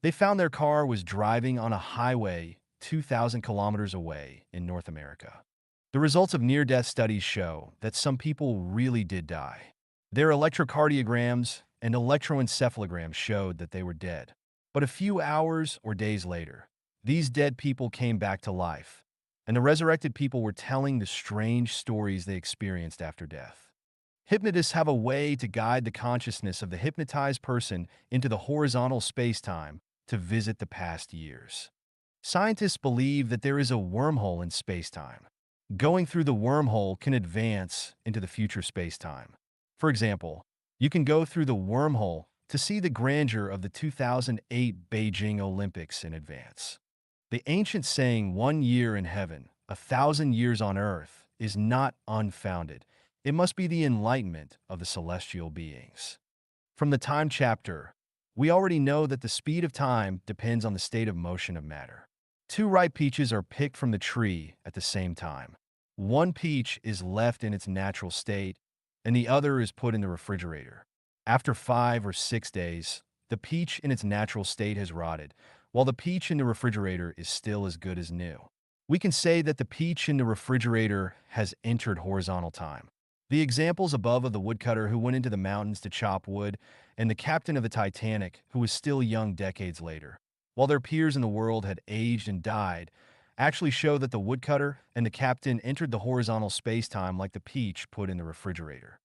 they found their car was driving on a highway 2,000 kilometers away in North America. The results of near-death studies show that some people really did die. Their electrocardiograms and electroencephalograms showed that they were dead. But a few hours or days later, these dead people came back to life, and the resurrected people were telling the strange stories they experienced after death. Hypnotists have a way to guide the consciousness of the hypnotized person into the horizontal space-time to visit the past years. Scientists believe that there is a wormhole in space-time. Going through the wormhole can advance into the future space-time. For example, you can go through the wormhole to see the grandeur of the 2008 Beijing Olympics in advance. The ancient saying, 1 year in heaven, 1,000 years on earth, is not unfounded. It must be the enlightenment of the celestial beings. From the time chapter, we already know that the speed of time depends on the state of motion of matter. 2 ripe peaches are picked from the tree at the same time. One peach is left in its natural state, and the other is put in the refrigerator. After 5 or 6 days, the peach in its natural state has rotted, while the peach in the refrigerator is still as good as new. We can say that the peach in the refrigerator has entered horizontal time. The examples above of the woodcutter who went into the mountains to chop wood and the captain of the Titanic who was still young decades later, while their peers in the world had aged and died, actually show that the woodcutter and the captain entered the horizontal space-time like the peach put in the refrigerator.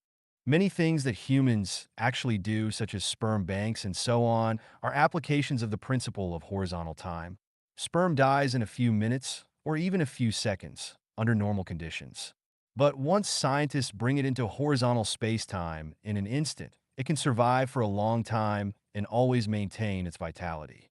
Many things that humans actually do, such as sperm banks and so on, are applications of the principle of horizontal time. Sperm dies in a few minutes or even a few seconds under normal conditions. But once scientists bring it into horizontal space-time in an instant, it can survive for a long time and always maintain its vitality.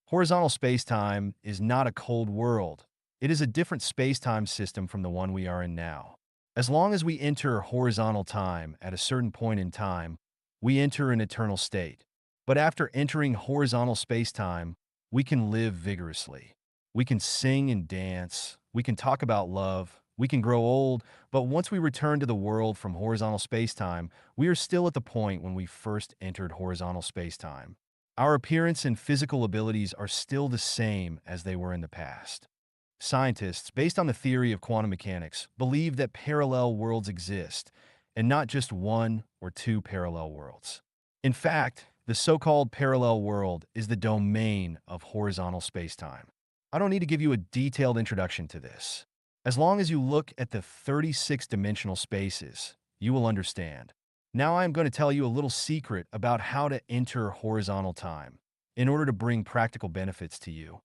Horizontal space-time is not a cold world. It is a different space-time system from the one we are in now. As long as we enter horizontal time at a certain point in time, we enter an eternal state. But after entering horizontal space-time, we can live vigorously. We can sing and dance. We can talk about love. We can grow old. But once we return to the world from horizontal space-time, we are still at the point when we first entered horizontal space-time. Our appearance and physical abilities are still the same as they were in the past. Scientists, based on the theory of quantum mechanics, believe that parallel worlds exist, and not just one or two parallel worlds. In fact, the so-called parallel world is the domain of horizontal spacetime. I don't need to give you a detailed introduction to this. As long as you look at the 36-dimensional spaces, you will understand. Now I am going to tell you a little secret about how to enter horizontal time in order to bring practical benefits to you.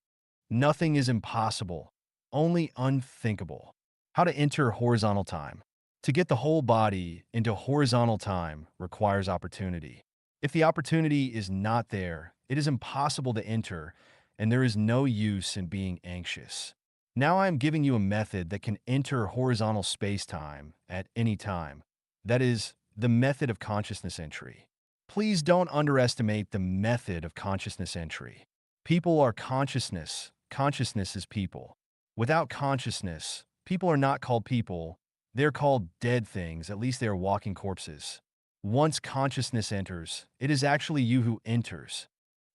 Nothing is impossible, only unthinkable. How to enter horizontal time. To get the whole body into horizontal time requires opportunity. If the opportunity is not there, it is impossible to enter, and there is no use in being anxious. Now I am giving you a method that can enter horizontal space-time at any time. That is, the method of consciousness entry. Please don't underestimate the method of consciousness entry. People are consciousness. Consciousness is people. Without consciousness, people are not called people. They're called dead things, at least they are walking corpses. Once consciousness enters, it is actually you who enters.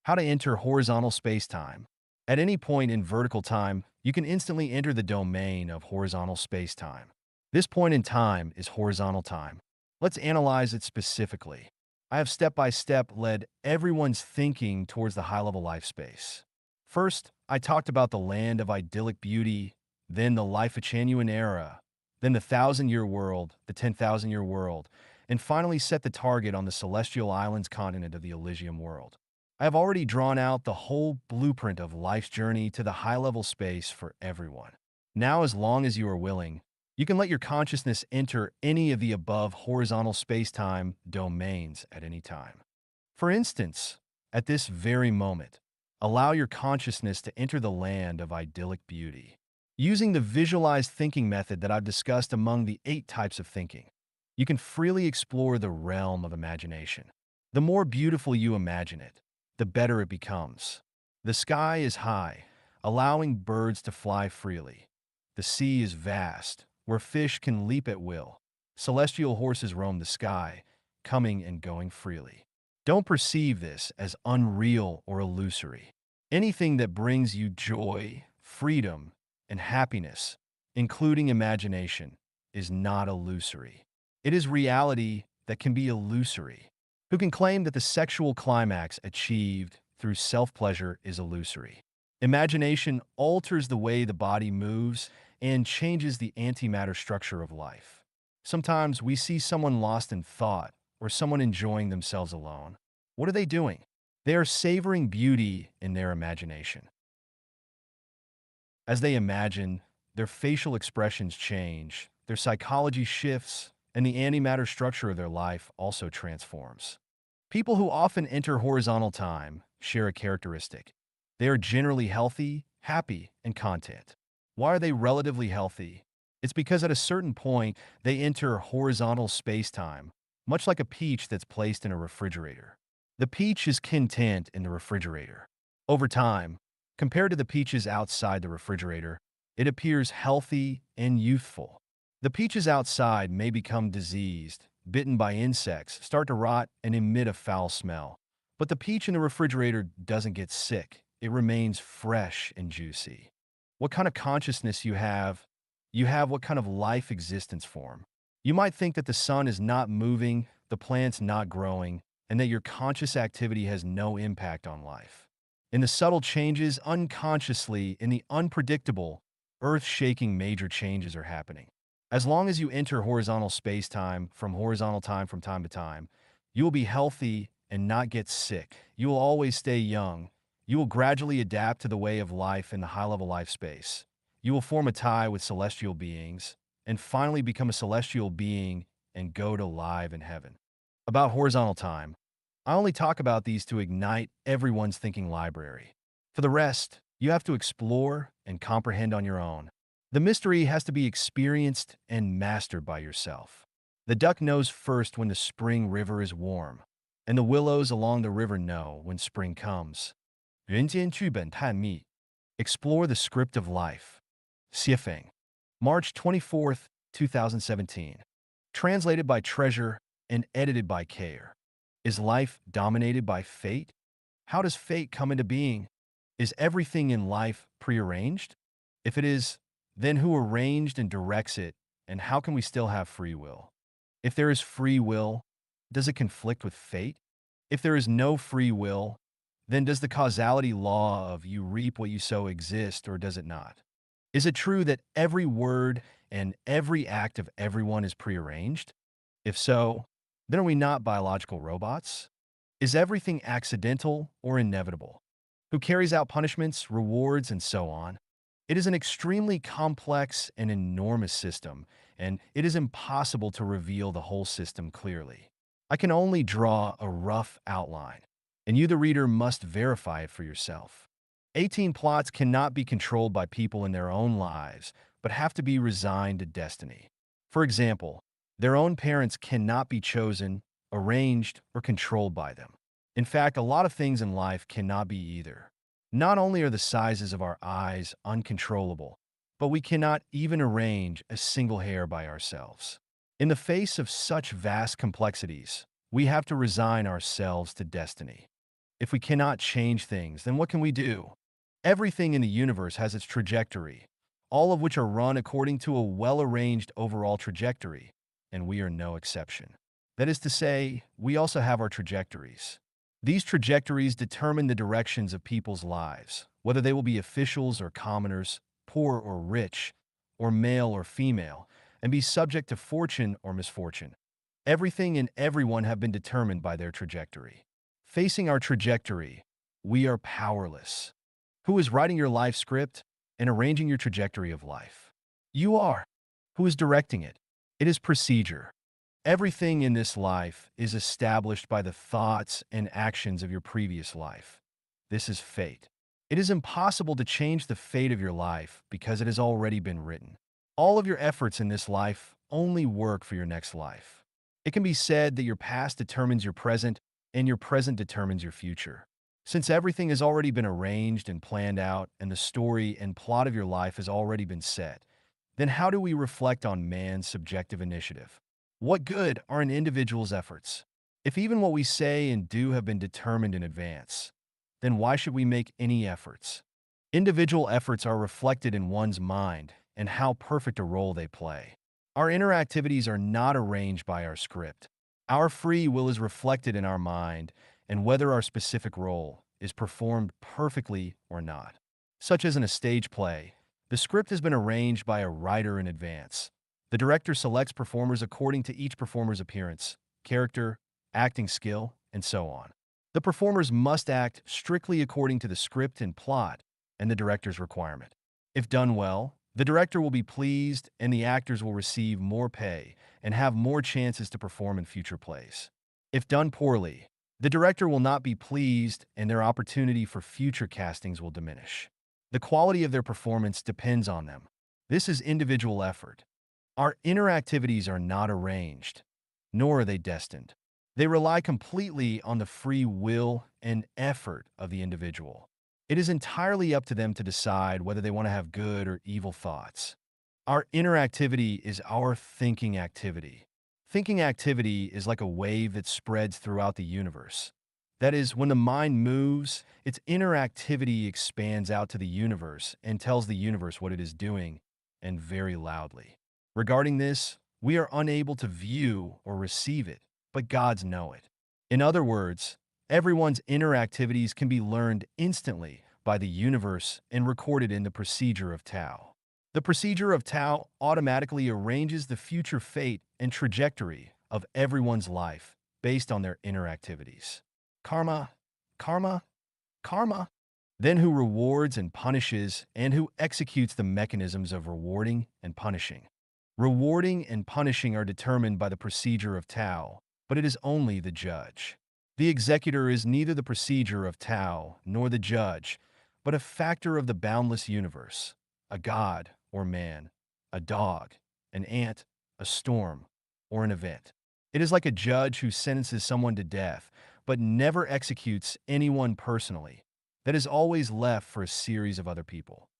How to enter horizontal space-time. At any point in vertical time, you can instantly enter the domain of horizontal space-time. This point in time is horizontal time. Let's analyze it specifically. I have step-by-step led everyone's thinking towards the high-level life space. First, I talked about the land of idyllic beauty, then the life of Changyuan era, then the 1,000-year world, the 10,000-year world, and finally set the target on the Celestial Islands continent of the Elysium world. I have already drawn out the whole blueprint of life's journey to the high-level space for everyone. Now, as long as you are willing, you can let your consciousness enter any of the above horizontal space-time domains at any time. For instance, at this very moment, allow your consciousness to enter the land of idyllic beauty. Using the visualized thinking method that I've discussed among the 8 types of thinking, you can freely explore the realm of imagination. The more beautiful you imagine it, the better it becomes. The sky is high, allowing birds to fly freely. The sea is vast, where fish can leap at will. Celestial horses roam the sky, coming and going freely. Don't perceive this as unreal or illusory. Anything that brings you joy, freedom, and happiness, including imagination, is not illusory. It is reality that can be illusory. Who can claim that the sexual climax achieved through self-pleasure is illusory? Imagination alters the way the body moves and changes the antimatter structure of life. Sometimes we see someone lost in thought or someone enjoying themselves alone. What are they doing? They are savoring beauty in their imagination. As they imagine, their facial expressions change, their psychology shifts, and the antimatter structure of their life also transforms. People who often enter horizontal time share a characteristic. They are generally healthy, happy, and content. Why are they relatively healthy? It's because at a certain point, they enter horizontal space-time, much like a peach that's placed in a refrigerator. The peach is content in the refrigerator. Over time, compared to the peaches outside the refrigerator, it appears healthy and youthful. The peaches outside may become diseased, bitten by insects, start to rot, and emit a foul smell. But the peach in the refrigerator doesn't get sick. It remains fresh and juicy. What kind of consciousness you have what kind of life existence form. You might think that the sun is not moving, the plants not growing, and that your conscious activity has no impact on life. In the subtle changes, unconsciously, in the unpredictable, earth-shaking major changes are happening. As long as you enter horizontal space-time from time to time, you will be healthy and not get sick. You will always stay young. You will gradually adapt to the way of life in the high-level life space. You will form a tie with celestial beings, and finally become a celestial being and go to live in heaven. About horizontal time, I only talk about these to ignite everyone's thinking library. For the rest, you have to explore and comprehend on your own. The mystery has to be experienced and mastered by yourself. The duck knows first when the spring river is warm. and the willows along the river know when spring comes. 人间剧本探秘 Explore the script of life. Xiefeng. March 24th, 2017. Translated by Treasure and edited by Care. Is life dominated by fate? How does fate come into being? Is everything in life prearranged? If it is, then who arranged and directs it, and how can we still have free will? If there is free will, does it conflict with fate? If there is no free will, then does the causality law of you reap what you sow exist, or does it not? Is it true that every word and every act of everyone is prearranged? If so, then are we not biological robots? Is everything accidental or inevitable? Who carries out punishments, rewards, and so on? It is an extremely complex and enormous system, and it is impossible to reveal the whole system clearly. I can only draw a rough outline, and you, the reader, must verify it for yourself. 18 plots cannot be controlled by people in their own lives, but have to be resigned to destiny. For example, their own parents cannot be chosen, arranged, or controlled by them. In fact, a lot of things in life cannot be either. Not only are the sizes of our eyes uncontrollable, but we cannot even arrange a single hair by ourselves. In the face of such vast complexities, we have to resign ourselves to destiny. If we cannot change things, then what can we do? Everything in the universe has its trajectory, all of which are run according to a well-arranged overall trajectory, and we are no exception. That is to say, we also have our trajectories. These trajectories determine the directions of people's lives, whether they will be officials or commoners, poor or rich, or male or female, and be subject to fortune or misfortune. Everything and everyone have been determined by their trajectory. Facing our trajectory, we are powerless. Who is writing your life script and arranging your trajectory of life? You are. Who is directing it? It is procedure. Everything in this life is established by the thoughts and actions of your previous life. This is fate. It is impossible to change the fate of your life because it has already been written. All of your efforts in this life only work for your next life. It can be said that your past determines your present, and your present determines your future. Since everything has already been arranged and planned out, and the story and plot of your life has already been set, then how do we reflect on man's subjective initiative? What good are an individual's efforts? If even what we say and do have been determined in advance, then why should we make any efforts? Individual efforts are reflected in one's mind and how perfect a role they play. Our inner activities are not arranged by our script. Our free will is reflected in our mind and whether our specific role is performed perfectly or not. Such as in a stage play, the script has been arranged by a writer in advance. The director selects performers according to each performer's appearance, character, acting skill, and so on. The performers must act strictly according to the script and plot and the director's requirement. If done well, the director will be pleased and the actors will receive more pay and have more chances to perform in future plays. If done poorly, the director will not be pleased and their opportunity for future castings will diminish. The quality of their performance depends on them. This is individual effort. Our inner activities are not arranged, nor are they destined. They rely completely on the free will and effort of the individual. It is entirely up to them to decide whether they want to have good or evil thoughts. Our inner activity is our thinking activity. Thinking activity is like a wave that spreads throughout the universe. That is, when the mind moves, its inner activity expands out to the universe and tells the universe what it is doing, and very loudly. Regarding this, we are unable to view or receive it, but gods know it. In other words, everyone's inner activities can be learned instantly by the universe and recorded in the procedure of Tao. The procedure of Tao automatically arranges the future fate and trajectory of everyone's life based on their inner activities. Karma, karma, karma. Then who rewards and punishes and who executes the mechanisms of rewarding and punishing. Rewarding and punishing are determined by the procedure of Tao, but it is only the judge. The executor is neither the procedure of Tao nor the judge, but a factor of the boundless universe, a god or man, a dog, an ant, a storm, or an event. It is like a judge who sentences someone to death, but never executes anyone personally. That is always left for a series of other people.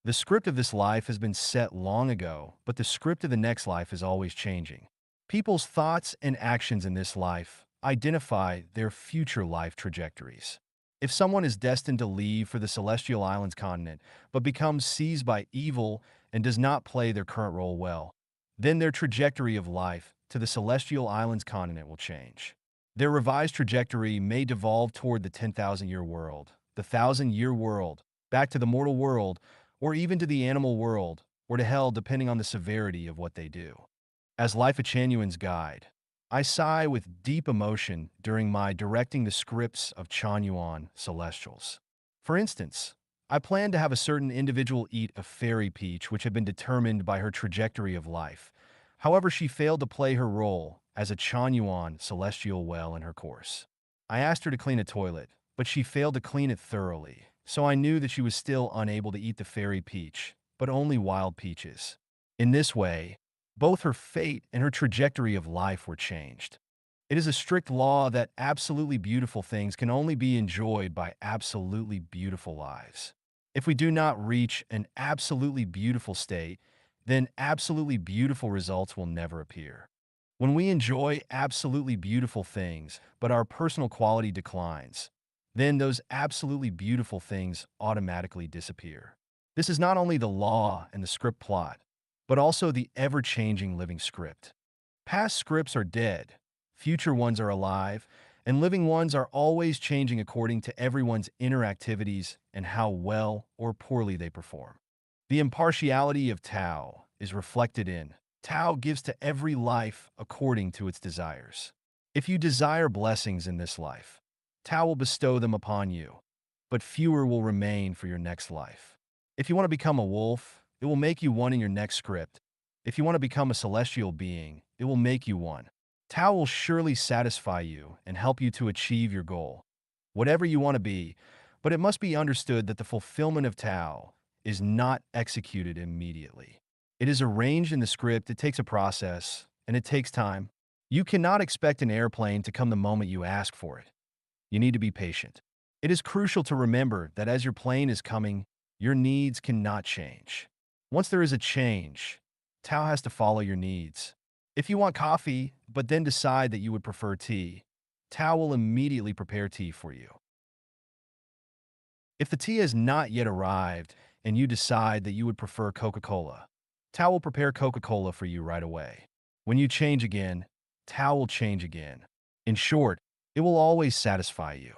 The script of this life has been set long ago, but the script of the next life is always changing. People's thoughts and actions in this life identify their future life trajectories. If someone is destined to leave for the Celestial Islands continent, but becomes seized by evil and does not play their current role well, then their trajectory of life to the Celestial Islands continent will change. Their revised trajectory may devolve toward the 10,000-year world, the 1,000-year world, back to the mortal world, or even to the animal world, or to hell depending on the severity of what they do. As Life a Chanyuan's guide, I sigh with deep emotion during my directing the scripts of Chanyuan Celestials. For instance, I plan to have a certain individual eat a fairy peach which had been determined by her trajectory of life. However, she failed to play her role as a Chanyuan Celestial well in her course. I asked her to clean a toilet, but she failed to clean it thoroughly, so I knew that she was still unable to eat the fairy peach, but only wild peaches. In this way, both her fate and her trajectory of life were changed. It is a strict law that absolutely beautiful things can only be enjoyed by absolutely beautiful lives. If we do not reach an absolutely beautiful state, then absolutely beautiful results will never appear. When we enjoy absolutely beautiful things, but our personal quality declines, then those absolutely beautiful things automatically disappear. This is not only the law and the script plot, but also the ever-changing living script. Past scripts are dead, future ones are alive, and living ones are always changing according to everyone's inner activities and how well or poorly they perform. The impartiality of Tao is reflected in Tao gives to every life according to its desires. If you desire blessings in this life, Tao will bestow them upon you, but fewer will remain for your next life. If you want to become a wolf, it will make you one in your next script. If you want to become a celestial being, it will make you one. Tao will surely satisfy you and help you to achieve your goal, whatever you want to be, but it must be understood that the fulfillment of Tao is not executed immediately. It is arranged in the script, it takes a process, and it takes time. You cannot expect an airplane to come the moment you ask for it. You need to be patient. It is crucial to remember that as your plane is coming, your needs cannot change. Once there is a change, Tao has to follow your needs. If you want coffee, but then decide that you would prefer tea, Tao will immediately prepare tea for you. If the tea has not yet arrived and you decide that you would prefer Coca-Cola, Tao will prepare Coca-Cola for you right away. When you change again, Tao will change again. In short, it will always satisfy you.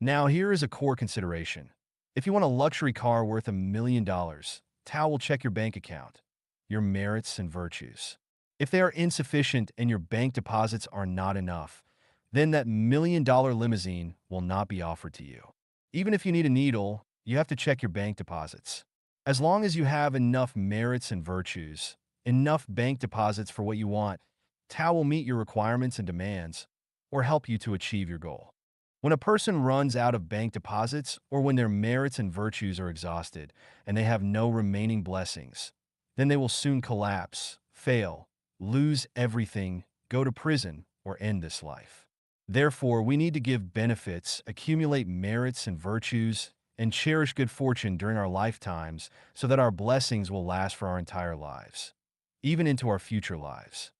Now, here is a core consideration. If you want a luxury car worth $1 million, Tao will check your bank account, your merits and virtues. If they are insufficient and your bank deposits are not enough, then that $1 million limousine will not be offered to you. Even if you need a needle, you have to check your bank deposits. As long as you have enough merits and virtues, enough bank deposits for what you want, Tao will meet your requirements and demands, or help you to achieve your goal. When a person runs out of bank deposits, or when their merits and virtues are exhausted, and they have no remaining blessings, then they will soon collapse, fail, lose everything, go to prison, or end this life. Therefore, we need to give benefits, accumulate merits and virtues, and cherish good fortune during our lifetimes so that our blessings will last for our entire lives, even into our future lives.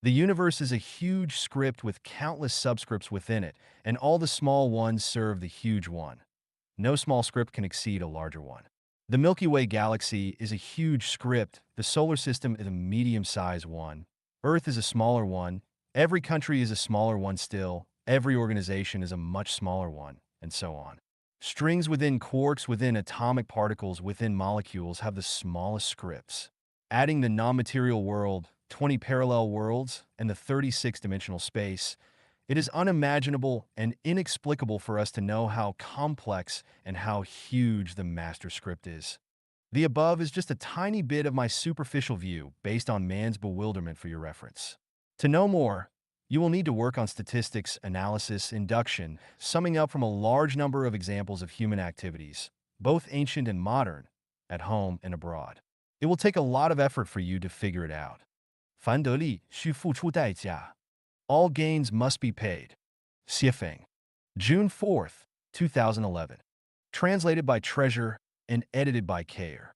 The universe is a huge script with countless subscripts within it, and all the small ones serve the huge one. No small script can exceed a larger one. The Milky Way galaxy is a huge script, the solar system is a medium-sized one, Earth is a smaller one, every country is a smaller one still, every organization is a much smaller one, and so on. Strings within quarks within atomic particles within molecules have the smallest scripts. Adding the non-material world, 20 parallel worlds, and the 36-dimensional space, it is unimaginable and inexplicable for us to know how complex and how huge the master script is. The above is just a tiny bit of my superficial view based on man's bewilderment for your reference. To know more, you will need to work on statistics, analysis, induction, summing up from a large number of examples of human activities, both ancient and modern, at home and abroad. It will take a lot of effort for you to figure it out. 凡得利，需付出代价. All gains must be paid. 谢斐 June 4th, 2011. Translated by Treasure and edited by Care.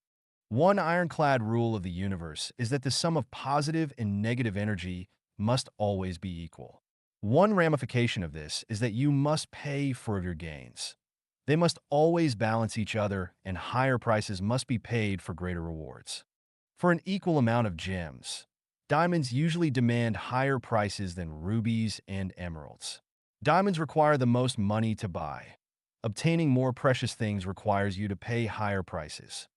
One ironclad rule of the universe is that the sum of positive and negative energy must always be equal. One ramification of this is that you must pay for your gains. They must always balance each other, and higher prices must be paid for greater rewards. For an equal amount of gems, diamonds usually demand higher prices than rubies and emeralds. Diamonds require the most money to buy. Obtaining more precious things requires you to pay higher prices.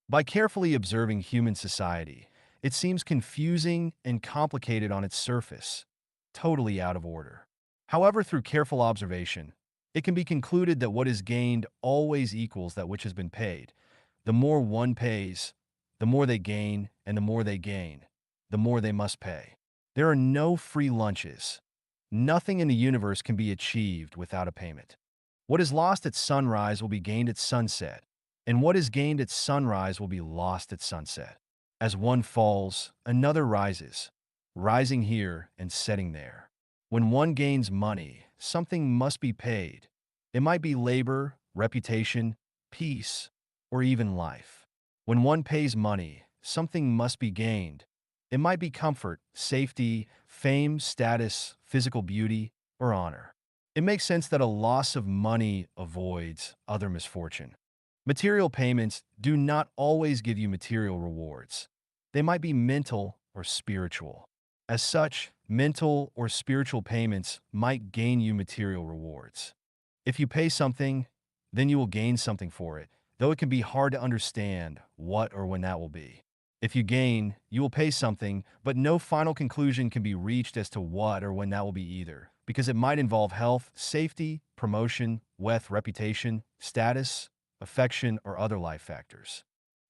By carefully observing human society, it seems confusing and complicated on its surface, totally out of order. However, through careful observation, it can be concluded that what is gained always equals that which has been paid. The more one pays, the more they gain, and the more they gain, the more they must pay. There are no free lunches. Nothing in the universe can be achieved without a payment. What is lost at sunrise will be gained at sunset, and what is gained at sunrise will be lost at sunset. As one falls, another rises, rising here and setting there. When one gains money, something must be paid. It might be labor, reputation, peace, or even life. When one pays money, something must be gained. It might be comfort, safety, fame, status, physical beauty, or honor. It makes sense that a loss of money avoids other misfortune. Material payments do not always give you material rewards. They might be mental or spiritual. As such, mental or spiritual payments might gain you material rewards. If you pay something, then you will gain something for it, though it can be hard to understand what or when that will be. If you gain, you will pay something, but no final conclusion can be reached as to what or when that will be either, because it might involve health, safety, promotion, wealth, reputation, status, affection, or other life factors.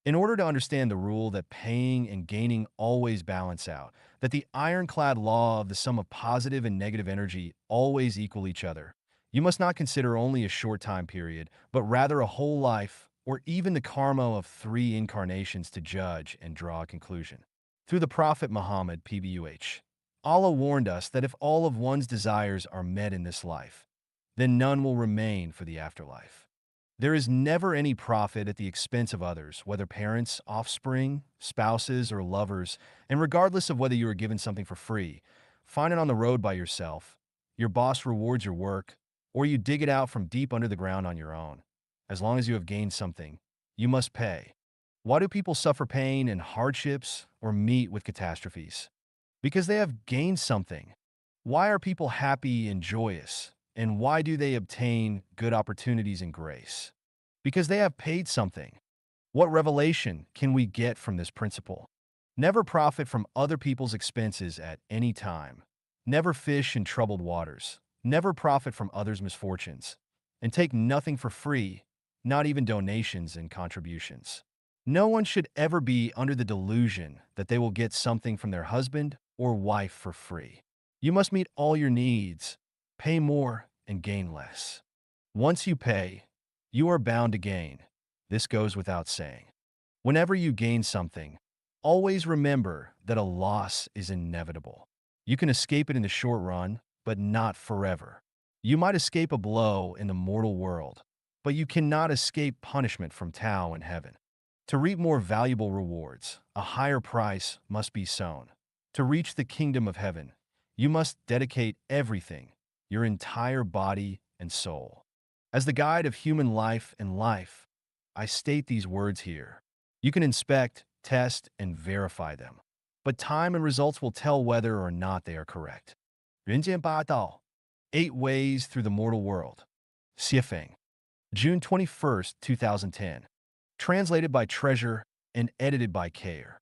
In order to understand the rule that paying and gaining always balance out, that the ironclad law of the sum of positive and negative energy always equal each other, you must not consider only a short time period, but rather a whole life, or even the karma of 3 incarnations to judge and draw a conclusion. Through the Prophet Muhammad, PBUH, Allah warned us that if all of one's desires are met in this life, then none will remain for the afterlife. There is never any profit at the expense of others, whether parents, offspring, spouses, or lovers, and regardless of whether you are given something for free, find it on the road by yourself, your boss rewards your work, or you dig it out from deep under the ground on your own. As long as you have gained something, you must pay. Why do people suffer pain and hardships or meet with catastrophes? Because they have gained something. Why are people happy and joyous? And why do they obtain good opportunities and grace? Because they have paid something. What revelation can we get from this principle? Never profit from other people's expenses at any time. Never fish in troubled waters. Never profit from others' misfortunes. And take nothing for free, not even donations and contributions. No one should ever be under the delusion that they will get something from their husband or wife for free. You must meet all your needs, pay more, and gain less. Once you pay, you are bound to gain. This goes without saying. Whenever you gain something, always remember that a loss is inevitable. You can escape it in the short run, but not forever. You might escape a blow in the mortal world, but you cannot escape punishment from Tao in heaven. To reap more valuable rewards, a higher price must be sown. To reach the kingdom of heaven, you must dedicate everything, your entire body and soul. As the guide of human life and life, I state these words here. You can inspect, test, and verify them, but time and results will tell whether or not they are correct. 人间八道, 8 Ways Through the Mortal World. Xiefeng. June 21st, 2010. Translated by Treasure and edited by Care.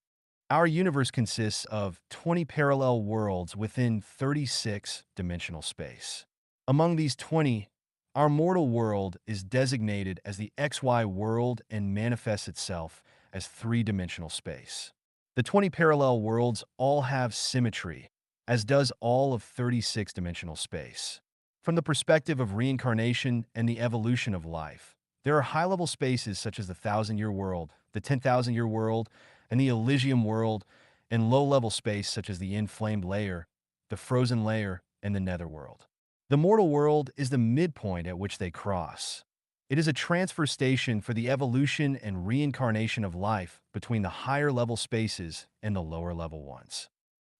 Our universe consists of 20 parallel worlds within 36-dimensional space. Among these 20, our mortal world is designated as the XY world and manifests itself as 3-dimensional space. The 20 parallel worlds all have symmetry, as does all of 36-dimensional space. From the perspective of reincarnation and the evolution of life, there are high-level spaces such as the 1,000-year world, the 10,000-year world, and the Elysium world, and low-level space such as the inflamed layer, the frozen layer, and the netherworld. The mortal world is the midpoint at which they cross. It is a transfer station for the evolution and reincarnation of life between the higher level spaces and the lower level ones.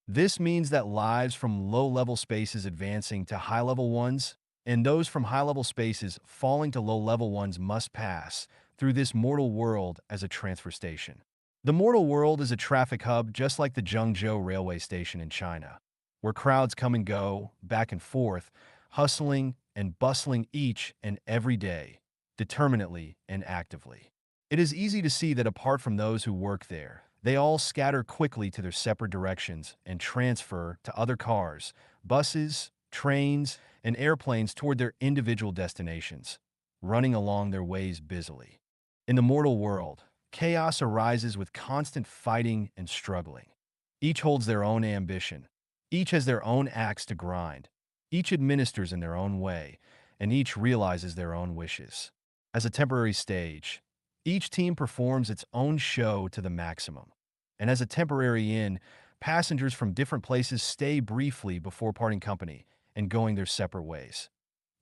This means that lives from low-level spaces advancing to high-level ones, and those from high-level spaces falling to low-level ones must pass through this mortal world as a transfer station. The mortal world is a traffic hub just like the Zhengzhou railway station in China, where crowds come and go, back and forth, hustling and bustling each and every day, determinately and actively. It is easy to see that apart from those who work there, they all scatter quickly to their separate directions and transfer to other cars, buses, trains, and airplanes toward their individual destinations, running along their ways busily. In the mortal world, chaos arises with constant fighting and struggling. Each holds their own ambition. Each has their own axe to grind. Each administers in their own way, and each realizes their own wishes. As a temporary stage, each team performs its own show to the maximum. And as a temporary inn, passengers from different places stay briefly before parting company and going their separate ways.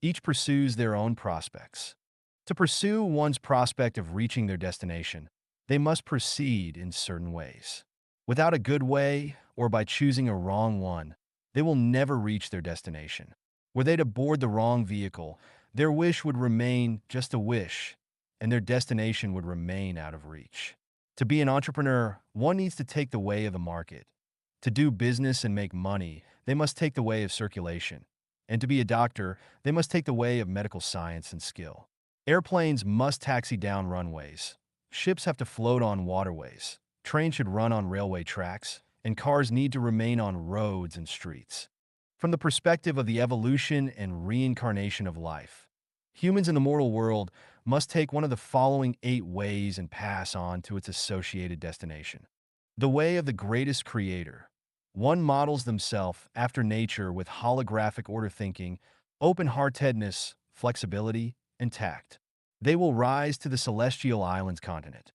Each pursues their own prospects. To pursue one's prospect of reaching their destination, they must proceed in certain ways. Without a good way, or by choosing a wrong one, they will never reach their destination. Were they to board the wrong vehicle, their wish would remain just a wish, and their destination would remain out of reach. To be an entrepreneur, one needs to take the way of the market. To do business and make money, they must take the way of circulation. And to be a doctor, they must take the way of medical science and skill. Airplanes must taxi down runways. Ships have to float on waterways. Trains should run on railway tracks, and cars need to remain on roads and streets. From the perspective of the evolution and reincarnation of life, humans in the mortal world must take one of the following 8 ways and pass on to its associated destination. The way of the greatest creator. One models themselves after nature with holographic order thinking, open-heartedness, flexibility, and tact. They will rise to the celestial islands continent.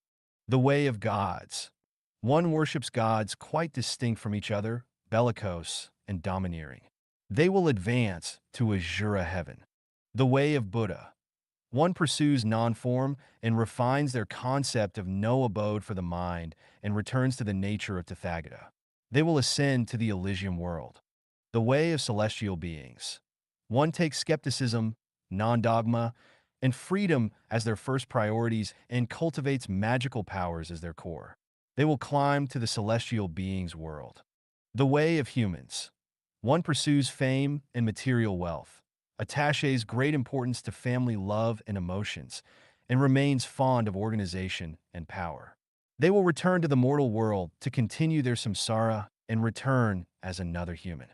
The way of gods. One worships gods quite distinct from each other, bellicose and domineering. They will advance to Azura heaven. The way of Buddha. One pursues non-form and refines their concept of no abode for the mind and returns to the nature of Tathagata. They will ascend to the Elysium world. The way of celestial beings. One takes skepticism, non-dogma, and freedom as their first priorities and cultivates magical powers as their core. They will climb to the celestial beings world. The way of humans. One pursues fame and material wealth, attaches great importance to family love and emotions, and remains fond of organization and power. They will return to the mortal world to continue their samsara and return as another human.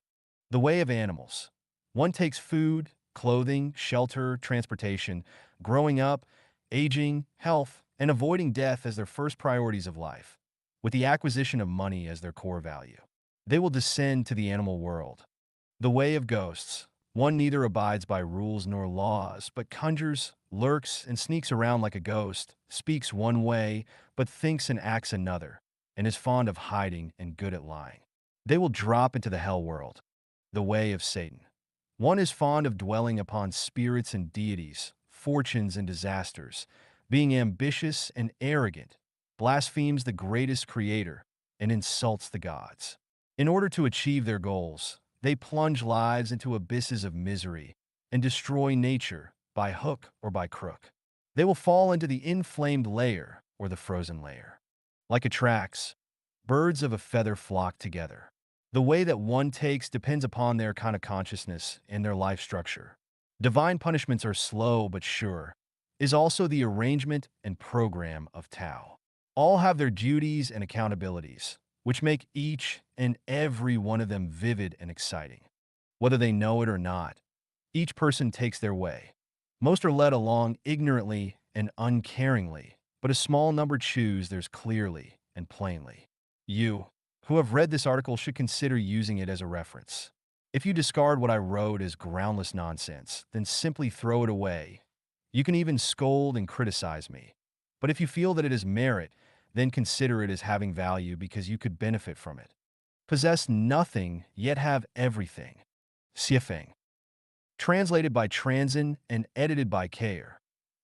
The way of animals. One takes food, clothing, shelter, transportation, growing up, aging, health, and avoiding death as their first priorities of life, with the acquisition of money as their core value. They will descend to the animal world. The way of ghosts. One neither abides by rules nor laws, but conjures, lurks, and sneaks around like a ghost, speaks one way, but thinks and acts another, and is fond of hiding and good at lying. They will drop into the hell world. The way of Satan. One is fond of dwelling upon spirits and deities, fortunes and disasters, being ambitious and arrogant, blasphemes the greatest creator, and insults the gods. In order to achieve their goals, they plunge lives into abysses of misery and destroy nature by hook or by crook. They will fall into the inflamed layer or the frozen layer. Like Atrax, birds of a feather flock together. The way that one takes depends upon their kind of consciousness and their life structure. Divine punishments are slow but sure, is also the arrangement and program of Tao. All have their duties and accountabilities, which make each and every one of them vivid and exciting. Whether they know it or not, each person takes their way. Most are led along ignorantly and uncaringly, but a small number choose theirs clearly and plainly. You, who have read this article, should consider using it as a reference. If you discard what I wrote as groundless nonsense, then simply throw it away. You can even scold and criticize me. But if you feel that it has merit, then consider it as having value because you could benefit from it. Possess nothing, yet have everything. Xiefeng. Translated by Transin and edited by Kayer.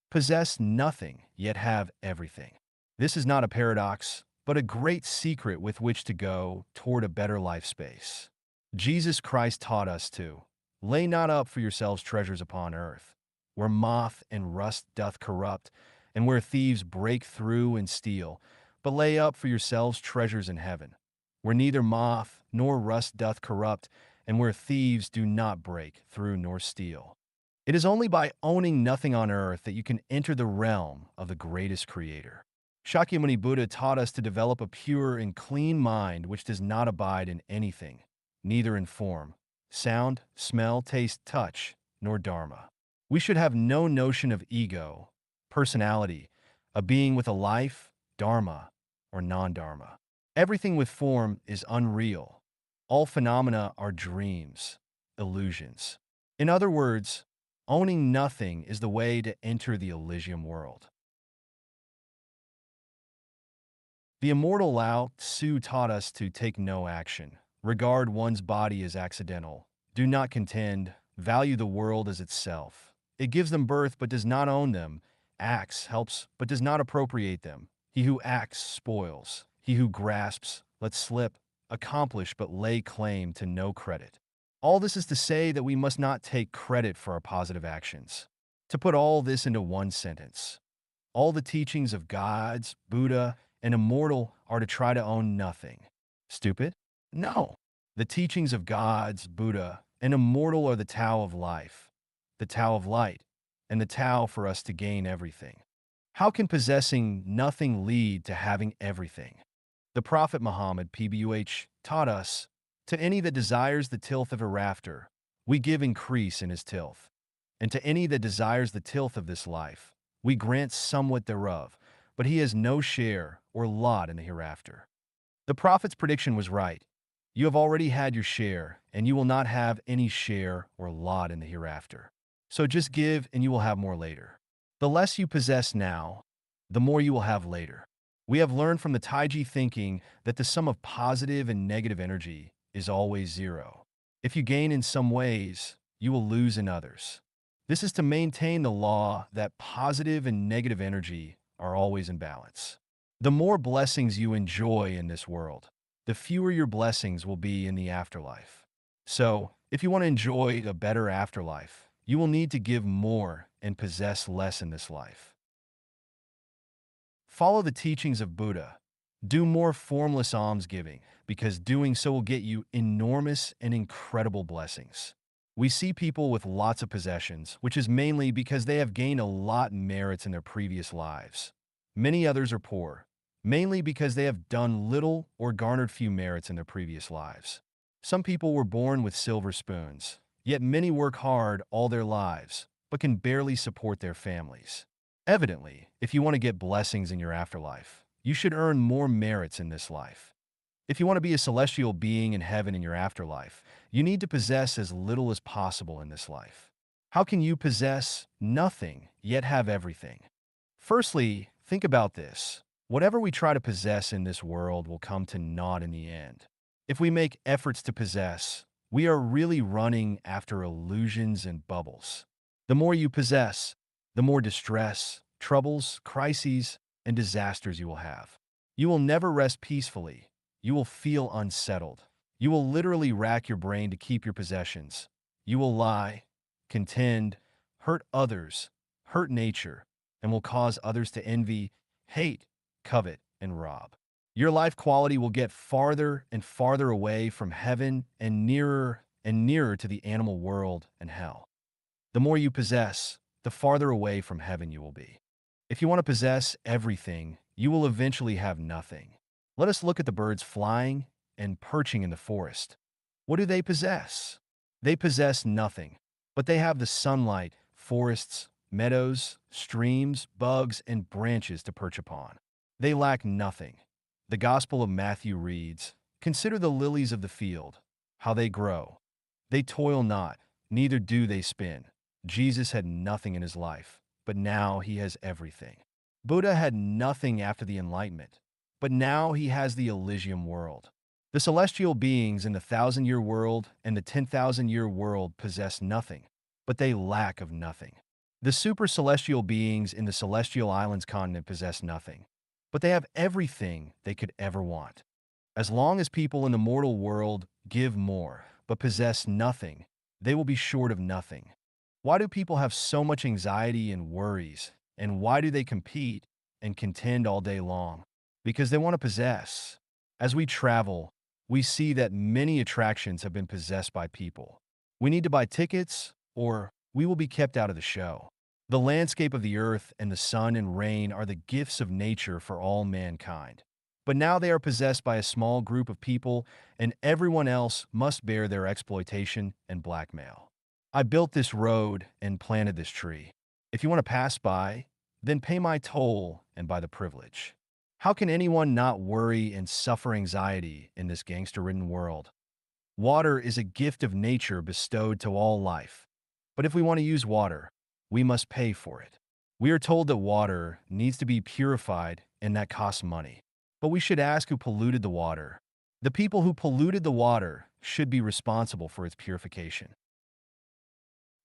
Possess nothing, yet have everything. This is not a paradox, but a great secret with which to go toward a better life space. Jesus Christ taught us to lay not up for yourselves treasures upon earth, where moth and rust doth corrupt, and where thieves break through and steal, but lay up for yourselves treasures in heaven, where neither moth nor rust doth corrupt, and where thieves do not break through nor steal. It is only by owning nothing on earth that you can enter the realm of the greatest creator. Shakyamuni Buddha taught us to develop a pure and clean mind which does not abide in anything, neither in form, sound, smell, taste, touch, nor dharma. We should have no notion of ego, personality, a being with a life, dharma, or non-dharma. Everything with form is unreal. All phenomena are dreams, illusions. In other words, owning nothing is the way to enter the Elysium world. The immortal Lao Tzu taught us to take no action, regard one's body as accidental, do not contend, value the world as itself. It gives them birth but does not own them, acts, helps, but does not appropriate them. He who acts spoils, he who grasps, lets slip, accomplish but lay claim to no credit. All this is to say that we must not take credit for our positive actions. To put all this into one sentence, all the teachings of gods, Buddha, and immortal are to try to own nothing. Stupid? No. The teachings of gods, Buddha, and immortal are the Tao of life, the Tao of light, and the Tao for us to gain everything. How can possessing nothing lead to having everything? The Prophet Muhammad PBUH taught us, to any that desires the tilth of hereafter, we give increase in his tilth. And to any that desires the tilth of this life, we grant somewhat thereof, but he has no share or lot in the hereafter. The prophet's prediction was right. You have already had your share, and you will not have any share or lot in the hereafter. So just give, and you will have more later. The less you possess now, the more you will have later. We have learned from the Taiji thinking that the sum of positive and negative energy is always zero. If you gain in some ways, you will lose in others. This is to maintain the law that positive and negative energy are always in balance. The more blessings you enjoy in this world, the fewer your blessings will be in the afterlife. So, if you want to enjoy a better afterlife, you will need to give more and possess less in this life. Follow the teachings of Buddha. Do more formless almsgiving, because doing so will get you enormous and incredible blessings. We see people with lots of possessions, which is mainly because they have gained a lot merits in their previous lives. Many others are poor, mainly because they have done little or garnered few merits in their previous lives. Some people were born with silver spoons, yet many work hard all their lives, but can barely support their families. Evidently, if you want to get blessings in your afterlife, you should earn more merits in this life. If you want to be a celestial being in heaven in your afterlife, you need to possess as little as possible in this life. How can you possess nothing, yet have everything? Firstly, think about this. Whatever we try to possess in this world will come to naught in the end. If we make efforts to possess, we are really running after illusions and bubbles. The more you possess, the more distress, troubles, crises, and disasters you will have. You will never rest peacefully. You will feel unsettled. You will literally rack your brain to keep your possessions. You will lie, contend, hurt others, hurt nature, and will cause others to envy, hate, covet, and rob. Your life quality will get farther and farther away from heaven and nearer to the animal world and hell. The more you possess, the farther away from heaven you will be. If you want to possess everything, you will eventually have nothing. Let us look at the birds flying and perching in the forest. What do they possess? They possess nothing, but they have the sunlight, forests, meadows, streams, bugs, and branches to perch upon. They lack nothing. The Gospel of Matthew reads, "Consider the lilies of the field, how they grow. They toil not, neither do they spin." Jesus had nothing in his life, but now he has everything. Buddha had nothing after the Enlightenment, but now he has the Elysium world. The celestial beings in the 1,000-year world and the 10,000-year world possess nothing, but they lack of nothing. The super celestial beings in the celestial islands continent possess nothing, but they have everything they could ever want. As long as people in the mortal world give more, but possess nothing, they will be short of nothing. Why do people have so much anxiety and worries? And why do they compete and contend all day long? Because they want to possess. As we travel, we see that many attractions have been possessed by people. We need to buy tickets, or we will be kept out of the show. The landscape of the earth and the sun and rain are the gifts of nature for all mankind. But now they are possessed by a small group of people, and everyone else must bear their exploitation and blackmail. I built this road and planted this tree. If you want to pass by, then pay my toll and buy the privilege. How can anyone not worry and suffer anxiety in this gangster-ridden world? Water is a gift of nature bestowed to all life. But if we want to use water, we must pay for it. We are told that water needs to be purified and that costs money. But we should ask who polluted the water. The people who polluted the water should be responsible for its purification.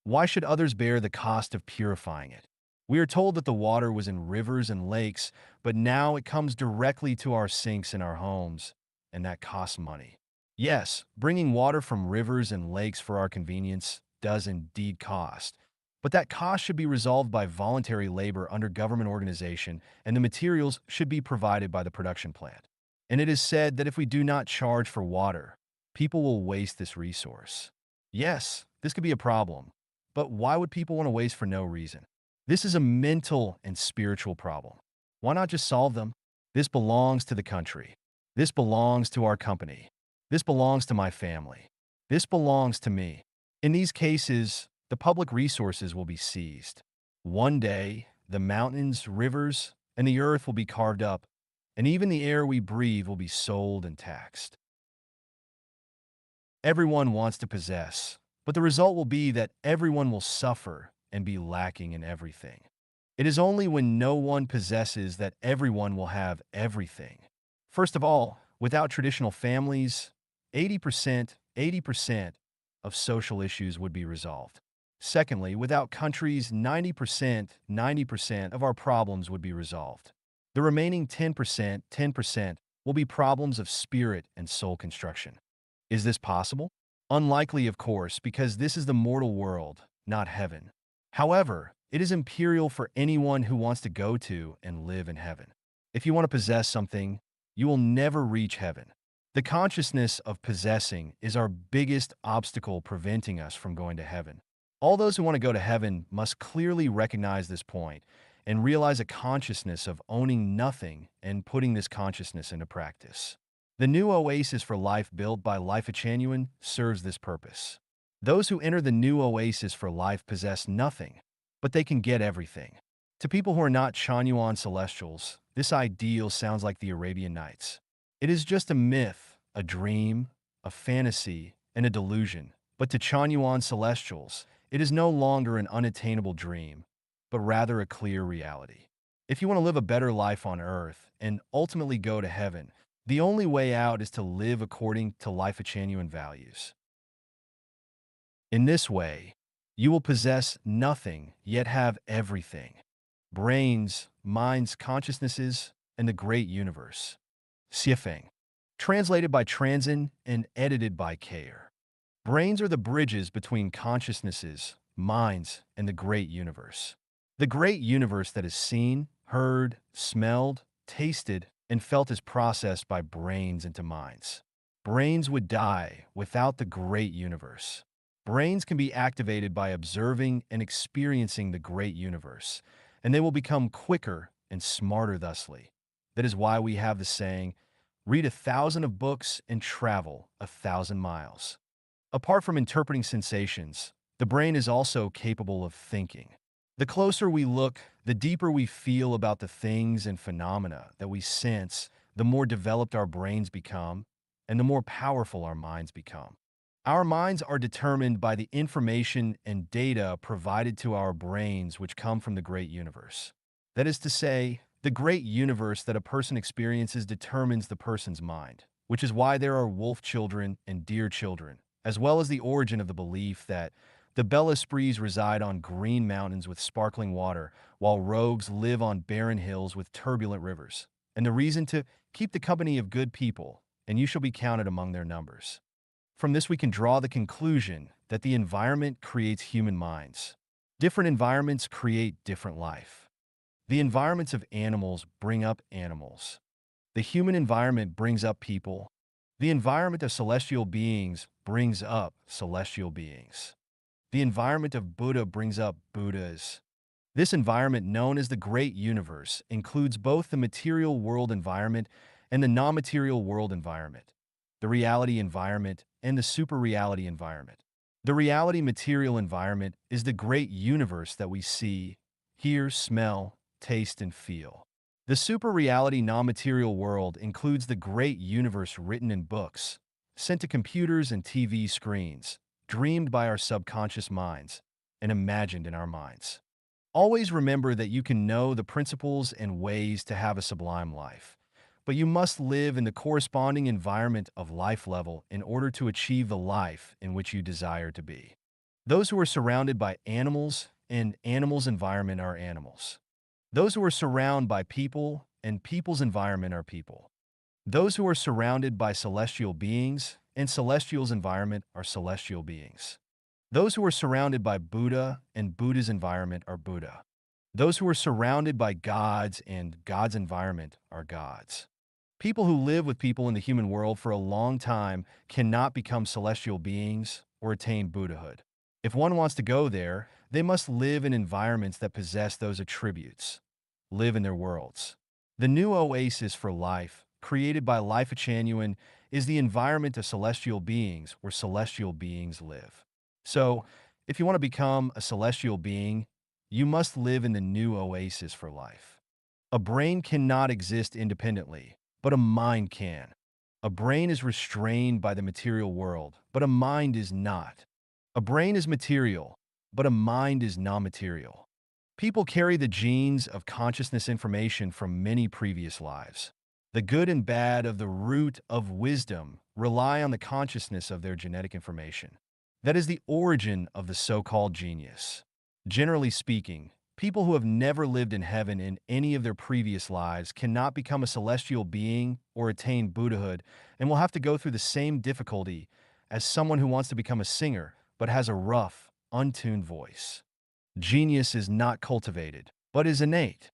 Why should others bear the cost of purifying it? We are told that the water was in rivers and lakes, but now it comes directly to our sinks in our homes, and that costs money. Yes, bringing water from rivers and lakes for our convenience does indeed cost, but that cost should be resolved by voluntary labor under government organization, and the materials should be provided by the production plant. And it is said that if we do not charge for water, people will waste this resource. Yes, this could be a problem, but why would people want to waste for no reason? This is a mental and spiritual problem. Why not just solve them? This belongs to the country. This belongs to our company. This belongs to my family. This belongs to me. In these cases, the public resources will be seized. One day, the mountains, rivers, and the earth will be carved up, and even the air we breathe will be sold and taxed. Everyone wants to possess, but the result will be that everyone will suffer and be lacking in everything. It is only when no one possesses that everyone will have everything. First of all, without traditional families, 80% of social issues would be resolved. Secondly, without countries, 90% of our problems would be resolved. The remaining 10% will be problems of spirit and soul construction. Is this possible? Unlikely, of course, because this is the mortal world, not heaven. However, it is imperial for anyone who wants to go to and live in heaven. If you want to possess something, you will never reach heaven. The consciousness of possessing is our biggest obstacle preventing us from going to heaven. All those who want to go to heaven must clearly recognize this point and realize a consciousness of owning nothing and putting this consciousness into practice. The new oasis for life built by Life Genuine serves this purpose. Those who enter the new oasis for life possess nothing, but they can get everything. To people who are not Chanyuan celestials, this ideal sounds like the Arabian Nights. It is just a myth, a dream, a fantasy, and a delusion. But to Chanyuan celestials, it is no longer an unattainable dream, but rather a clear reality. If you want to live a better life on earth and ultimately go to heaven, the only way out is to live according to Life Genuine values. In this way, you will possess nothing, yet have everything. Brains, minds, consciousnesses, and the great universe. Siefeng. Translated by Transin and edited by Kair. Brains are the bridges between consciousnesses, minds, and the great universe. The great universe that is seen, heard, smelled, tasted, and felt is processed by brains into minds. Brains would die without the great universe. Brains can be activated by observing and experiencing the great universe, and they will become quicker and smarter thusly. That is why we have the saying, read 1,000 of books and travel 1,000 miles. Apart from interpreting sensations, the brain is also capable of thinking. The closer we look, the deeper we feel about the things and phenomena that we sense, the more developed our brains become, and the more powerful our minds become. Our minds are determined by the information and data provided to our brains which come from the great universe. That is to say, the great universe that a person experiences determines the person's mind, which is why there are wolf children and deer children, as well as the origin of the belief that The bel esprits reside on green mountains with sparkling water, while rogues live on barren hills with turbulent rivers. And the reason to keep the company of good people, and you shall be counted among their numbers. From this we can draw the conclusion that the environment creates human minds. Different environments create different life. The environments of animals bring up animals. The human environment brings up people. The environment of celestial beings brings up celestial beings. The environment of Buddha brings up Buddhas. This environment, known as the Great Universe, includes both the material world environment and the non-material world environment, the reality environment and the super-reality environment. The reality material environment is the great universe that we see, hear, smell, taste, and feel. The super-reality non-material world includes the great universe written in books, sent to computers and TV screens, dreamed by our subconscious minds, and imagined in our minds. Always remember that you can know the principles and ways to have a sublime life, but you must live in the corresponding environment of life level in order to achieve the life in which you desire to be. Those who are surrounded by animals and animals' environment are animals. Those who are surrounded by people and people's environment are people. Those who are surrounded by celestial beings and celestial's environment are celestial beings. Those who are surrounded by Buddha and Buddha's environment are Buddha. Those who are surrounded by gods and God's environment are gods. People who live with people in the human world for a long time cannot become celestial beings or attain Buddhahood. If one wants to go there, they must live in environments that possess those attributes, live in their worlds. The new oasis for life, created by Life Genuine, is the environment of celestial beings where celestial beings live. So, if you want to become a celestial being, you must live in the new oasis for life. A brain cannot exist independently, but a mind can. A brain is restrained by the material world, but a mind is not. A brain is material, but a mind is non-material. People carry the genes of consciousness information from many previous lives. The good and bad of the root of wisdom rely on the consciousness of their genetic information. That is the origin of the so-called genius. Generally speaking, people who have never lived in heaven in any of their previous lives cannot become a celestial being or attain Buddhahood and will have to go through the same difficulty as someone who wants to become a singer but has a rough, untuned voice. Genius is not cultivated, but is innate.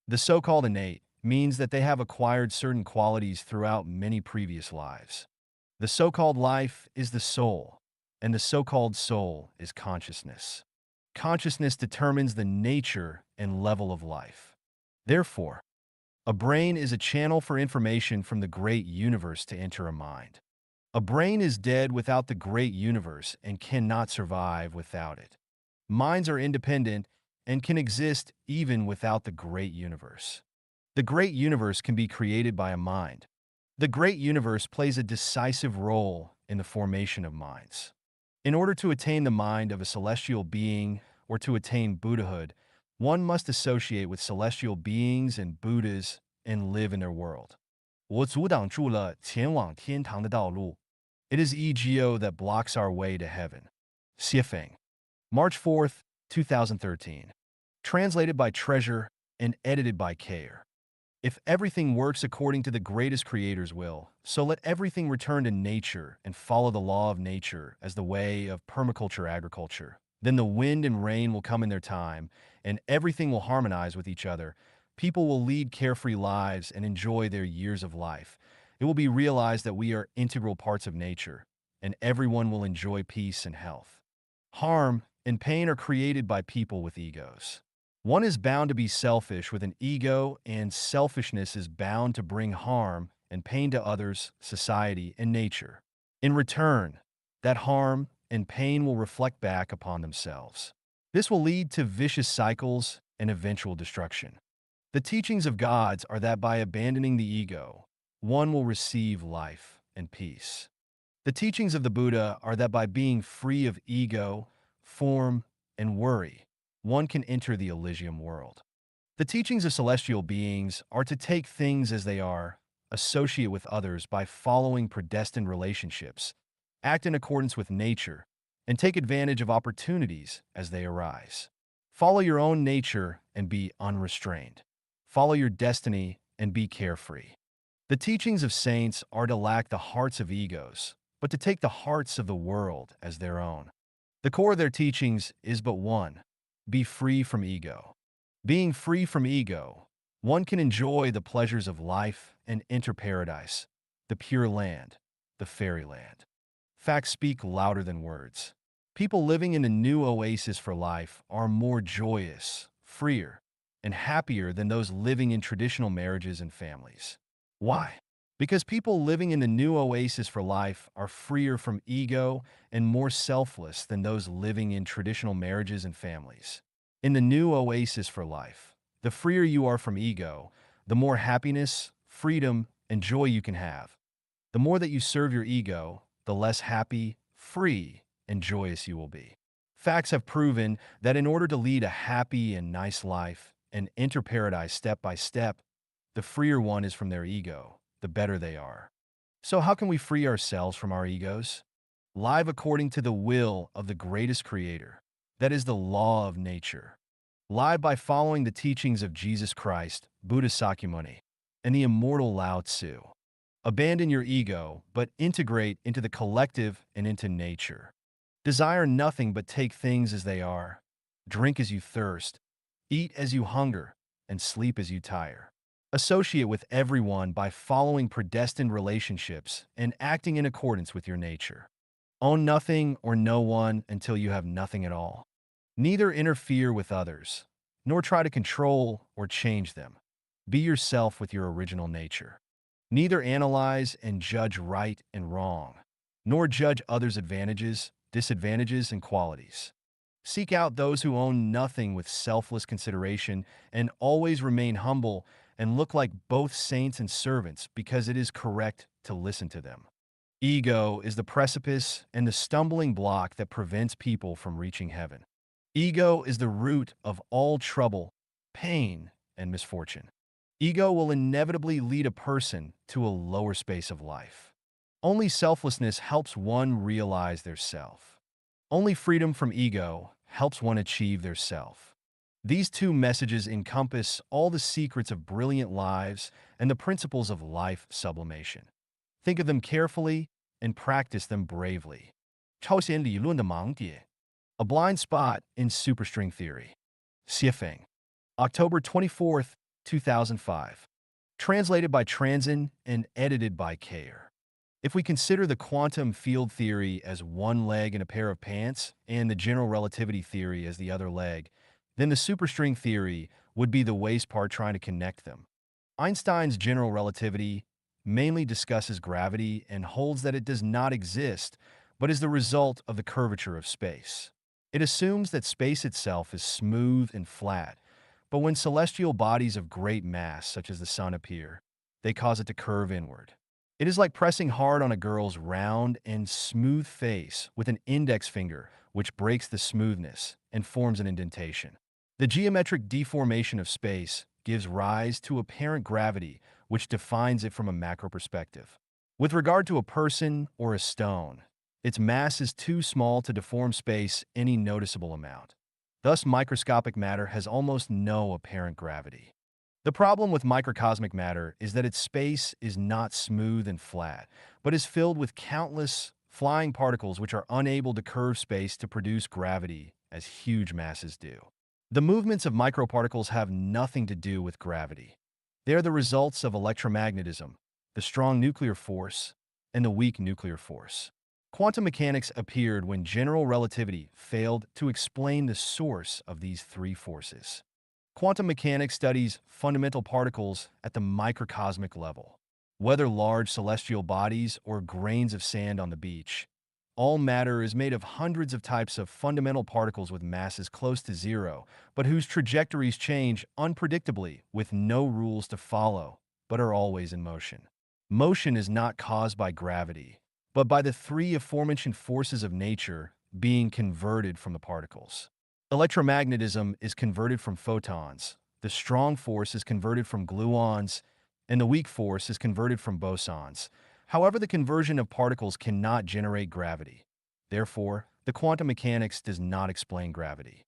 The so-called innate means that they have acquired certain qualities throughout many previous lives. The so-called life is the soul, and the so-called soul is consciousness. Consciousness determines the nature and level of life. Therefore, a brain is a channel for information from the great universe to enter a mind. A brain is dead without the great universe and cannot survive without it. Minds are independent and can exist even without the great universe. The great universe can be created by a mind. The great universe plays a decisive role in the formation of minds. In order to attain the mind of a celestial being or to attain Buddhahood, one must associate with celestial beings and Buddhas and live in their world. 我阻挡住了前往天堂的道路. It is ego that blocks our way to heaven. Xiefeng. March 4th, 2013. Translated by Treasure and edited by Care. If everything works according to the greatest creator's will, so let everything return to nature and follow the law of nature as the way of permaculture agriculture. Then the wind and rain will come in their time, and everything will harmonize with each other. People will lead carefree lives and enjoy their years of life. It will be realized that we are integral parts of nature, and everyone will enjoy peace and health. Harm and pain are created by people with egos. One is bound to be selfish with an ego, and selfishness is bound to bring harm and pain to others, society, and nature. In return, that harm and pain will reflect back upon themselves. This will lead to vicious cycles and eventual destruction. The teachings of gods are that by abandoning the ego, one will receive life and peace. The teachings of the Buddha are that by being free of ego, form, and worry, one can enter the Elysium world. The teachings of celestial beings are to take things as they are, associate with others by following predestined relationships, act in accordance with nature, and take advantage of opportunities as they arise. Follow your own nature and be unrestrained. Follow your destiny and be carefree. The teachings of saints are to lack the hearts of egos, but to take the hearts of the world as their own. The core of their teachings is but one: be free from ego. Being free from ego, one can enjoy the pleasures of life and enter paradise, the pure land, the fairyland. Facts speak louder than words. People living in a new oasis for life are more joyous, freer, and happier than those living in traditional marriages and families. Why? Because people living in the new oasis for life are freer from ego and more selfless than those living in traditional marriages and families. In the new oasis for life, the freer you are from ego, the more happiness, freedom, and joy you can have. The more that you serve your ego, the less happy, free, and joyous you will be. Facts have proven that in order to lead a happy and nice life and enter paradise step by step, the freer one is from their ego, the better they are. So how can we free ourselves from our egos? Live according to the will of the greatest creator, that is the law of nature. Live by following the teachings of Jesus Christ, Buddha Sakyamuni, and the immortal Lao Tzu. Abandon your ego, but integrate into the collective and into nature. Desire nothing but take things as they are. Drink as you thirst, eat as you hunger, and sleep as you tire. Associate with everyone by following predestined relationships and acting in accordance with your nature. Own nothing or no one until you have nothing at all. Neither interfere with others, nor try to control or change them. Be yourself with your original nature. Neither analyze and judge right and wrong, nor judge others' advantages, disadvantages, and qualities. Seek out those who own nothing with selfless consideration and always remain humble and look like both saints and servants because it is correct to listen to them. Ego is the precipice and the stumbling block that prevents people from reaching heaven. Ego is the root of all trouble, pain, and misfortune. Ego will inevitably lead a person to a lower space of life. Only selflessness helps one realize their self. Only freedom from ego helps one achieve their self. These two messages encompass all the secrets of brilliant lives and the principles of life sublimation. Think of them carefully and practice them bravely. 超弦理论的盲点. A blind spot in superstring theory. Xiefeng. October 24th, 2005. Translated by Transin and edited by Kayer. If we consider the quantum field theory as one leg in a pair of pants and the general relativity theory as the other leg, then the superstring theory would be the waist part trying to connect them. Einstein's general relativity mainly discusses gravity and holds that it does not exist, but is the result of the curvature of space. It assumes that space itself is smooth and flat, but when celestial bodies of great mass, such as the sun, appear, they cause it to curve inward. It is like pressing hard on a girl's round and smooth face with an index finger, which breaks the smoothness and forms an indentation. The geometric deformation of space gives rise to apparent gravity, which defines it from a macro perspective. With regard to a person or a stone, its mass is too small to deform space any noticeable amount. Thus, microscopic matter has almost no apparent gravity. The problem with microcosmic matter is that its space is not smooth and flat, but is filled with countless flying particles which are unable to curve space to produce gravity as huge masses do. The movements of microparticles have nothing to do with gravity. They are the results of electromagnetism, the strong nuclear force, and the weak nuclear force. Quantum mechanics appeared when general relativity failed to explain the source of these three forces. Quantum mechanics studies fundamental particles at the microcosmic level. Whether large celestial bodies or grains of sand on the beach, all matter is made of hundreds of types of fundamental particles with masses close to zero, but whose trajectories change unpredictably with no rules to follow, but are always in motion. Motion is not caused by gravity, but by the three aforementioned forces of nature being converted from the particles. Electromagnetism is converted from photons, the strong force is converted from gluons, and the weak force is converted from bosons. However, the conversion of particles cannot generate gravity. Therefore, the quantum mechanics does not explain gravity.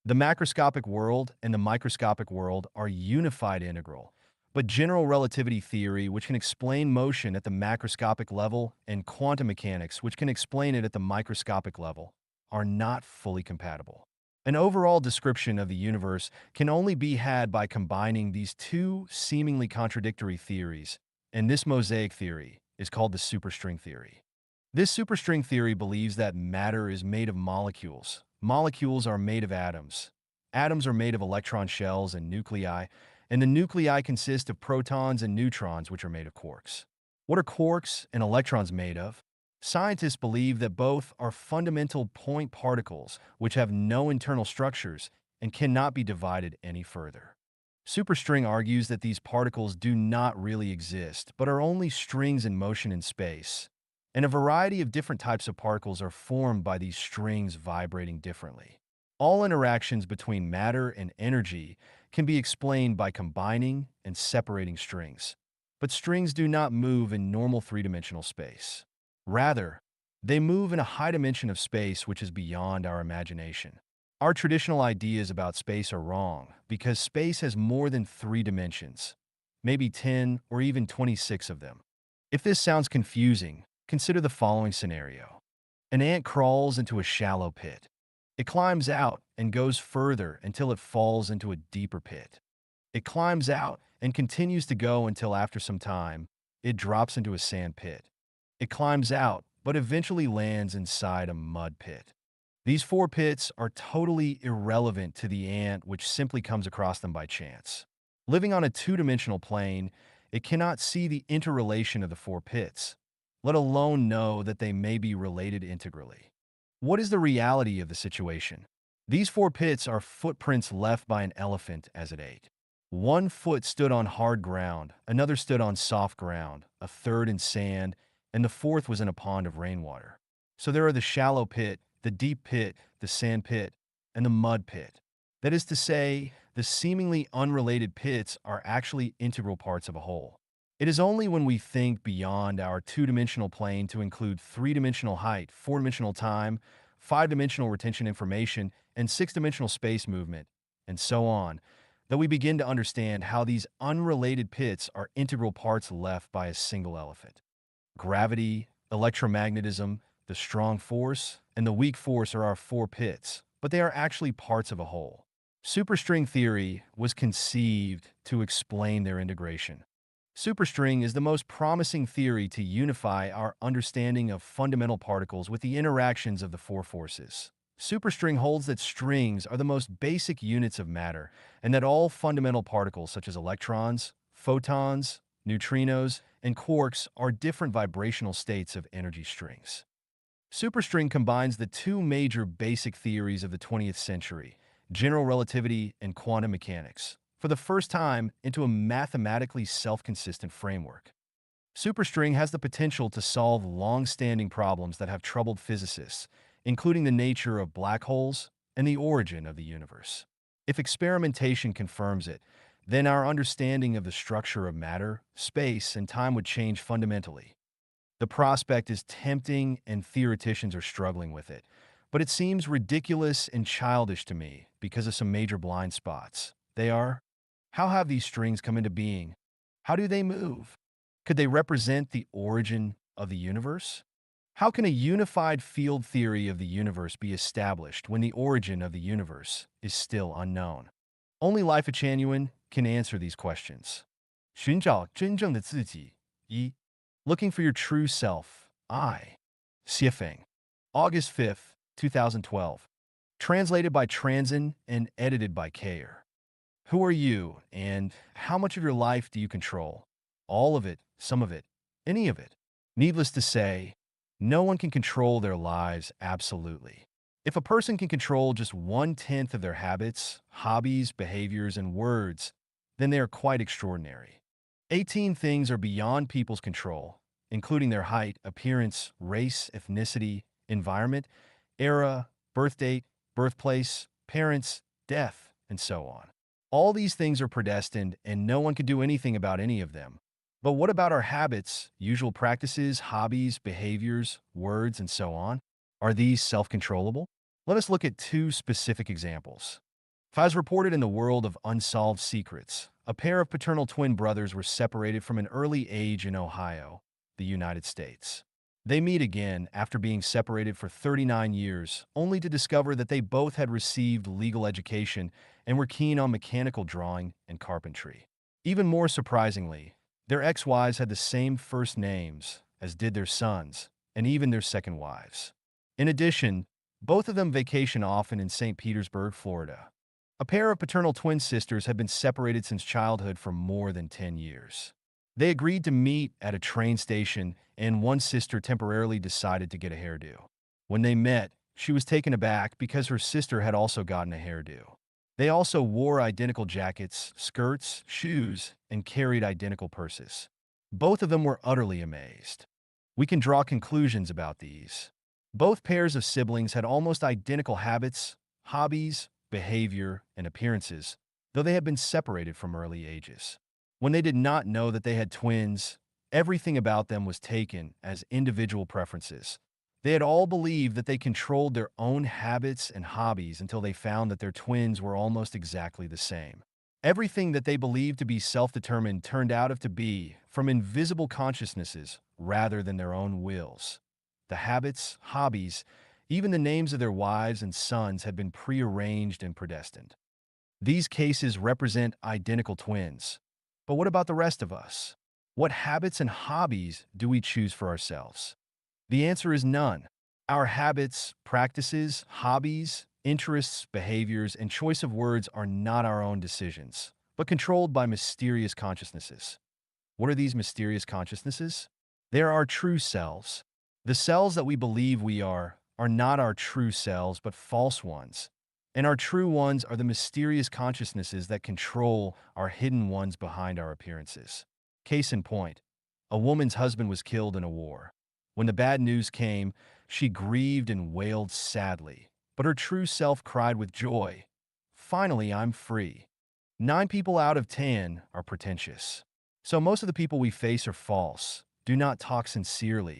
The macroscopic world and the microscopic world are unified integral, but general relativity theory, which can explain motion at the macroscopic level, and quantum mechanics, which can explain it at the microscopic level, are not fully compatible. An overall description of the universe can only be had by combining these two seemingly contradictory theories, and this mosaic theory is called the superstring theory. This superstring theory believes that matter is made of molecules. Molecules are made of atoms. Atoms are made of electron shells and nuclei, and the nuclei consist of protons and neutrons, which are made of quarks. What are quarks and electrons made of? Scientists believe that both are fundamental point particles which have no internal structures and cannot be divided any further. Superstring argues that these particles do not really exist, but are only strings in motion in space, and a variety of different types of particles are formed by these strings vibrating differently. All interactions between matter and energy can be explained by combining and separating strings, but strings do not move in normal three-dimensional space. Rather, they move in a high dimension of space which is beyond our imagination. Our traditional ideas about space are wrong because space has more than three dimensions, maybe 10 or even 26 of them. If this sounds confusing, consider the following scenario. An ant crawls into a shallow pit. It climbs out and goes further until it falls into a deeper pit. It climbs out and continues to go until after some time, it drops into a sand pit. It climbs out, but eventually lands inside a mud pit. These four pits are totally irrelevant to the ant which simply comes across them by chance. Living on a two-dimensional plane, it cannot see the interrelation of the four pits, let alone know that they may be related integrally. What is the reality of the situation? These four pits are footprints left by an elephant as it ate. One foot stood on hard ground, another stood on soft ground, a third in sand, and the fourth was in a pond of rainwater. So there are the shallow pit, the deep pit, the sand pit, and the mud pit. That is to say, the seemingly unrelated pits are actually integral parts of a whole. It is only when we think beyond our two-dimensional plane to include three-dimensional height, four-dimensional time, five-dimensional retention information, and six-dimensional space movement, and so on, that we begin to understand how these unrelated pits are integral parts left by a single elephant. Gravity, electromagnetism, the strong force, and the weak force are our four pits, but they are actually parts of a whole. Superstring theory was conceived to explain their integration. Superstring is the most promising theory to unify our understanding of fundamental particles with the interactions of the four forces. Superstring holds that strings are the most basic units of matter and that all fundamental particles such as electrons, photons, neutrinos, and quarks are different vibrational states of energy strings. Superstring combines the two major basic theories of the 20th century, general relativity and quantum mechanics, for the first time into a mathematically self-consistent framework. Superstring has the potential to solve long-standing problems that have troubled physicists, including the nature of black holes and the origin of the universe. If experimentation confirms it, then our understanding of the structure of matter, space, and time would change fundamentally. The prospect is tempting and theoreticians are struggling with it, but it seems ridiculous and childish to me because of some major blind spots. They are: how have these strings come into being? How do they move? Could they represent the origin of the universe? How can a unified field theory of the universe be established when the origin of the universe is still unknown? Only Life Genuine can answer these questions. 寻找真正的自己. 一. Looking for your true self. I. Xiefeng. August 5th, 2012. Translated by Transin and edited by Kayer. Who are you, and how much of your life do you control? All of it, some of it, any of it. Needless to say, no one can control their lives absolutely. If a person can control just 1/10 of their habits, hobbies, behaviors, and words, then they are quite extraordinary. 18 things are beyond people's control, including their height, appearance, race, ethnicity, environment, era, birth date, birthplace, parents, death, and so on. All these things are predestined, and no one can do anything about any of them. But what about our habits, usual practices, hobbies, behaviors, words, and so on? Are these self-controllable? Let us look at two specific examples. As reported in the world of unsolved secrets, a pair of paternal twin brothers were separated from an early age in Ohio, the United States. They meet again after being separated for 39 years, only to discover that they both had received legal education and were keen on mechanical drawing and carpentry. Even more surprisingly, their ex-wives had the same first names, as did their sons, and even their second wives. In addition, both of them vacation often in St. Petersburg, Florida. A pair of paternal twin sisters had been separated since childhood for more than 10 years. They agreed to meet at a train station, and one sister temporarily decided to get a hairdo. When they met, she was taken aback because her sister had also gotten a hairdo. They also wore identical jackets, skirts, shoes, and carried identical purses. Both of them were utterly amazed. We can draw conclusions about these. Both pairs of siblings had almost identical habits, hobbies, behavior, and appearances, though they had been separated from early ages. When they did not know that they had twins, everything about them was taken as individual preferences. They had all believed that they controlled their own habits and hobbies until they found that their twins were almost exactly the same. Everything that they believed to be self-determined turned out to be from invisible consciousnesses rather than their own wills. The habits, hobbies, even the names of their wives and sons had been prearranged and predestined. These cases represent identical twins. But what about the rest of us? What habits and hobbies do we choose for ourselves? The answer is none. Our habits, practices, hobbies, interests, behaviors, and choice of words are not our own decisions, but controlled by mysterious consciousnesses. What are these mysterious consciousnesses? They are our true selves. The selves that we believe we are not our true selves, but false ones. And our true ones are the mysterious consciousnesses that control our hidden ones behind our appearances. Case in point, a woman's husband was killed in a war. When the bad news came, she grieved and wailed sadly, but her true self cried with joy, "Finally, I'm free." 9 people out of 10 are pretentious. So most of the people we face are false, do not talk sincerely,